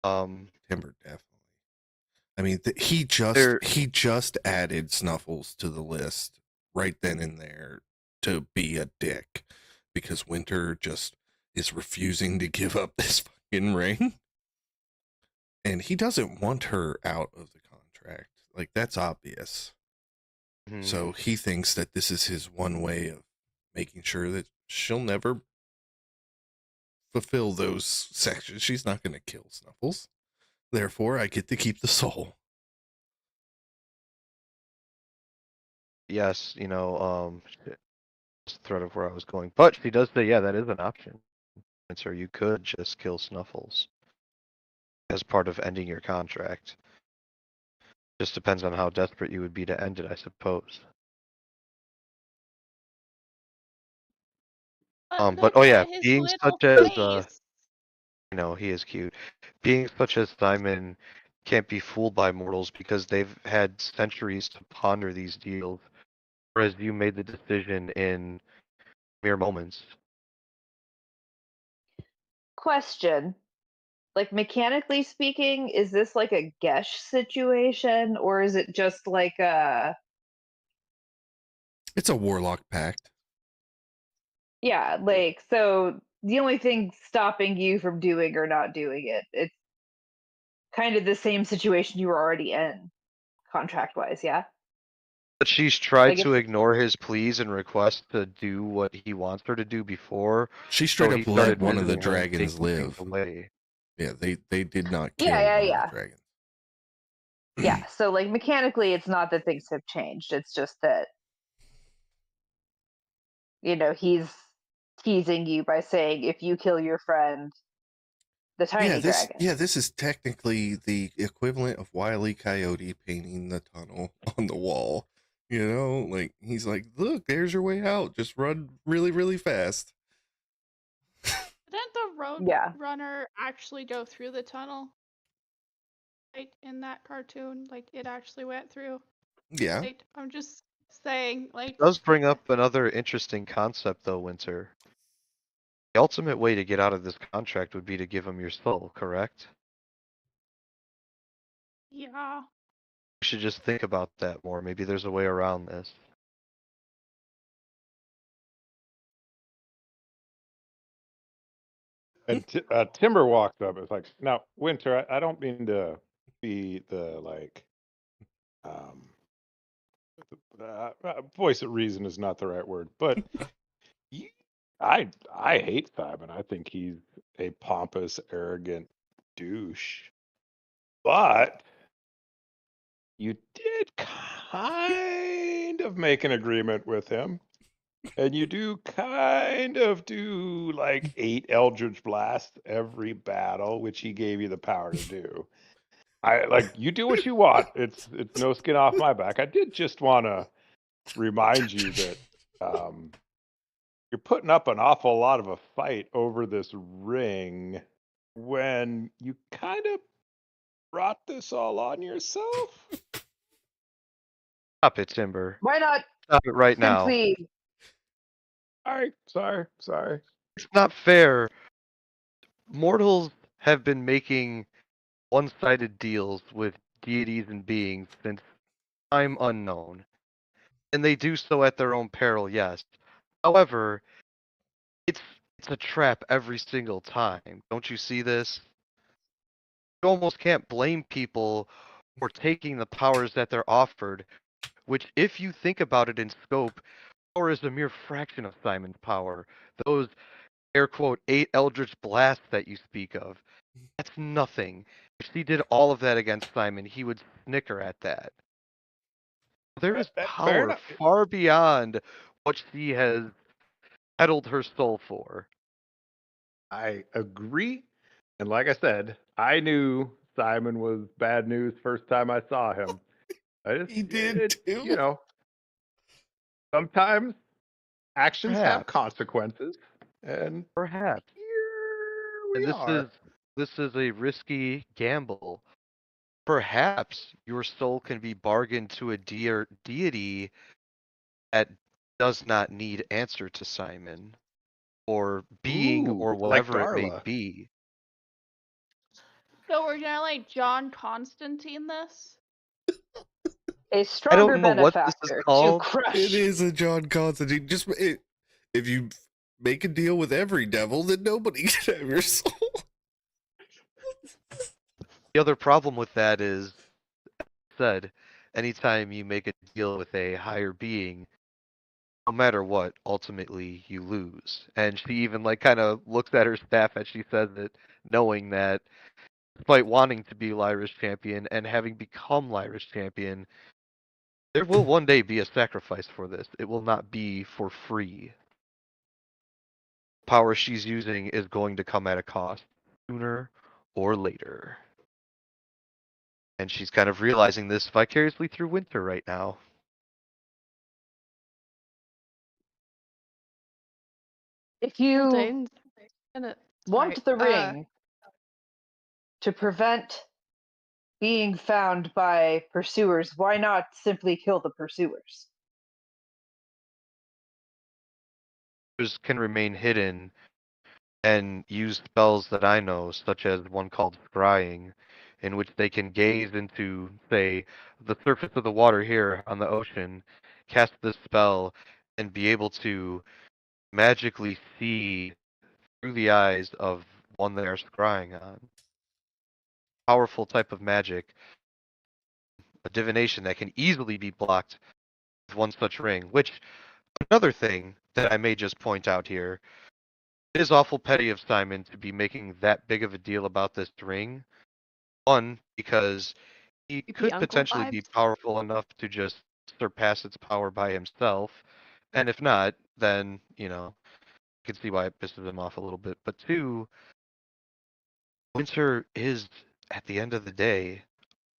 Speaker 2: Timber definitely. I mean, he just added Snuffles to the list right then and there to be a dick because Winter just is refusing to give up this fucking ring, and he doesn't want her out of the contract. Like, that's obvious. So he thinks that this is his one way of making sure that she'll never fulfill those sections. She's not going to kill Snuffles. Therefore, I get to keep the soul.
Speaker 6: Yes, thread of where I was going. But she does say, yeah, that is an option. And so you could just kill Snuffles as part of ending your contract. Just depends on how desperate you would be to end it, I suppose. But oh yeah,
Speaker 7: his
Speaker 6: being
Speaker 7: little
Speaker 6: such as
Speaker 7: face.
Speaker 6: he is cute. Beings such as Simon can't be fooled by mortals because they've had centuries to ponder these deals, whereas you made the decision in mere moments.
Speaker 8: Question. Like, mechanically speaking, is this like a Gesh situation, or is it just like a...
Speaker 2: It's a warlock pact.
Speaker 8: Yeah, like, so the only thing stopping you from doing or not doing it, it's kind of the same situation you were already in, contract-wise, yeah?
Speaker 6: But she's tried
Speaker 8: Like,
Speaker 6: to
Speaker 8: it's...
Speaker 6: ignore his pleas and requests to do what he wants her to do before.
Speaker 2: She
Speaker 6: So
Speaker 2: straight
Speaker 6: he
Speaker 2: up let
Speaker 6: started
Speaker 2: one of the
Speaker 6: visiting her and
Speaker 2: dragons
Speaker 6: taking things
Speaker 2: live.
Speaker 6: away.
Speaker 2: Yeah, they did not kill
Speaker 8: Yeah,
Speaker 2: one of
Speaker 8: yeah.
Speaker 2: the dragons.
Speaker 8: Yeah, so, like, mechanically, it's not that things have changed. It's just that, he's teasing you by saying, if you kill your friend, the tiny dragon.
Speaker 2: This is technically the equivalent of Wile E. Coyote painting the tunnel on the wall. Like, he's like, look, there's your way out. Just run really, really fast.
Speaker 7: Didn't the road
Speaker 8: Yeah.
Speaker 7: runner actually go through the tunnel? Like in that cartoon, like it actually went through.
Speaker 2: Yeah.
Speaker 7: Like, I'm just saying, like.
Speaker 6: It does bring up another interesting concept, though, Winter. The ultimate way to get out of this contract would be to give him your soul, correct?
Speaker 7: Yeah.
Speaker 6: You should just think about that more. Maybe there's a way around this.
Speaker 3: And Timber walks up. It's like, now, Winter, I don't mean to be the, like, voice of reason is not the right word, but I hate Simon. I think he's a pompous, arrogant douche. But you did kind of make an agreement with him. And you do kind of do like 8 Eldritch Blasts every battle, which he gave you the power to do. You do what you want. It's no skin off my back. I did just want to remind you that you're putting up an awful lot of a fight over this ring when you kind of brought this all on yourself.
Speaker 6: Stop it, Timber.
Speaker 8: Why not
Speaker 6: Stop it right now.
Speaker 8: simply...
Speaker 3: Sorry.
Speaker 6: It's not fair. Mortals have been making one-sided deals with deities and beings since time unknown. And they do so at their own peril, yes. However, it's a trap every single time. Don't you see this? You almost can't blame people for taking the powers that they're offered, which, if you think about it in scope, power is a mere fraction of Simon's power. Those air quote 8 Eldritch Blasts that you speak of, that's nothing. If he did all of that against Simon, he would snicker at that. There is
Speaker 3: Fair
Speaker 6: power
Speaker 3: enough.
Speaker 6: far beyond what she has settled her soul for.
Speaker 3: I agree. And like I said, I knew Simon was bad news first time I saw him.
Speaker 2: He did too.
Speaker 3: You know, sometimes actions have
Speaker 6: Perhaps.
Speaker 3: consequences, and
Speaker 6: Perhaps.
Speaker 3: here
Speaker 6: And
Speaker 3: we are.
Speaker 6: this is a risky gamble. Perhaps your soul can be bargained to a deity that does not need answer to Simon, or being,
Speaker 3: Ooh,
Speaker 6: or
Speaker 3: like
Speaker 6: whatever it may
Speaker 3: Darla.
Speaker 6: be.
Speaker 7: So we're gonna like John Constantine this?
Speaker 8: A
Speaker 6: I
Speaker 8: stronger
Speaker 6: don't know what this is
Speaker 8: benefactor to
Speaker 6: called.
Speaker 8: crush.
Speaker 2: It is a John Constantine. If you make a deal with every devil, then nobody can have your soul.
Speaker 6: The other problem with that is, said, anytime you make a deal with a higher being, no matter what, ultimately you lose. And she even like kind of looks at her staff as she says it, knowing that despite wanting to be Lyra's champion and having become Lyra's champion, there will one day be a sacrifice for this. It will not be for free. Power she's using is going to come at a cost, sooner or later. And she's kind of realizing this vicariously through Winter right now.
Speaker 8: If you
Speaker 5: Hildane's gonna
Speaker 8: want the ring to prevent being found by pursuers, why not simply kill the pursuers?
Speaker 6: Can remain hidden and use spells that I know, such as one called Scrying, in which they can gaze into, say, the surface of the water here on the ocean, cast this spell, and be able to magically see through the eyes of one they are scrying on. Powerful type of magic, a divination that can easily be blocked with one such ring, which, another thing that I may just point out here, it is awful petty of Simon to be making that big of a deal about this ring. One, because he
Speaker 5: creepy
Speaker 6: could
Speaker 5: uncle
Speaker 6: potentially be
Speaker 5: vibes.
Speaker 6: powerful enough to just surpass its power by himself. And if not, then, you know, you can see why it pisses him off a little bit. But two, Winter is, at the end of the day,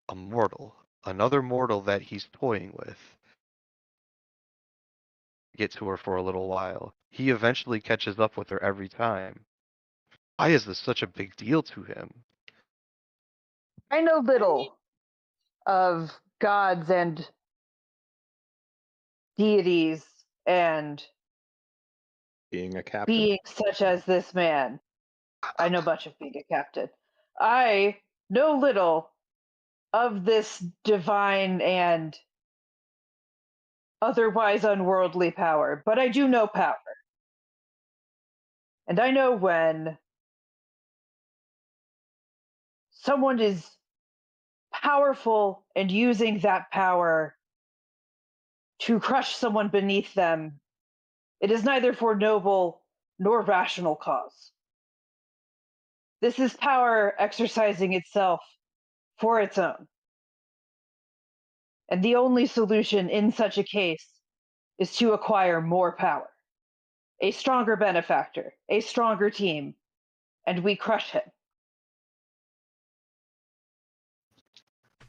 Speaker 6: a mortal. Another mortal that he's toying with. Get to her for a little while. He eventually catches up with her every time. Why is this such a big deal to him?
Speaker 8: I know little of gods and deities and
Speaker 3: Being a captain.
Speaker 8: beings such as this man. I know much of being a captain. I know little of this divine and otherwise unworldly power, but I do know power. And I know when someone is powerful and using that power to crush someone beneath them, it is neither for noble nor rational cause. This is power exercising itself for its own. And the only solution in such a case is to acquire more power, a stronger benefactor, a stronger team, and we crush him.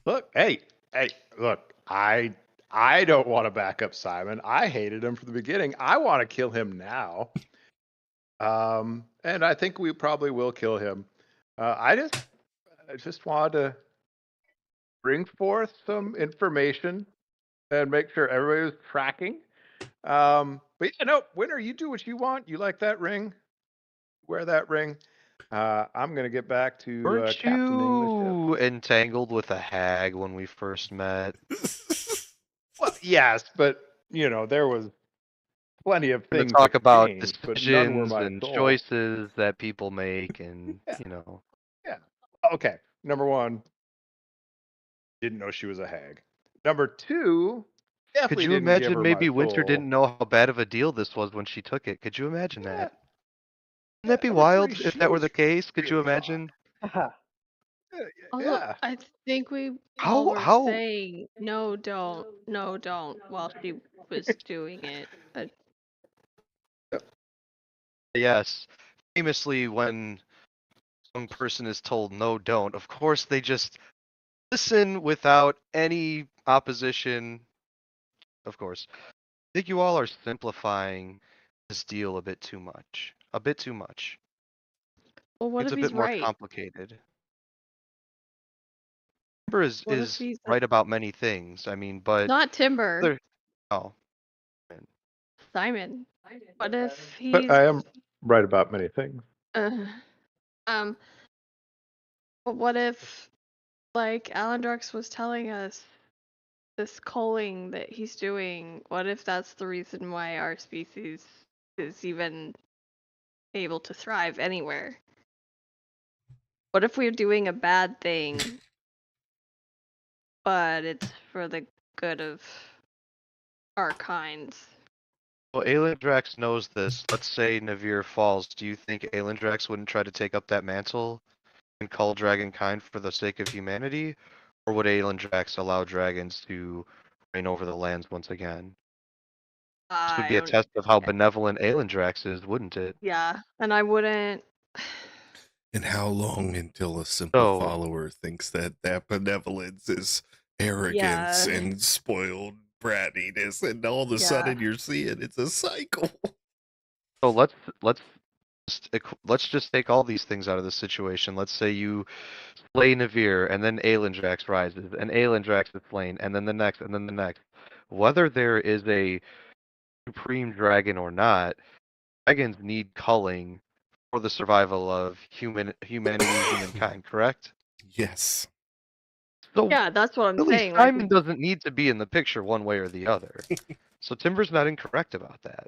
Speaker 3: Look, hey, look, I don't want to back up Simon. I hated him from the beginning. I want to kill him now. And I think we probably will kill him. I just wanted to bring forth some information and make sure everybody was tracking. But yeah, no, Winter, you do what you want. You like that ring? Wear that ring. I'm gonna get back to
Speaker 6: Weren't
Speaker 3: captaining the
Speaker 6: you
Speaker 3: ship.
Speaker 6: entangled with a hag when we first met?
Speaker 3: Well, yes, but you know there was plenty of
Speaker 6: To
Speaker 3: things
Speaker 6: talk about
Speaker 3: exchanged, but none were
Speaker 6: decisions
Speaker 3: my
Speaker 6: and
Speaker 3: soul.
Speaker 6: choices that people make, and
Speaker 3: Yeah.
Speaker 6: you know.
Speaker 3: Yeah. Okay. Number one, didn't know she was a hag. Number two, definitely
Speaker 6: Could you
Speaker 3: didn't give
Speaker 6: imagine
Speaker 3: her
Speaker 6: maybe
Speaker 3: my
Speaker 6: Winter
Speaker 3: soul.
Speaker 6: didn't know how bad of a deal this was when she took it? Could you imagine
Speaker 3: Yeah.
Speaker 6: that? Wouldn't that be
Speaker 3: Number
Speaker 6: wild
Speaker 3: three,
Speaker 6: if
Speaker 3: she
Speaker 6: that were
Speaker 3: was
Speaker 6: the case? Could you
Speaker 3: really hot.
Speaker 6: imagine?
Speaker 5: Also,
Speaker 6: Yeah.
Speaker 5: I think we all were
Speaker 6: How?
Speaker 5: saying no, don't while she was doing it. But
Speaker 6: Yes. Famously, when some person is told no, don't, of course they just listen without any opposition. Of course. I think you all are simplifying this deal a bit too much. A bit too much.
Speaker 5: well, what
Speaker 6: It's
Speaker 5: if
Speaker 6: a bit
Speaker 5: he's
Speaker 6: more
Speaker 5: right?
Speaker 6: complicated. Timber
Speaker 5: What if
Speaker 6: is
Speaker 5: he's
Speaker 6: right about many things. I mean, but
Speaker 5: not Timber,
Speaker 6: there. Oh, man.
Speaker 5: Simon? What if
Speaker 3: But
Speaker 5: he's
Speaker 3: I am right about many things.
Speaker 5: uh, um? But what if, like Alandrox was telling us, this culling that he's doing? What if that's the reason why our species is even able to thrive anywhere? What if we're doing a bad thing, but it's for the good of our kinds?
Speaker 6: Well, Aelindrax knows this. Let's say Navir falls. Do you think Aelindrax wouldn't try to take up that mantle and cull dragonkind for the sake of humanity? Or would Aelindrax allow dragons to reign over the lands once again? This would
Speaker 5: I
Speaker 6: be a
Speaker 5: don't.
Speaker 6: test of how benevolent Aelindrax is, wouldn't it?
Speaker 5: Yeah, and I wouldn't.
Speaker 2: And how long until a simple
Speaker 6: So,
Speaker 2: follower thinks that that benevolence is arrogance
Speaker 5: Yeah.
Speaker 2: and spoiled brattiness, and all of a
Speaker 5: Yeah.
Speaker 2: sudden you're seeing it's a cycle?
Speaker 6: so let's just take all these things out of the situation. Let's say you slay Navir, and then Aelindrax rises, and Aelindrax is slain, and then the next, and then the next. Whether there is a supreme dragon or not, dragons need culling for the survival of humankind, correct?
Speaker 2: Yes.
Speaker 6: So
Speaker 5: Yeah, that's what I'm
Speaker 6: really,
Speaker 5: saying. Like,
Speaker 6: Simon doesn't need to be in the picture one way or the other. So Timber's not incorrect about that.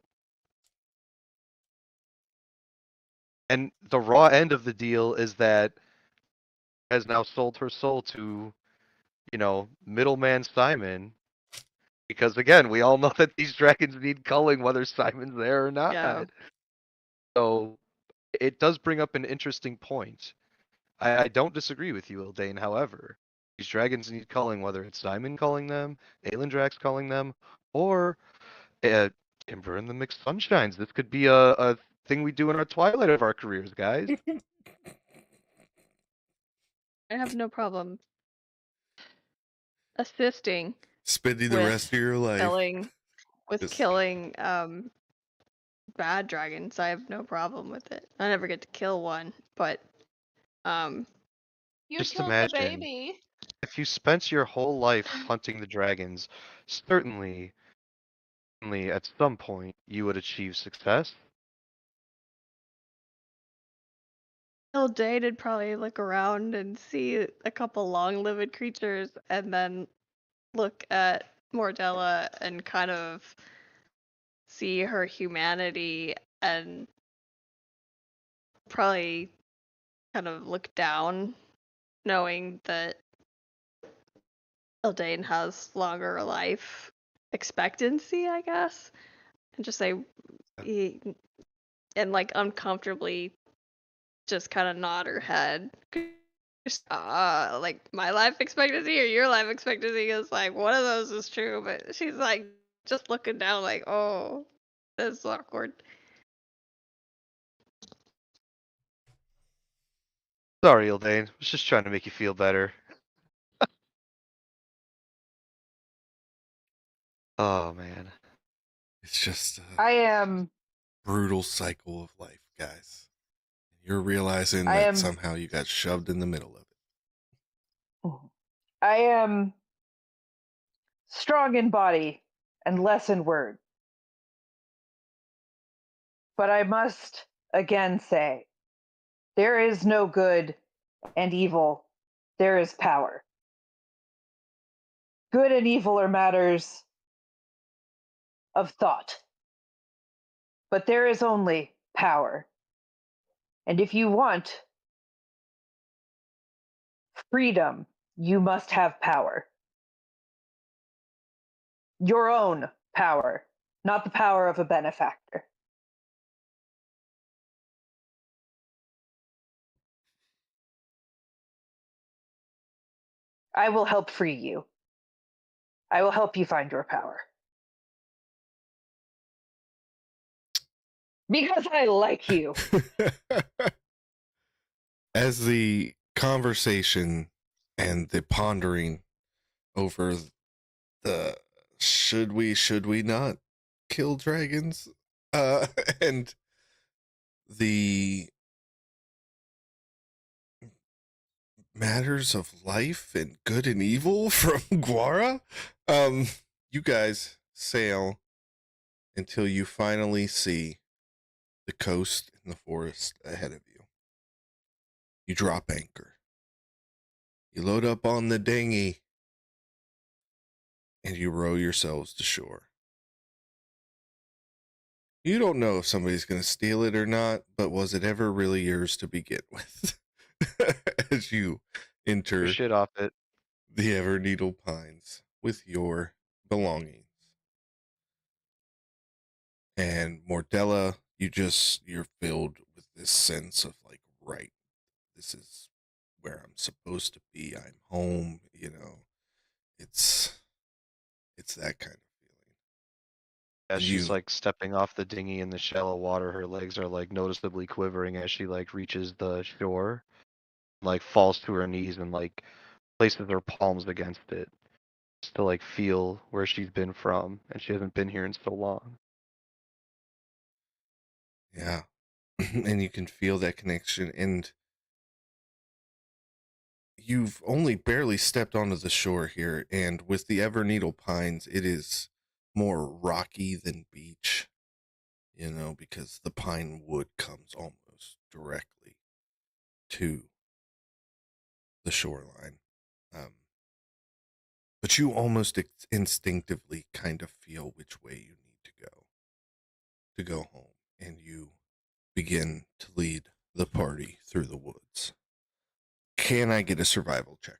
Speaker 6: And the raw end of the deal is that has now sold her soul to, middleman Simon. Because again, we all know that these dragons need culling whether Simon's there or not.
Speaker 5: yeah.
Speaker 6: So it does bring up an interesting point. I don't disagree with you, Ildane, however. These dragons need culling, whether it's Simon culling them, Aelindrax culling them, or Timber and the Mixed Sunshines. This could be a thing we do in our twilight of our careers, guys.
Speaker 5: I have no problem assisting
Speaker 2: Spending the
Speaker 5: with
Speaker 2: rest of your life. Just-
Speaker 5: killing bad dragons. I have no problem with it. I never get to kill one, but
Speaker 7: You
Speaker 6: Just
Speaker 7: killed
Speaker 6: imagine.
Speaker 7: the baby.
Speaker 6: If you spent your whole life hunting the dragons, certainly at some point you would achieve success.
Speaker 5: Day'd probably look around and see a couple long-lived creatures, and then look at Mordella and kind of see her humanity, and probably kind of look down, knowing that Eldain has longer life expectancy, I guess, and just say, and like uncomfortably just kind of nod her head. Just, like my life expectancy or your life expectancy is like one of those is true, but she's like just looking down, like, oh, that's awkward.
Speaker 6: Sorry, Ildane. I was just trying to make you feel better. Oh man.
Speaker 2: It's just a
Speaker 8: I am.
Speaker 2: brutal cycle of life, guys. You're realizing
Speaker 8: I
Speaker 2: that
Speaker 8: am.
Speaker 2: somehow you got shoved in the middle of it.
Speaker 8: I am strong in body and less in word. But I must again say, there is no good and evil. There is power. Good and evil are matters of thought. But there is only power. And if you want freedom, you must have power. Your own power, not the power of a benefactor. I will help free you. I will help you find your power. Because I like you.
Speaker 2: As the conversation and the pondering over the should we not kill dragons, and the matters of life and good and evil from Guara, you guys sail until you finally see the coast and the forest ahead of you. You drop anchor. You load up on the dinghy and you row yourselves to shore. You don't know if somebody's going to steal it or not, but was it ever really yours to begin with? As you enter
Speaker 6: Your shit off it.
Speaker 2: the Everneedle Pines with your belongings. And Mordella, you're filled with this sense of like, right, this is where I'm supposed to be. I'm home, It's that kind of feeling.
Speaker 6: As
Speaker 2: And
Speaker 6: she's
Speaker 2: you
Speaker 6: like stepping off the dinghy in the shallow water, her legs are like noticeably quivering as she like reaches the shore, like falls to her knees and like places her palms against it just to like feel where she's been from, and she hasn't been here in so long.
Speaker 2: Yeah. And you can feel that connection, and you've only barely stepped onto the shore here, and with the Everneedle Pines, it is more rocky than beach, because the pine wood comes almost directly to the shoreline. But you almost instinctively kind of feel which way you need to go home, and you begin to lead the party through the woods. Can I get a survival check?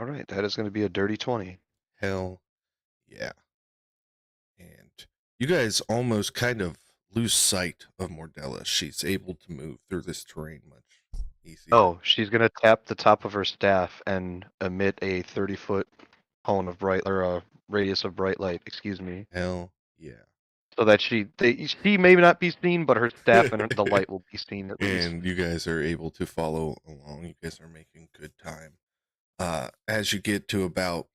Speaker 6: All right, that is going to be a dirty 20.
Speaker 2: Hell yeah. And you guys almost kind of lose sight of Mordella. She's able to move through this terrain much easier.
Speaker 6: Oh, she's going to tap the top of her staff and emit a 30-foot cone of bright, or a radius of bright light, excuse me.
Speaker 2: Hell yeah.
Speaker 6: So that she may not be seen, but her staff and the light will be seen at least.
Speaker 2: And you guys are able to follow along. You guys are making good time. As you get to about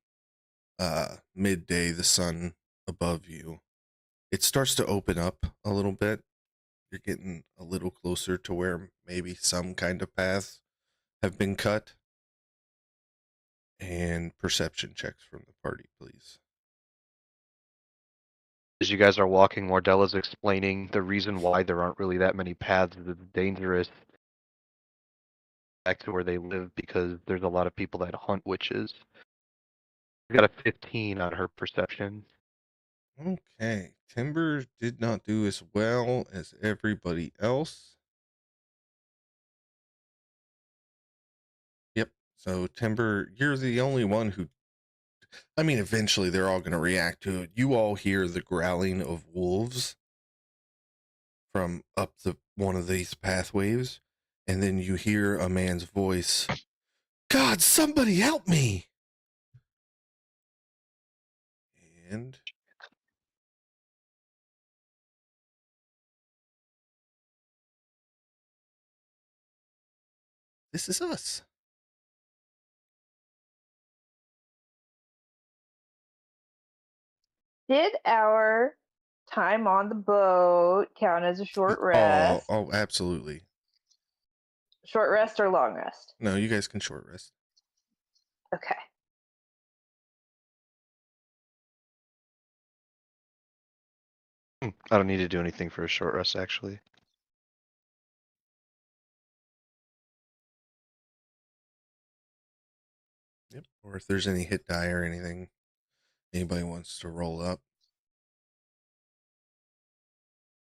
Speaker 2: midday, the sun above you, it starts to open up a little bit. You're getting a little closer to where maybe some kind of paths have been cut. And perception checks from the party, please.
Speaker 6: As you guys are walking, Mordella's explaining the reason why there aren't really that many paths. It's dangerous back to where they live because there's a lot of people that hunt witches. She got a 15 on her perception.
Speaker 2: Okay. Timber did not do as well as everybody else. Yep. So Timber, you're the only one who, eventually they're all going to react to it. You all hear the growling of wolves from up one of these pathways, and then you hear a man's voice, God, somebody help me. And this is us.
Speaker 8: Did our time on the boat count as a short rest?
Speaker 2: Oh, absolutely.
Speaker 8: Short rest or long rest?
Speaker 2: No, you guys can short rest.
Speaker 8: Okay.
Speaker 6: I don't need to do anything for a short rest, actually.
Speaker 2: Yep. Or if there's any hit die or anything anybody wants to roll up.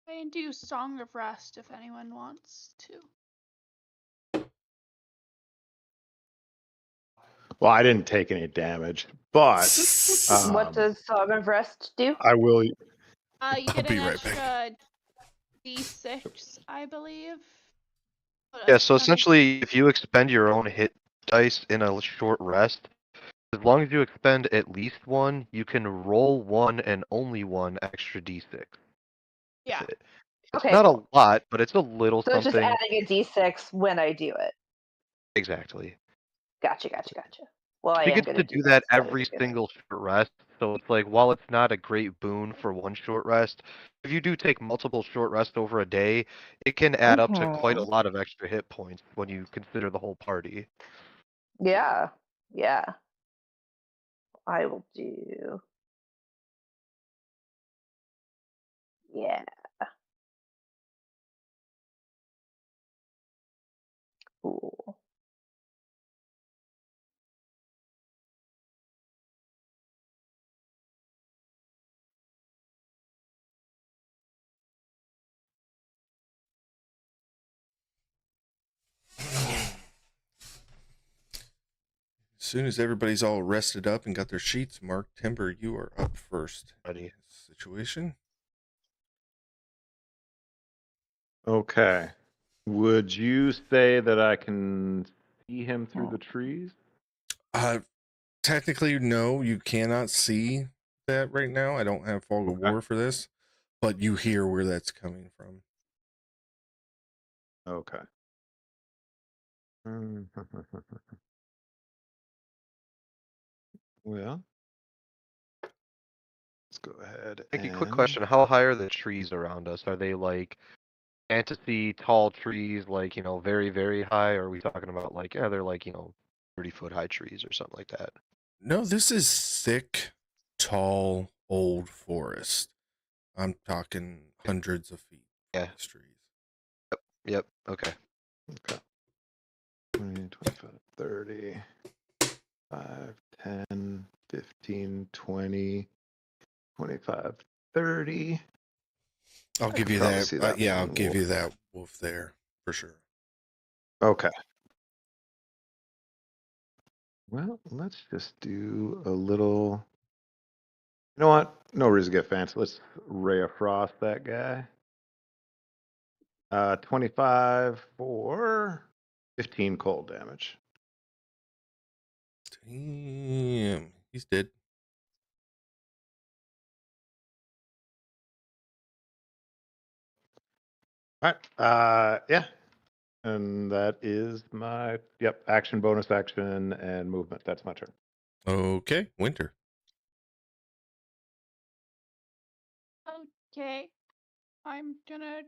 Speaker 7: I can do Song of Rest if anyone wants to.
Speaker 3: Well, I didn't take any damage, but
Speaker 8: what does Song of Rest do?
Speaker 3: I will.
Speaker 7: You
Speaker 2: I'll
Speaker 7: get
Speaker 2: be
Speaker 7: an
Speaker 2: right
Speaker 7: extra
Speaker 2: back.
Speaker 7: D6, I believe.
Speaker 6: Yeah, so essentially, if you expend your own hit dice in a short rest, as long as you expend at least one, you can roll one and only one extra d6.
Speaker 7: Yeah.
Speaker 6: That's it. It's
Speaker 8: Okay,
Speaker 6: not
Speaker 8: cool.
Speaker 6: a lot, but it's a little
Speaker 8: So it's just
Speaker 6: something.
Speaker 8: adding a d6 when I do it.
Speaker 6: Exactly.
Speaker 8: Gotcha. Well, I
Speaker 6: She
Speaker 8: am
Speaker 6: gets
Speaker 8: going
Speaker 6: to
Speaker 8: do
Speaker 6: do
Speaker 8: that.
Speaker 6: that
Speaker 8: So that was
Speaker 6: every
Speaker 8: a good idea.
Speaker 6: single short rest, so it's like, while it's not a great boon for one short rest, if you do take multiple short rests over a day, it can add up to quite a
Speaker 8: Mhm.
Speaker 6: lot of extra hit points when you consider the whole party.
Speaker 8: Yeah. I will do. Yeah. Cool.
Speaker 2: As soon as everybody's all rested up and got their sheets marked, Timber, you are up first.
Speaker 6: Ready?
Speaker 2: Situation.
Speaker 3: Okay. Would you say that I can see him through the trees?
Speaker 2: Technically, no, you cannot see that right now. I don't have fog of war for this, but you hear where that's coming from.
Speaker 3: Okay. Well, let's go ahead
Speaker 6: Mickey, quick
Speaker 3: and
Speaker 6: question. How high are the trees around us? Are they like fantasy tall trees, like, very, very high? Or are we talking about like, yeah, they're like, 30-foot high trees or something like that?
Speaker 2: No, this is thick, tall, old forest. I'm talking hundreds of feet.
Speaker 6: Yeah.
Speaker 2: These trees.
Speaker 6: Yep. Okay.
Speaker 3: 20, 25, 30, 5, 10, 15, 20, 25, 30.
Speaker 2: I'll
Speaker 3: I
Speaker 2: give
Speaker 3: could
Speaker 2: you
Speaker 3: probably
Speaker 2: that.
Speaker 3: see that
Speaker 2: Yeah, I'll
Speaker 3: one
Speaker 2: give you
Speaker 3: wolf.
Speaker 2: that wolf there for sure.
Speaker 3: Okay. Well, let's just do a little. You know what? No reason to get fancy. Let's Ray of Frost that guy. 25 for 15 cold damage.
Speaker 2: Damn, he's dead.
Speaker 3: All right. Yeah. And that is my action, bonus action, and movement. That's my turn.
Speaker 2: Okay, Winter.
Speaker 7: Okay. I'm gonna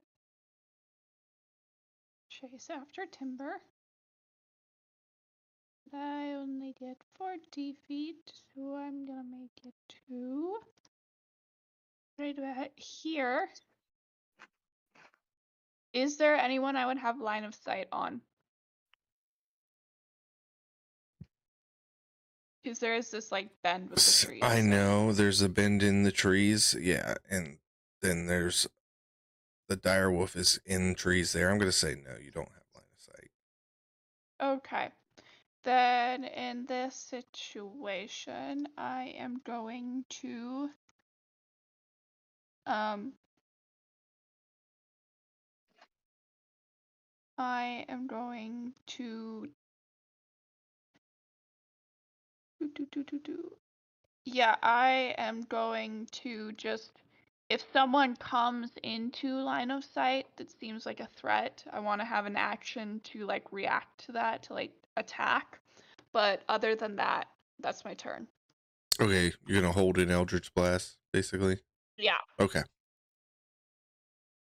Speaker 7: chase after Timber. I only get 40 feet, so I'm gonna make it to right about here. Is there anyone I would have line of sight on? Because there is this like bend with the trees.
Speaker 2: I know there's a bend in the trees. Yeah, and then there's the dire wolf is in trees there. I'm gonna say no, you don't have line of sight.
Speaker 7: Okay. Then in this situation, I am going to Yeah, I am going to just, if someone comes into line of sight that seems like a threat, I want to have an action to like react to that, to like attack. But other than that, that's my turn.
Speaker 2: Okay, you're gonna hold an Eldritch Blast, basically.
Speaker 7: Yeah.
Speaker 2: Okay.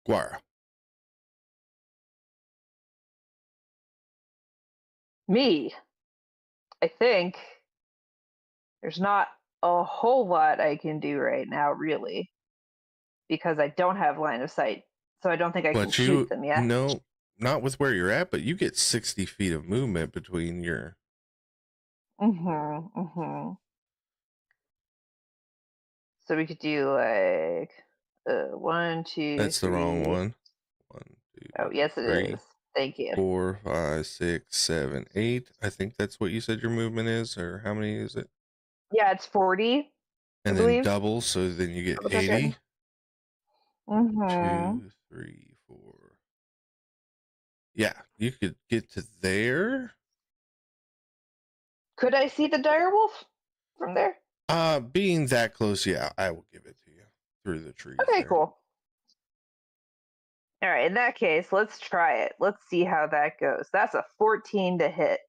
Speaker 2: Guara.
Speaker 8: Me. I think there's not a whole lot I can do right now, really, because I don't have line of sight. So I don't think I can
Speaker 2: But
Speaker 8: shoot them yet.
Speaker 2: no, not with where you're at, but you get 60 feet of movement between your.
Speaker 8: So we could do like 1, 2,
Speaker 2: That's the wrong
Speaker 8: 3.
Speaker 2: one. 1, 2.
Speaker 8: Oh, yes, it
Speaker 2: 3,
Speaker 8: is. Thank you.
Speaker 2: 4, 5, 6, 7, 8. I think that's what you said your movement is, or how many is it?
Speaker 8: Yeah, it's 40.
Speaker 2: And
Speaker 8: I
Speaker 2: then
Speaker 8: believe.
Speaker 2: double, so then you get
Speaker 8: Double check it.
Speaker 2: 80. 2, 3, Yeah, you could get to there.
Speaker 8: Could I see the direwolf from there?
Speaker 2: Being that close, yeah, I will give it to you through the trees.
Speaker 8: Okay,
Speaker 2: there.
Speaker 8: cool. All right, in that case, let's try it. Let's see how that goes. That's a 14 to hit.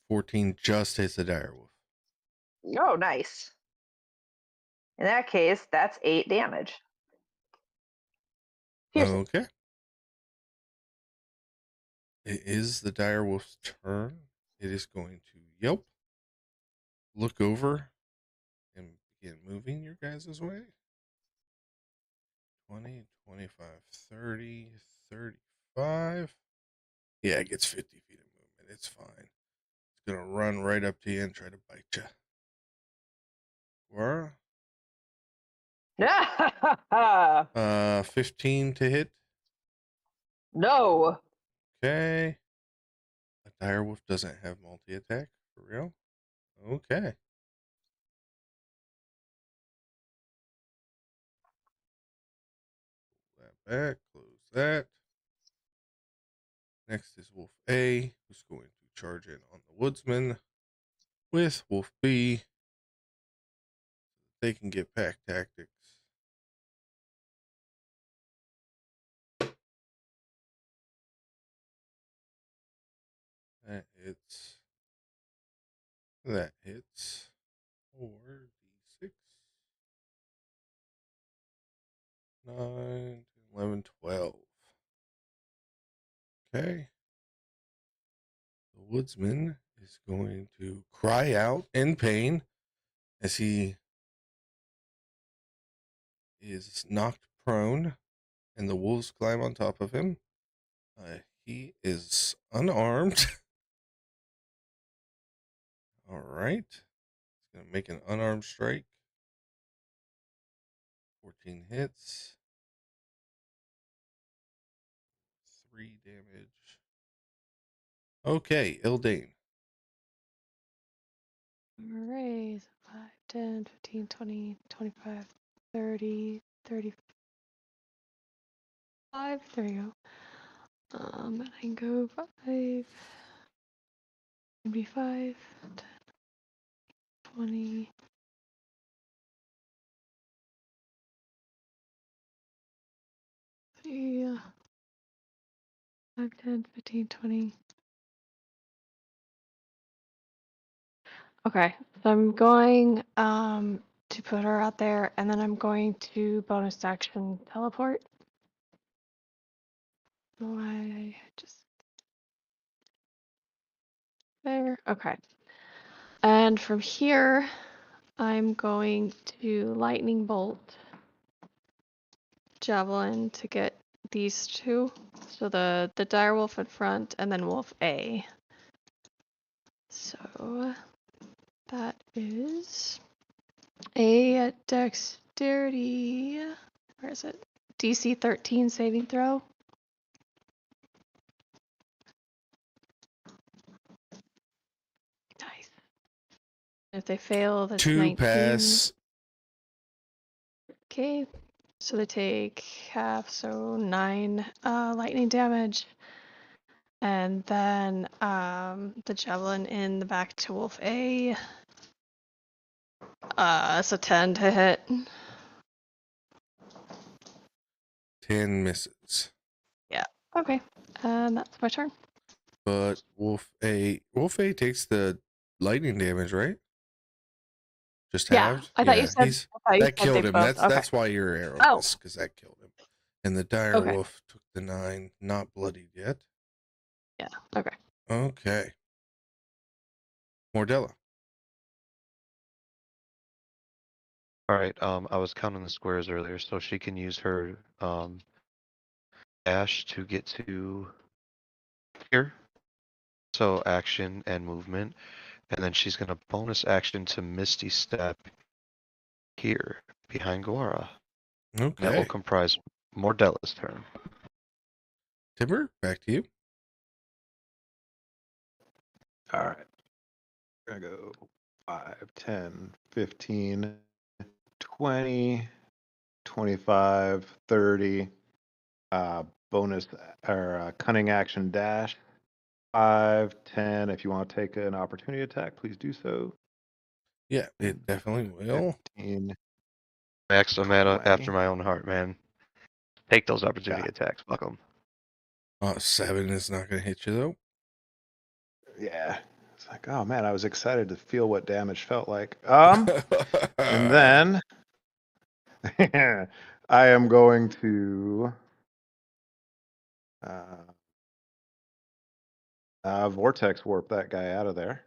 Speaker 2: 14 just hits the direwolf.
Speaker 8: Oh, nice. In that case, that's 8 damage. Piercing.
Speaker 2: Okay. It is the direwolf's turn. It is going to yelp, look over, and begin moving your guys' way. 20, 25, 30, 35. Yeah, it gets 50 feet of movement. It's fine. It's going to run right up to you and try to bite you. Guara? 15 to hit.
Speaker 8: No.
Speaker 2: Okay. A direwolf doesn't have multi-attack, for real? Okay. Pull that back, close that. Next is Wolf A, who's going to charge in on the woodsman with Wolf B. They can get pack tactics. That hits. That hits. 4d6. 9, 11, 12. Okay. The woodsman is going to cry out in pain as he is knocked prone and the wolves climb on top of him. He is unarmed. All right. He's going to make an unarmed strike. 14 hits. 3 damage. Okay, Ildane.
Speaker 5: Alright, 5, 10, 15, 20, 25, 30, 35. There you go. And I can go 5, maybe 5, 10, 20. Yeah. 5, 10, 15, 20. Okay, so I'm going to put her out there, and then I'm going to bonus action teleport. Why just there? Okay. And from here, I'm going to lightning bolt javelin to get these two. So the direwolf in front, and then wolf A. So that is a dexterity. Where is it? DC 13 saving throw. Nice. If they fail, that's
Speaker 2: 2
Speaker 5: 19.
Speaker 2: pass.
Speaker 5: Okay. So they take half, so 9 lightning damage. And then the javelin in the back to Wolf A. It's a 10 to hit.
Speaker 2: 10 misses.
Speaker 5: Yeah. Okay. And that's my turn.
Speaker 2: But Wolf A takes the lightning damage, right? Just
Speaker 5: Yeah.
Speaker 2: halved?
Speaker 5: I thought you said
Speaker 2: That killed
Speaker 5: they
Speaker 2: him.
Speaker 5: both.
Speaker 2: That's why your arrow
Speaker 5: Oh.
Speaker 2: missed, because that killed him. And the dire wolf took the 9, not bloodied yet.
Speaker 5: Yeah. Okay.
Speaker 2: Okay. Mordella.
Speaker 6: All right. I was counting the squares earlier, so she can use her dash to get to here. So action and movement, and then she's gonna bonus action to Misty Step here behind Guara. That will
Speaker 2: Okay.
Speaker 6: comprise Mordella's turn.
Speaker 2: Timber, back to you.
Speaker 3: All right. We're going to go 5, 10, 15, 20, 25, 30. bonus or cunning action dash. 5, 10. If you want to take an opportunity attack, please do so.
Speaker 2: Yeah, it definitely will.
Speaker 3: 15.
Speaker 6: Max, I'm after
Speaker 3: 20.
Speaker 6: my own heart, man. Take those opportunity
Speaker 3: Yeah.
Speaker 6: attacks. Fuck them.
Speaker 2: 7 is not going to hit you though.
Speaker 3: Yeah. It's like, oh man, I was excited to feel what damage felt like. And then I am going to vortex warp that guy out of there.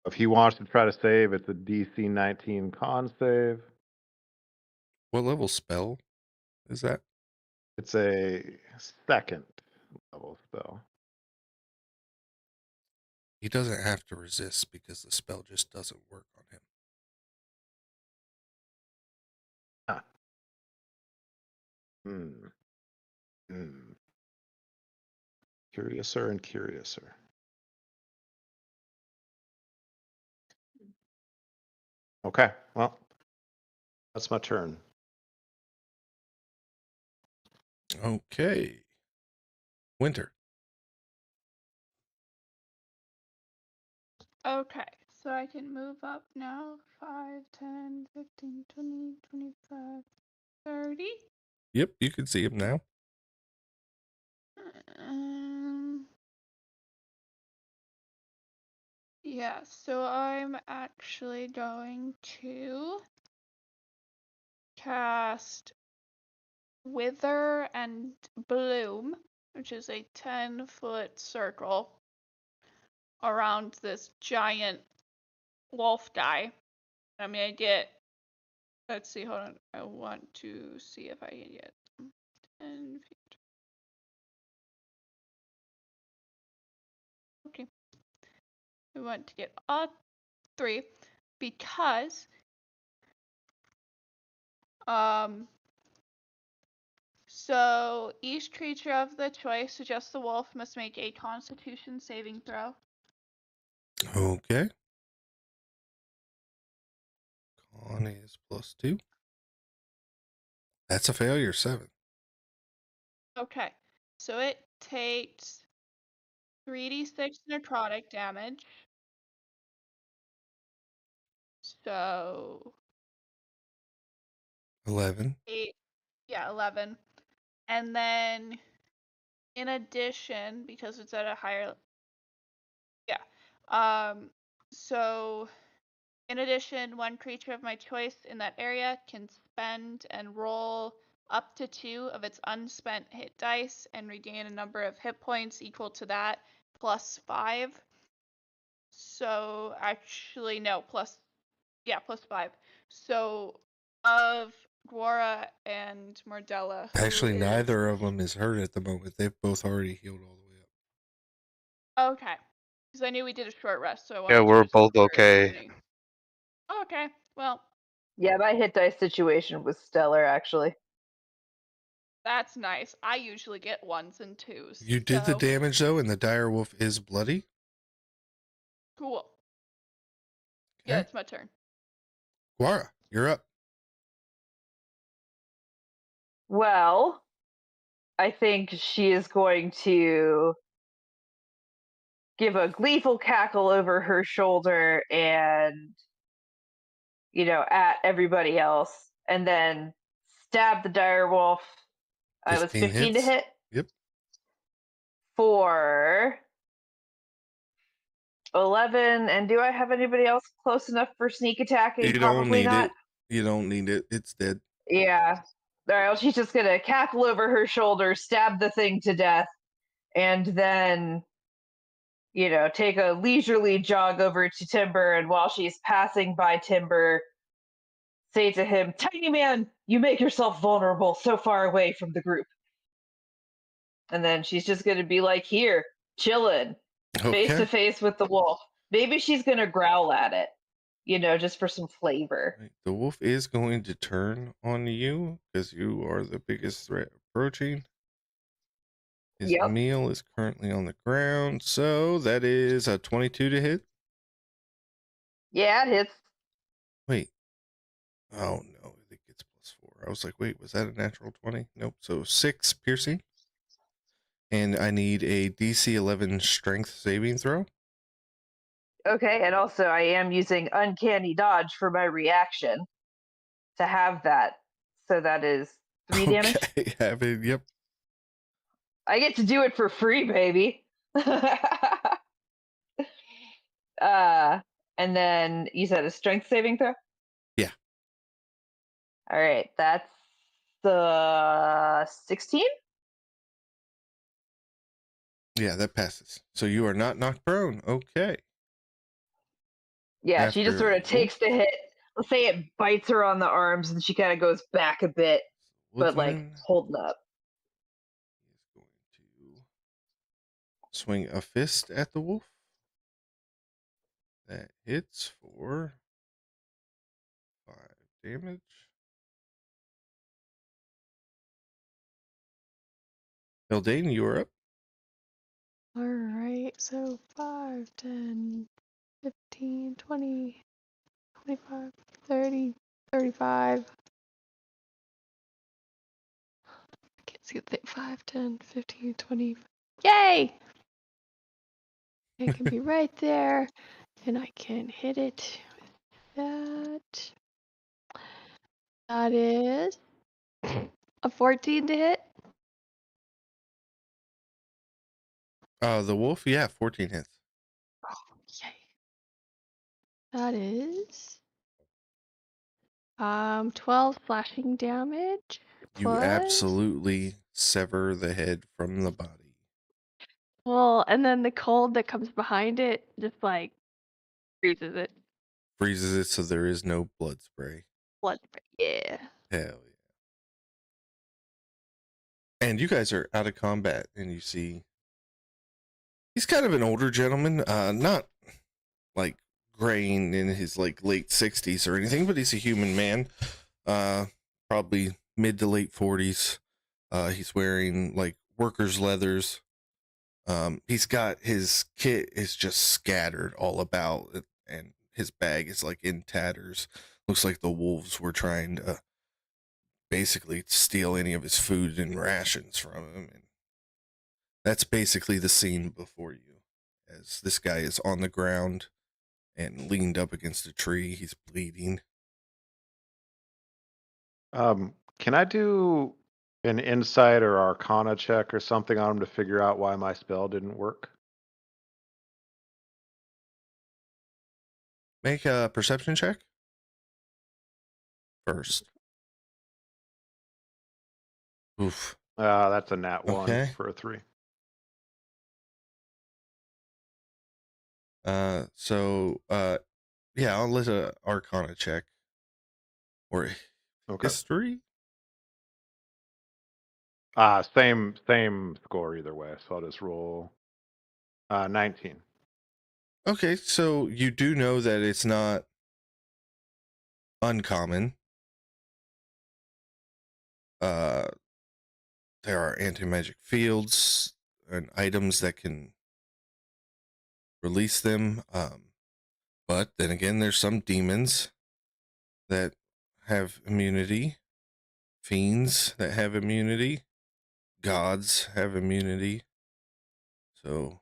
Speaker 3: If he wants to try to save, it's a DC 19 con save.
Speaker 2: What level spell is that?
Speaker 3: It's a second level spell.
Speaker 2: He doesn't have to resist because the spell just doesn't work on him.
Speaker 3: Huh. Curiouser and curiouser. Okay, well, that's my turn.
Speaker 2: Okay. Winter.
Speaker 7: Okay, so I can move up now. 5, 10, 15, 20, 25, 30.
Speaker 2: Yep, you can see him now.
Speaker 7: Yeah, so I'm actually going to cast Wither and Bloom, which is a 10-foot circle around this giant wolf guy. I'm gonna get, let's see, hold on. I want to see if I can get 10 feet. Okay. We want to get all 3 because so each creature of the choice suggests the wolf must make a Constitution saving throw.
Speaker 2: Okay. Con is +2. That's a failure, 7.
Speaker 7: Okay, so it takes 3d6 necrotic damage. So
Speaker 2: 11.
Speaker 7: 8, yeah, 11. And then in addition, because it's at a higher, yeah, so in addition, one creature of my choice in that area can spend and roll up to 2 of its unspent hit dice and regain a number of hit points equal to that plus 5. So actually, no, plus 5. So of Guara and Mordella, who
Speaker 2: Actually,
Speaker 7: is
Speaker 2: neither of them is hurt at the moment. They've both already healed all the way up.
Speaker 7: okay? Because I knew we did a short rest, so I wanted
Speaker 6: Yeah,
Speaker 7: to
Speaker 6: we're
Speaker 7: just
Speaker 6: both
Speaker 7: make sure
Speaker 6: okay.
Speaker 7: everybody- Okay, well,
Speaker 8: Yeah, my hit dice situation was stellar, actually.
Speaker 7: that's nice. I usually get 1s and 2s.
Speaker 2: You did the
Speaker 7: so
Speaker 2: damage though, and the dire wolf is bloody.
Speaker 7: cool. Yeah,
Speaker 2: Okay.
Speaker 7: it's my turn.
Speaker 2: Guara, you're up.
Speaker 8: Well, I think she is going to give a gleeful cackle over her shoulder and, at everybody else, and then stab the dire wolf. I was 15 to
Speaker 2: hits.
Speaker 8: hit.
Speaker 2: Yep.
Speaker 8: For 11. And do I have anybody else close enough for sneak attacking?
Speaker 2: You don't
Speaker 8: Probably
Speaker 2: need
Speaker 8: not.
Speaker 2: it. You don't need it. It's dead.
Speaker 8: Yeah. All right, well, she's just going to cackle over her shoulder, stab the thing to death, and then, take a leisurely jog over to Timber. And while she's passing by Timber, say to him, "Tiny man, you make yourself vulnerable so far away from the group." And then she's just going to be like, here, chilling, face to
Speaker 2: Okay.
Speaker 8: face with the wolf. Maybe she's going to growl at it, just for some flavor.
Speaker 2: Right. The wolf is going to turn on you because you are the biggest threat approaching. His
Speaker 8: Yep.
Speaker 2: meal is currently on the ground, so that is a 22 to hit.
Speaker 8: Yeah, it hits.
Speaker 2: Wait. Oh no, it gets +4. I was like, wait, was that a natural 20? Nope. So 6 piercing. And I need a DC 11 strength saving throw.
Speaker 8: Okay, and also I am using uncanny dodge for my reaction to have that. So that is 3 damage.
Speaker 2: Okay, yep.
Speaker 8: I get to do it for free, baby. And then you said a strength saving throw?
Speaker 2: Yeah.
Speaker 8: All right, that's the 16?
Speaker 2: Yeah, that passes. So you are not knocked prone. Okay.
Speaker 8: Yeah, she just sort of
Speaker 2: After
Speaker 8: takes the hit. Let's say it bites her on the arms and she kind of goes back a bit, but like
Speaker 2: Woodland
Speaker 8: holding up.
Speaker 2: is going to swing a fist at the wolf. That hits for 5 damage. Hildane, you are up.
Speaker 5: Alright, so 5, 10, 15, 20, 25, 30, 35. I can't see the thing. 5, 10, 15, 20. Yay! It can be right there, and I can hit it with that. That is a 14 to hit.
Speaker 2: The wolf, yeah, 14 hits.
Speaker 5: Yay. That is 12 slashing damage.
Speaker 2: You
Speaker 5: Plus,
Speaker 2: absolutely sever the head from the body.
Speaker 5: well, and then the cold that comes behind it just like freezes it.
Speaker 2: Freezes it so there is no blood spray.
Speaker 5: Blood spray. Yeah.
Speaker 2: Hell yeah. And you guys are out of combat, and you see he's kind of an older gentleman, not like graying in his like late 60s or anything, but he's a human man, probably mid to late 40s. He's wearing like workers' leathers. He's got his kit is just scattered all about, and his bag is like in tatters. Looks like the wolves were trying to basically steal any of his food and rations from him. And that's basically the scene before you, as this guy is on the ground and leaned up against a tree. He's bleeding.
Speaker 3: Can I do an insight or arcana check or something on him to figure out why my spell didn't work?
Speaker 2: Make a perception check first. Oof.
Speaker 3: That's a nat 1
Speaker 2: Okay.
Speaker 3: for a 3.
Speaker 2: Yeah, I'll let a arcana check or
Speaker 3: Okay.
Speaker 2: history.
Speaker 3: Same score either way. So I'll just roll 19.
Speaker 2: Okay, so you do know that it's not uncommon. There are anti-magic fields and items that can release them. But then again, there's some demons that have immunity, fiends that have immunity, gods have immunity. So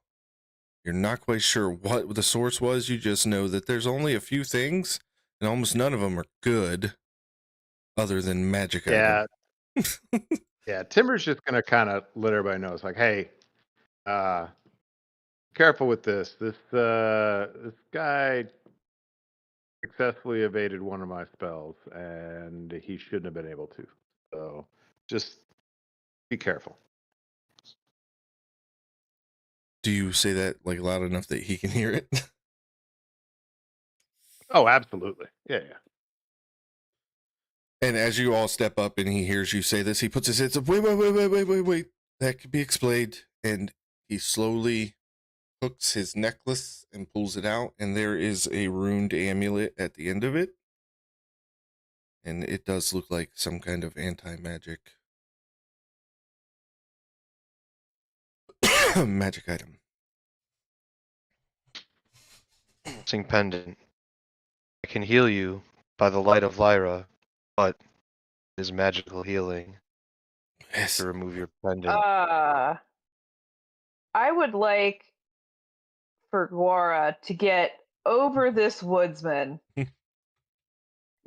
Speaker 2: you're not quite sure what the source was. You just know that there's only a few things, and almost none of them are good, other than magic items.
Speaker 3: Yeah, Timber's just gonna kind of let everybody know. It's like, hey, careful with this. This guy successfully evaded one of my spells, and he shouldn't have been able to. So just be careful.
Speaker 2: Do you say that like loud enough that he can hear it?
Speaker 3: Oh, absolutely. Yeah.
Speaker 2: And as you all step up and he hears you say this, he puts his hands up. Wait. That could be explained. And he slowly hooks his necklace and pulls it out. And there is a runed amulet at the end of it. And it does look like some kind of anti-magic magic item.
Speaker 6: Sing pendant. I can heal you by the light of Lyra, but is magical healing
Speaker 2: Yes.
Speaker 6: to remove your pendant.
Speaker 8: I would like for Guara to get over this woodsman,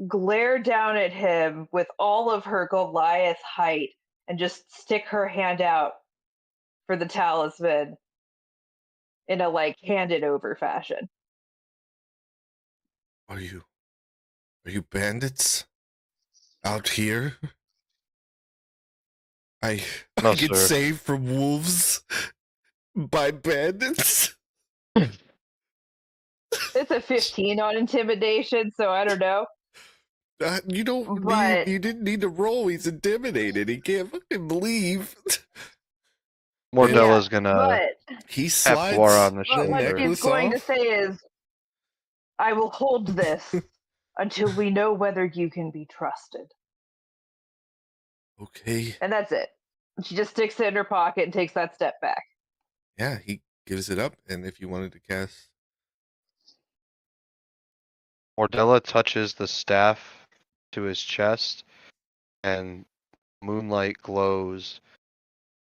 Speaker 8: glare down at him with all of her Goliath height, and just stick her hand out for the talisman in a like hand it over fashion.
Speaker 2: Are you bandits out here? I
Speaker 6: No,
Speaker 2: get
Speaker 6: sir.
Speaker 2: saved from wolves by bandits.
Speaker 8: It's a 15 on intimidation, so I don't know.
Speaker 2: You don't
Speaker 8: But-
Speaker 2: need. You didn't need to roll. He's intimidated. He can't fucking believe.
Speaker 6: Mordella's gonna
Speaker 8: But
Speaker 2: He
Speaker 6: tap
Speaker 2: slides
Speaker 6: Guara on the
Speaker 2: the
Speaker 8: what
Speaker 6: shoulder.
Speaker 8: he's
Speaker 2: necklace
Speaker 8: going to
Speaker 2: off.
Speaker 8: say is, I will hold this until we know whether you can be trusted.
Speaker 2: Okay.
Speaker 8: And that's it. She just sticks it in her pocket and takes that step back.
Speaker 2: Yeah, he gives it up. And if you wanted to cast,
Speaker 6: Mordella touches the staff to his chest, and moonlight glows.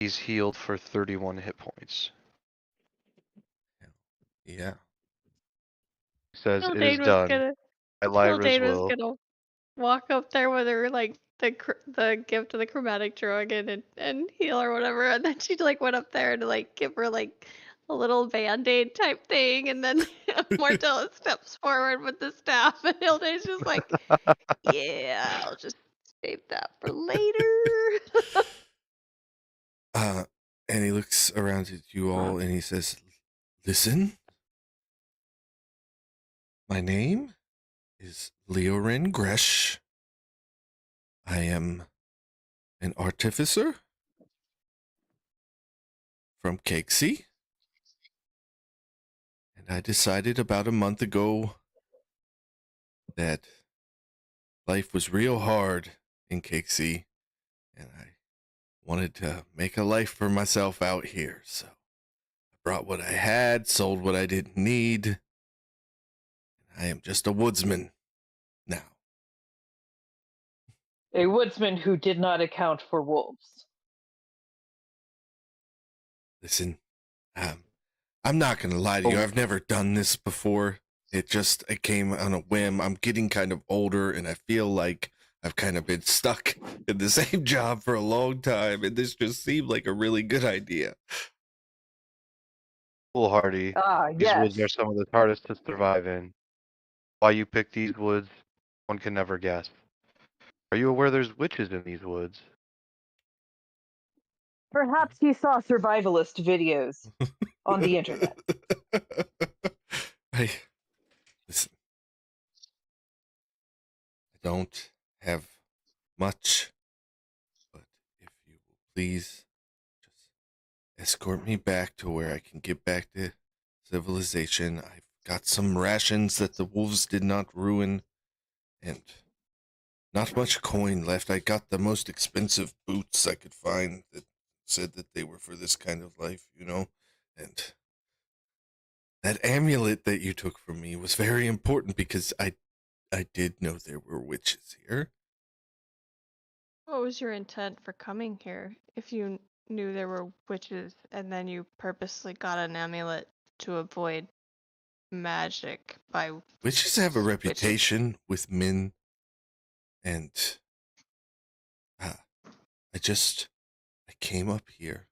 Speaker 6: He's healed for 31 hit points.
Speaker 2: yeah.
Speaker 6: He says, "It is
Speaker 5: Kildane was
Speaker 6: done.
Speaker 5: gonna.
Speaker 6: By Lyra's
Speaker 5: Kildane was
Speaker 6: will."
Speaker 5: gonna walk up there with her like the gift of the chromatic dragon and heal or whatever, and then she like went up there and like give her like a little band-aid type thing, and then Mortella steps forward with the staff, and Hilda's just like, yeah, I'll just save that for later.
Speaker 2: And he looks around at you all and he says, "Listen, my name is Leorin Gresh. I am an artificer from Cakesy. And I decided about a month ago that life was real hard in Cakesy, and I wanted to make a life for myself out here. So I brought what I had, sold what I didn't need. I am just a woodsman now."
Speaker 8: A woodsman who did not account for wolves.
Speaker 2: Listen, I'm not gonna lie to you.
Speaker 6: Oh.
Speaker 2: I've never done this before. It came on a whim. I'm getting kind of older, and I feel like I've kind of been stuck in the same job for a long time, and this just seemed like a really good idea.
Speaker 6: Foolhardy. These
Speaker 8: Yes.
Speaker 6: woods are some of the hardest to survive in. Why you pick these woods, one can never guess. Are you aware there's witches in these woods?
Speaker 8: Perhaps he saw survivalist videos on the internet.
Speaker 2: Listen, I don't have much, but if you will please just escort me back to where I can get back to civilization. I've got some rations that the wolves did not ruin, and not much coin left. I got the most expensive boots I could find that said that they were for this kind of life, and that amulet that you took from me was very important because I did know there were witches here.
Speaker 5: What was your intent for coming here if you knew there were witches and then you purposely got an amulet to avoid magic by
Speaker 2: Witches have a reputation with men, and I came up here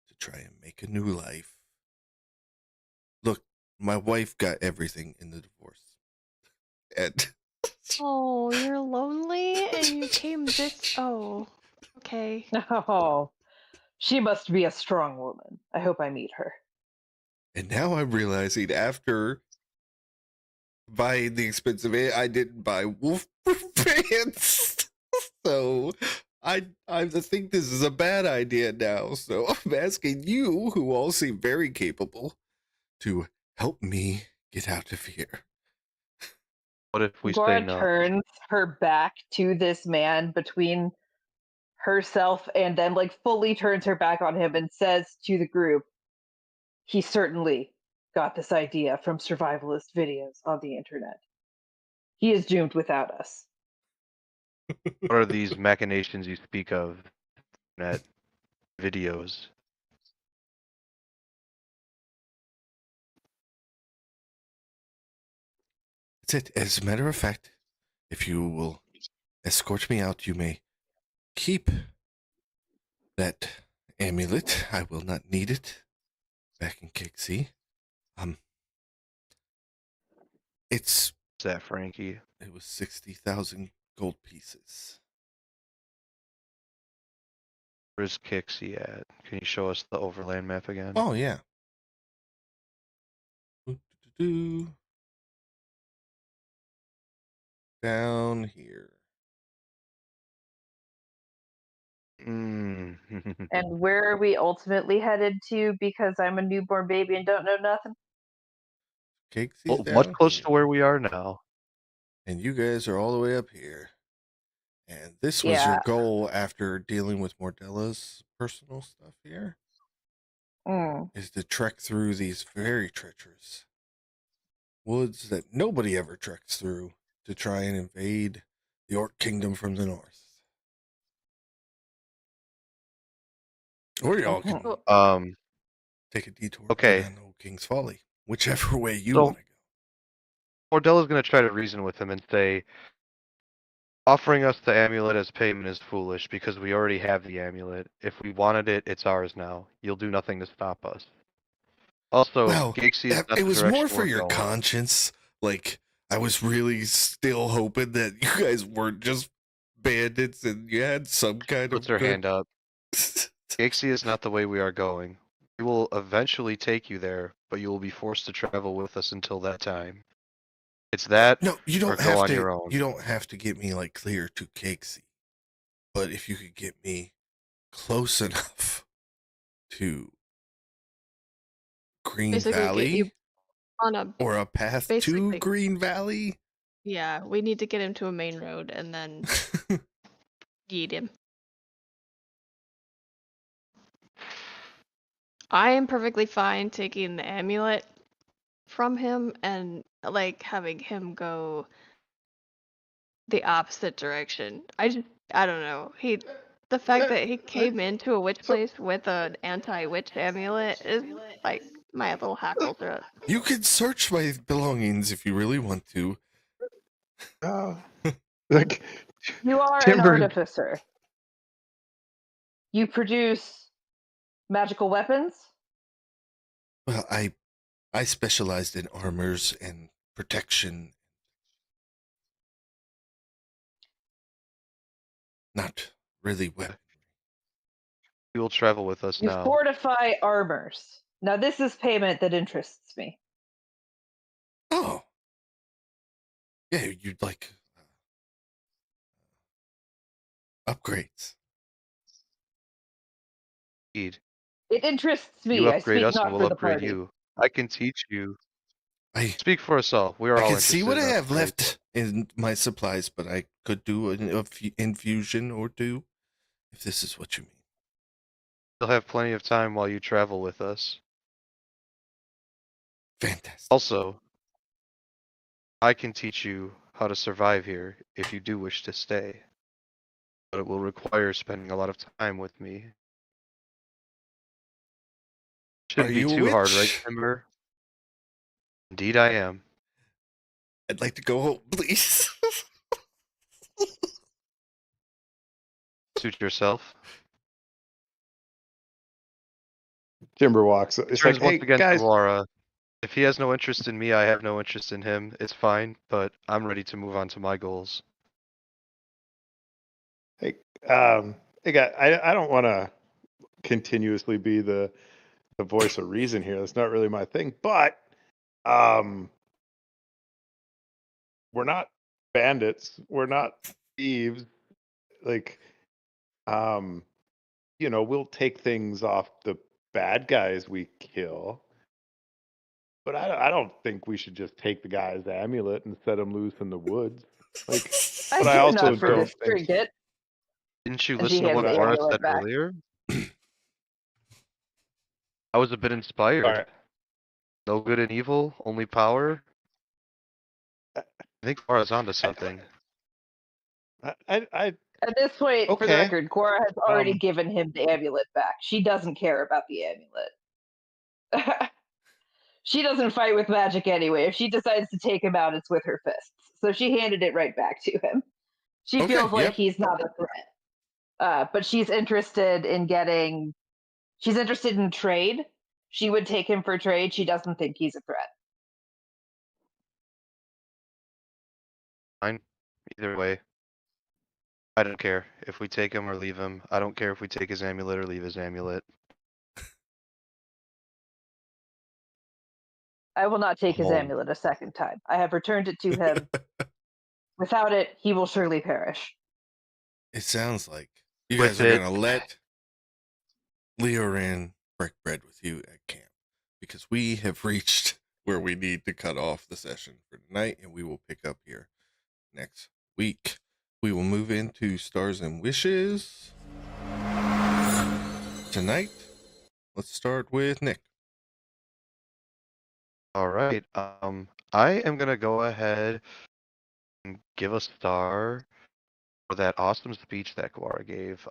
Speaker 2: to try and make a new life. Look, my wife got everything in the divorce. And
Speaker 5: Oh, you're lonely and you came this. Oh, okay.
Speaker 8: Oh, she must be a strong woman. I hope I meet her.
Speaker 2: and now I'm realizing after buying the expensive I didn't buy wolf pants. So I think this is a bad idea now. So I'm asking you, who all seem very capable, to help me get out of here.
Speaker 6: What if we say
Speaker 8: Gora
Speaker 6: no?
Speaker 8: turns her back to this man between herself and then like fully turns her back on him and says to the group, he certainly got this idea from survivalist videos on the internet. He is doomed without us.
Speaker 6: What are these machinations you speak of? Net videos.
Speaker 2: That's it. As a matter of fact, if you will escort me out, you may keep that amulet. I will not need it back in Kixie. It's
Speaker 6: What's that, Frankie?
Speaker 2: it was 60,000 gold pieces.
Speaker 6: Where's Kixie at? Can you show us the overland map again?
Speaker 2: Oh yeah. Down here.
Speaker 6: Mm.
Speaker 8: And where are we ultimately headed to because I'm a newborn baby and don't know nothing?
Speaker 2: Kixie's
Speaker 6: Well,
Speaker 2: down
Speaker 6: much closer
Speaker 2: here.
Speaker 6: to where we are now.
Speaker 2: And you guys are all the way up here. And this was your goal after dealing with Mordella's personal stuff here, is to trek through these very treacherous woods that nobody ever treks through to try and invade the Orc Kingdom from the north. Or y'all can take a detour
Speaker 6: Okay.
Speaker 2: down Old King's Folly, whichever way you
Speaker 6: So-
Speaker 2: want to go.
Speaker 6: Mordella's gonna try to reason with him and say, offering us the amulet as payment is foolish because we already have the amulet. If we wanted it, it's ours now. You'll do nothing to stop us. Also,
Speaker 2: Well,
Speaker 6: Gixie is not
Speaker 2: it
Speaker 6: the
Speaker 2: was
Speaker 6: direction
Speaker 2: more for
Speaker 6: we're
Speaker 2: your
Speaker 6: going.
Speaker 2: conscience. Like, I was really still hoping that you guys weren't just bandits and you had some kind
Speaker 6: Puts
Speaker 2: of
Speaker 6: her
Speaker 2: good...
Speaker 6: hand up. Gixie is not the way we are going. We will eventually take you there, but you will be forced to travel with us until that time. It's that,
Speaker 2: No, you
Speaker 6: or
Speaker 2: don't
Speaker 6: go
Speaker 2: have
Speaker 6: on
Speaker 2: to.
Speaker 6: your own.
Speaker 2: You don't have to get me like clear to Cakesy, but if you could get me close enough to Green
Speaker 5: Basically, get
Speaker 2: Valley
Speaker 5: you on a
Speaker 2: or a path to
Speaker 5: basically-
Speaker 2: Green Valley.
Speaker 5: Yeah, we need to get him to a main road and then yeet him. I am perfectly fine taking the amulet from him and like having him go the opposite direction. I don't know. The fact that he came into a witch place with an anti-witch amulet is like my little hackles are up.
Speaker 2: You can search my belongings if you really want to.
Speaker 9: Like
Speaker 8: You are
Speaker 9: Timber-
Speaker 8: an artificer. You produce magical weapons?
Speaker 2: Well, I specialized in armors and protection. Not really weapons.
Speaker 6: You will travel with us
Speaker 8: You
Speaker 6: now.
Speaker 8: fortify armors. Now this is payment that interests me.
Speaker 2: Oh. Yeah, you'd like upgrades.
Speaker 6: Indeed.
Speaker 8: It interests me.
Speaker 6: You
Speaker 8: I
Speaker 6: upgrade
Speaker 8: speak
Speaker 6: us and
Speaker 8: not
Speaker 6: we'll
Speaker 8: for the
Speaker 6: upgrade
Speaker 8: party.
Speaker 6: you. I can teach you.
Speaker 2: I
Speaker 6: Speak for us all. We are all
Speaker 2: can
Speaker 6: interested
Speaker 2: see what I
Speaker 6: in
Speaker 2: have
Speaker 6: upgrades.
Speaker 2: left in my supplies, but I could do an infusion or two, if this is what you mean.
Speaker 6: You'll have plenty of time while you travel with us.
Speaker 2: Fantastic.
Speaker 6: Also, I can teach you how to survive here if you do wish to stay. But it will require spending a lot of time with me. Shouldn't
Speaker 2: Are
Speaker 6: be
Speaker 2: you a
Speaker 6: too hard, right,
Speaker 2: witch?
Speaker 6: Timber? Indeed I am.
Speaker 2: I'd like to go home, please.
Speaker 6: Suit yourself.
Speaker 9: Timber walks. It's
Speaker 6: Turns
Speaker 9: like,
Speaker 6: once
Speaker 9: hey
Speaker 6: again
Speaker 9: guys,
Speaker 6: to Laura. If he has no interest in me, I have no interest in him. It's fine, but I'm ready to move on to my goals.
Speaker 9: hey, hey guys, I don't want to continuously be the voice of reason here. That's not really my thing. But we're not bandits. We're not thieves. Like, we'll take things off the bad guys we kill. But I don't think we should just take the guy's amulet and set him loose in the woods. Like,
Speaker 8: I
Speaker 9: but
Speaker 8: do
Speaker 9: I also
Speaker 8: not for
Speaker 9: don't
Speaker 8: this
Speaker 9: think.
Speaker 8: trinket.
Speaker 6: Didn't you
Speaker 8: And she
Speaker 6: listen to
Speaker 8: hands
Speaker 6: what
Speaker 9: the
Speaker 6: Laura
Speaker 8: amulet
Speaker 6: said
Speaker 8: back.
Speaker 6: earlier? I was a bit inspired.
Speaker 9: All right.
Speaker 6: No good and evil, only power. I think Laura's onto something.
Speaker 9: I
Speaker 8: At this point, for the
Speaker 9: okay.
Speaker 8: record, Cora has already
Speaker 9: Um,
Speaker 8: given him the amulet back. She doesn't care about the amulet. She doesn't fight with magic anyway. If she decides to take him out, it's with her fists. So she handed it right back to him. She
Speaker 2: Okay,
Speaker 8: feels like
Speaker 2: yep.
Speaker 8: he's not a threat. But she's interested in getting. She's interested in trade. She would take him for trade. She doesn't think he's a threat.
Speaker 6: Fine. Either way, I don't care if we take him or leave him. I don't care if we take his amulet or leave his amulet.
Speaker 8: I will not take his
Speaker 6: Home.
Speaker 8: amulet a second time. I have returned it to him. Without it, he will surely perish.
Speaker 2: It sounds like you
Speaker 6: With
Speaker 2: guys are
Speaker 6: it,
Speaker 2: gonna let Leoran break bread with you at camp because we have reached where we need to cut off the session for tonight, and we will pick up here next week. We will move into Stars and Wishes tonight. Let's start with Nick.
Speaker 6: all right. I am gonna go ahead and give a star for that awesome speech that Guara gave.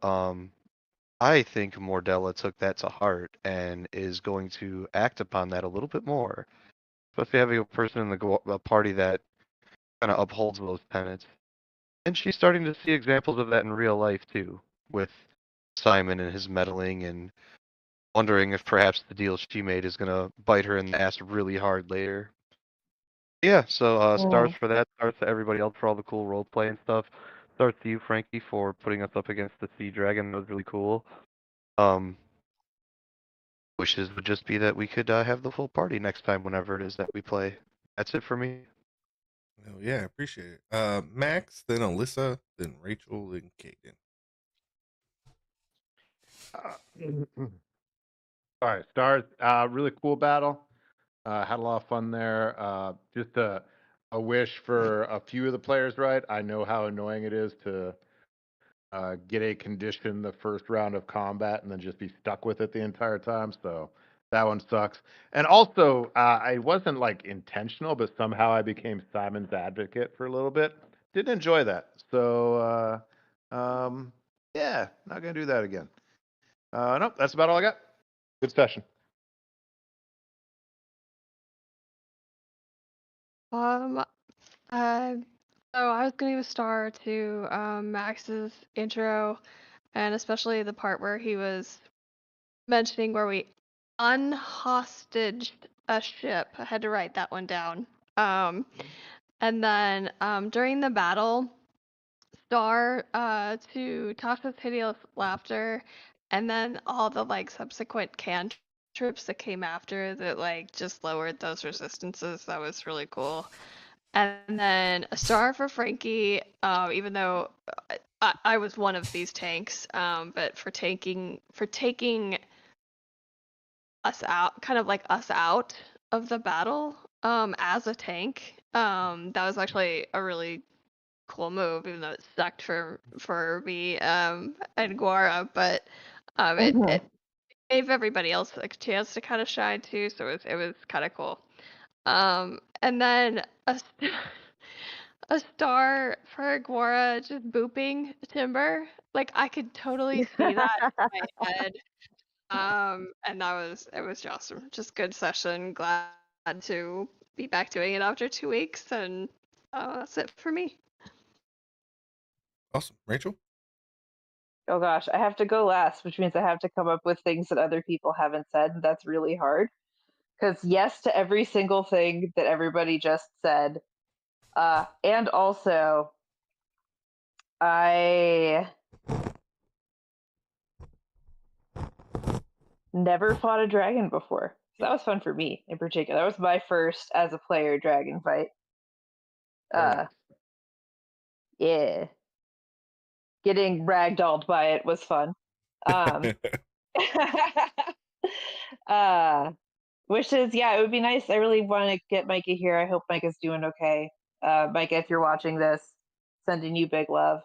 Speaker 6: I think Mordella took that to heart and is going to act upon that a little bit more, especially having a person in the party that kind of upholds those tenets. And she's starting to see examples of that in real life too, with Simon and his meddling and wondering if perhaps the deal she made is gonna bite her in the ass really hard later. Yeah, so stars for that, stars to everybody else for all the cool role play and stuff. Stars to you, Frankie, for putting us up against the Sea Dragon. That was really cool. Wishes would just be that we could have the full party next time whenever it is that we play. That's it for me.
Speaker 2: Oh yeah, I appreciate it. Max, then Alyssa, then Rachel, then Kaden.
Speaker 3: All right, stars. Really cool battle. Had a lot of fun there. Just a wish for a few of the players, right? I know how annoying it is to get a condition the first round of combat and then just be stuck with it the entire time. So that one sucks. And also, I wasn't like intentional, but somehow I became Simon's advocate for a little bit. Didn't enjoy that. So yeah, not gonna do that again. Nope, that's about all I got. Good session.
Speaker 5: Um, so I was gonna give a star to Max's intro, and especially the part where he was mentioning where we unhostaged a ship. I had to write that one down. And then during the battle, star to Tasha's hideous laughter, and then all the like subsequent cantrips that came after that like just lowered those resistances. That was really cool. And then a star for Frankie, even though I was one of these tanks, but for taking us out, kind of like us out of the battle, as a tank. That was actually a really cool move, even though it sucked for me, and Guara, but it gave everybody else a chance to kind of shine too, so it was kind of cool. And then a star for Guara just booping Timber. Like I could totally see that in my head. And it was awesome. Just good session. Glad to be back doing it after 2 weeks, and that's it for me.
Speaker 2: Awesome, Rachel.
Speaker 8: Oh gosh, I have to go last, which means I have to come up with things that other people haven't said. And that's really hard. Because yes to every single thing that everybody just said. And also, I never fought a dragon before. So that was fun for me in particular. That was my first as a player dragon fight. Yeah. Getting ragdolled by it was fun. Wishes, yeah, it would be nice. I really want to get Micah here. I hope Micah's doing okay. Micah, if you're watching this, sending you big love.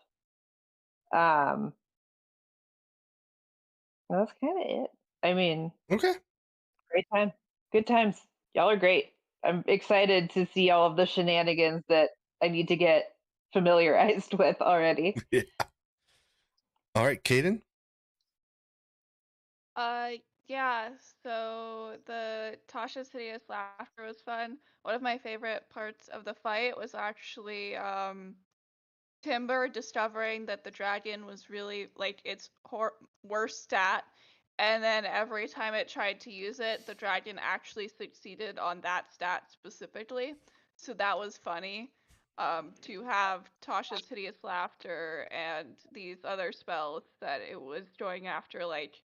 Speaker 8: That's kind of it. I mean,
Speaker 2: Okay.
Speaker 8: great time. Good times. Y'all are great. I'm excited to see all of the shenanigans that I need to get familiarized with already.
Speaker 2: Yeah. All right, Caden.
Speaker 7: Yeah, so the Tasha's hideous laughter was fun. One of my favorite parts of the fight was actually Timber discovering that the dragon was really like its worst stat, and then every time it tried to use it, the dragon actually succeeded on that stat specifically. So that was funny. To have Tasha's hideous laughter and these other spells that it was going after like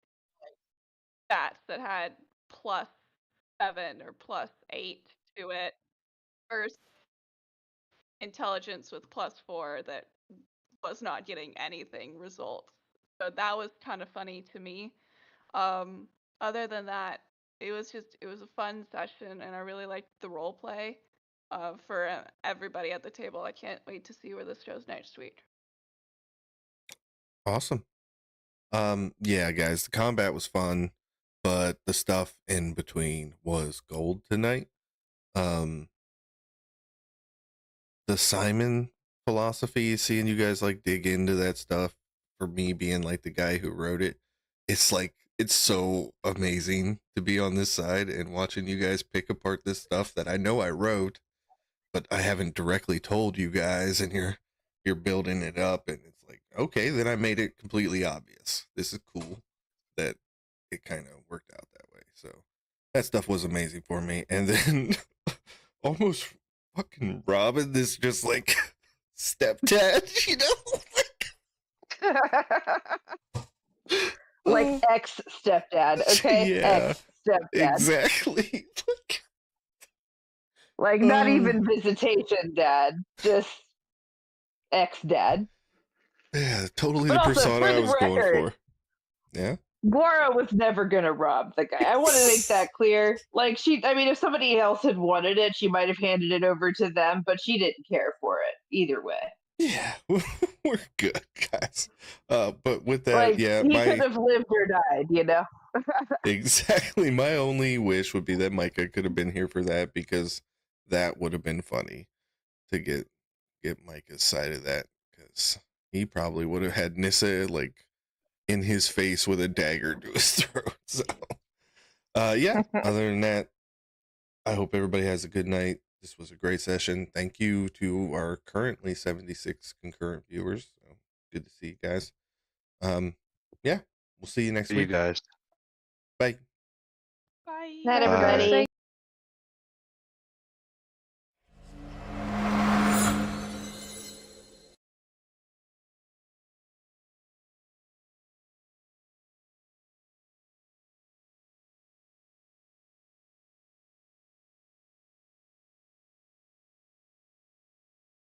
Speaker 7: stats that had +7 or +8 to it versus intelligence with +4 that was not getting anything results. So that was kind of funny to me. Other than that, it was a fun session, and I really liked the role play for everybody at the table. I can't wait to see where this goes next week.
Speaker 2: Awesome. Yeah, guys, the combat was fun, but the stuff in between was gold tonight. The Simon philosophy, seeing you guys like dig into that stuff, for me being like the guy who wrote it, it's like it's so amazing to be on this side and watching you guys pick apart this stuff that I know I wrote, but I haven't directly told you guys, and you're building it up, and it's like, okay, then I made it completely obvious. This is cool that it kind of worked out that way. So that stuff was amazing for me. And then almost fucking Robin, this just like stepdad, you know?
Speaker 8: Like ex stepdad, okay?
Speaker 2: Yeah,
Speaker 8: Ex stepdad.
Speaker 2: exactly.
Speaker 8: Like not even visitation dad, just ex dad.
Speaker 2: Yeah, totally
Speaker 8: But
Speaker 2: the
Speaker 8: also,
Speaker 2: persona
Speaker 8: for
Speaker 2: I
Speaker 8: the
Speaker 2: was going
Speaker 8: record,
Speaker 2: for. Yeah.
Speaker 8: Guara was never gonna rob the guy. I want to make that clear. Like I mean, if somebody else had wanted it, she might have handed it over to them, but she didn't care for it either way.
Speaker 2: Yeah, we're good, guys. But with that,
Speaker 8: Like
Speaker 2: yeah,
Speaker 8: he could have lived or died, you know.
Speaker 2: exactly. My only wish would be that Micah could have been here for that, because that would have been funny to get Micah's side of that, because he probably would have had Nissa like in his face with a dagger to his throat. So, yeah. Other than that, I hope everybody has a good night. This was a great session. Thank you to our currently 76 concurrent viewers. So good to see you guys. Yeah, we'll see you next
Speaker 6: See you
Speaker 2: week.
Speaker 6: guys.
Speaker 2: Bye.
Speaker 7: Bye.
Speaker 8: Night,
Speaker 5: Bye.
Speaker 8: everybody.
Speaker 6: Bye.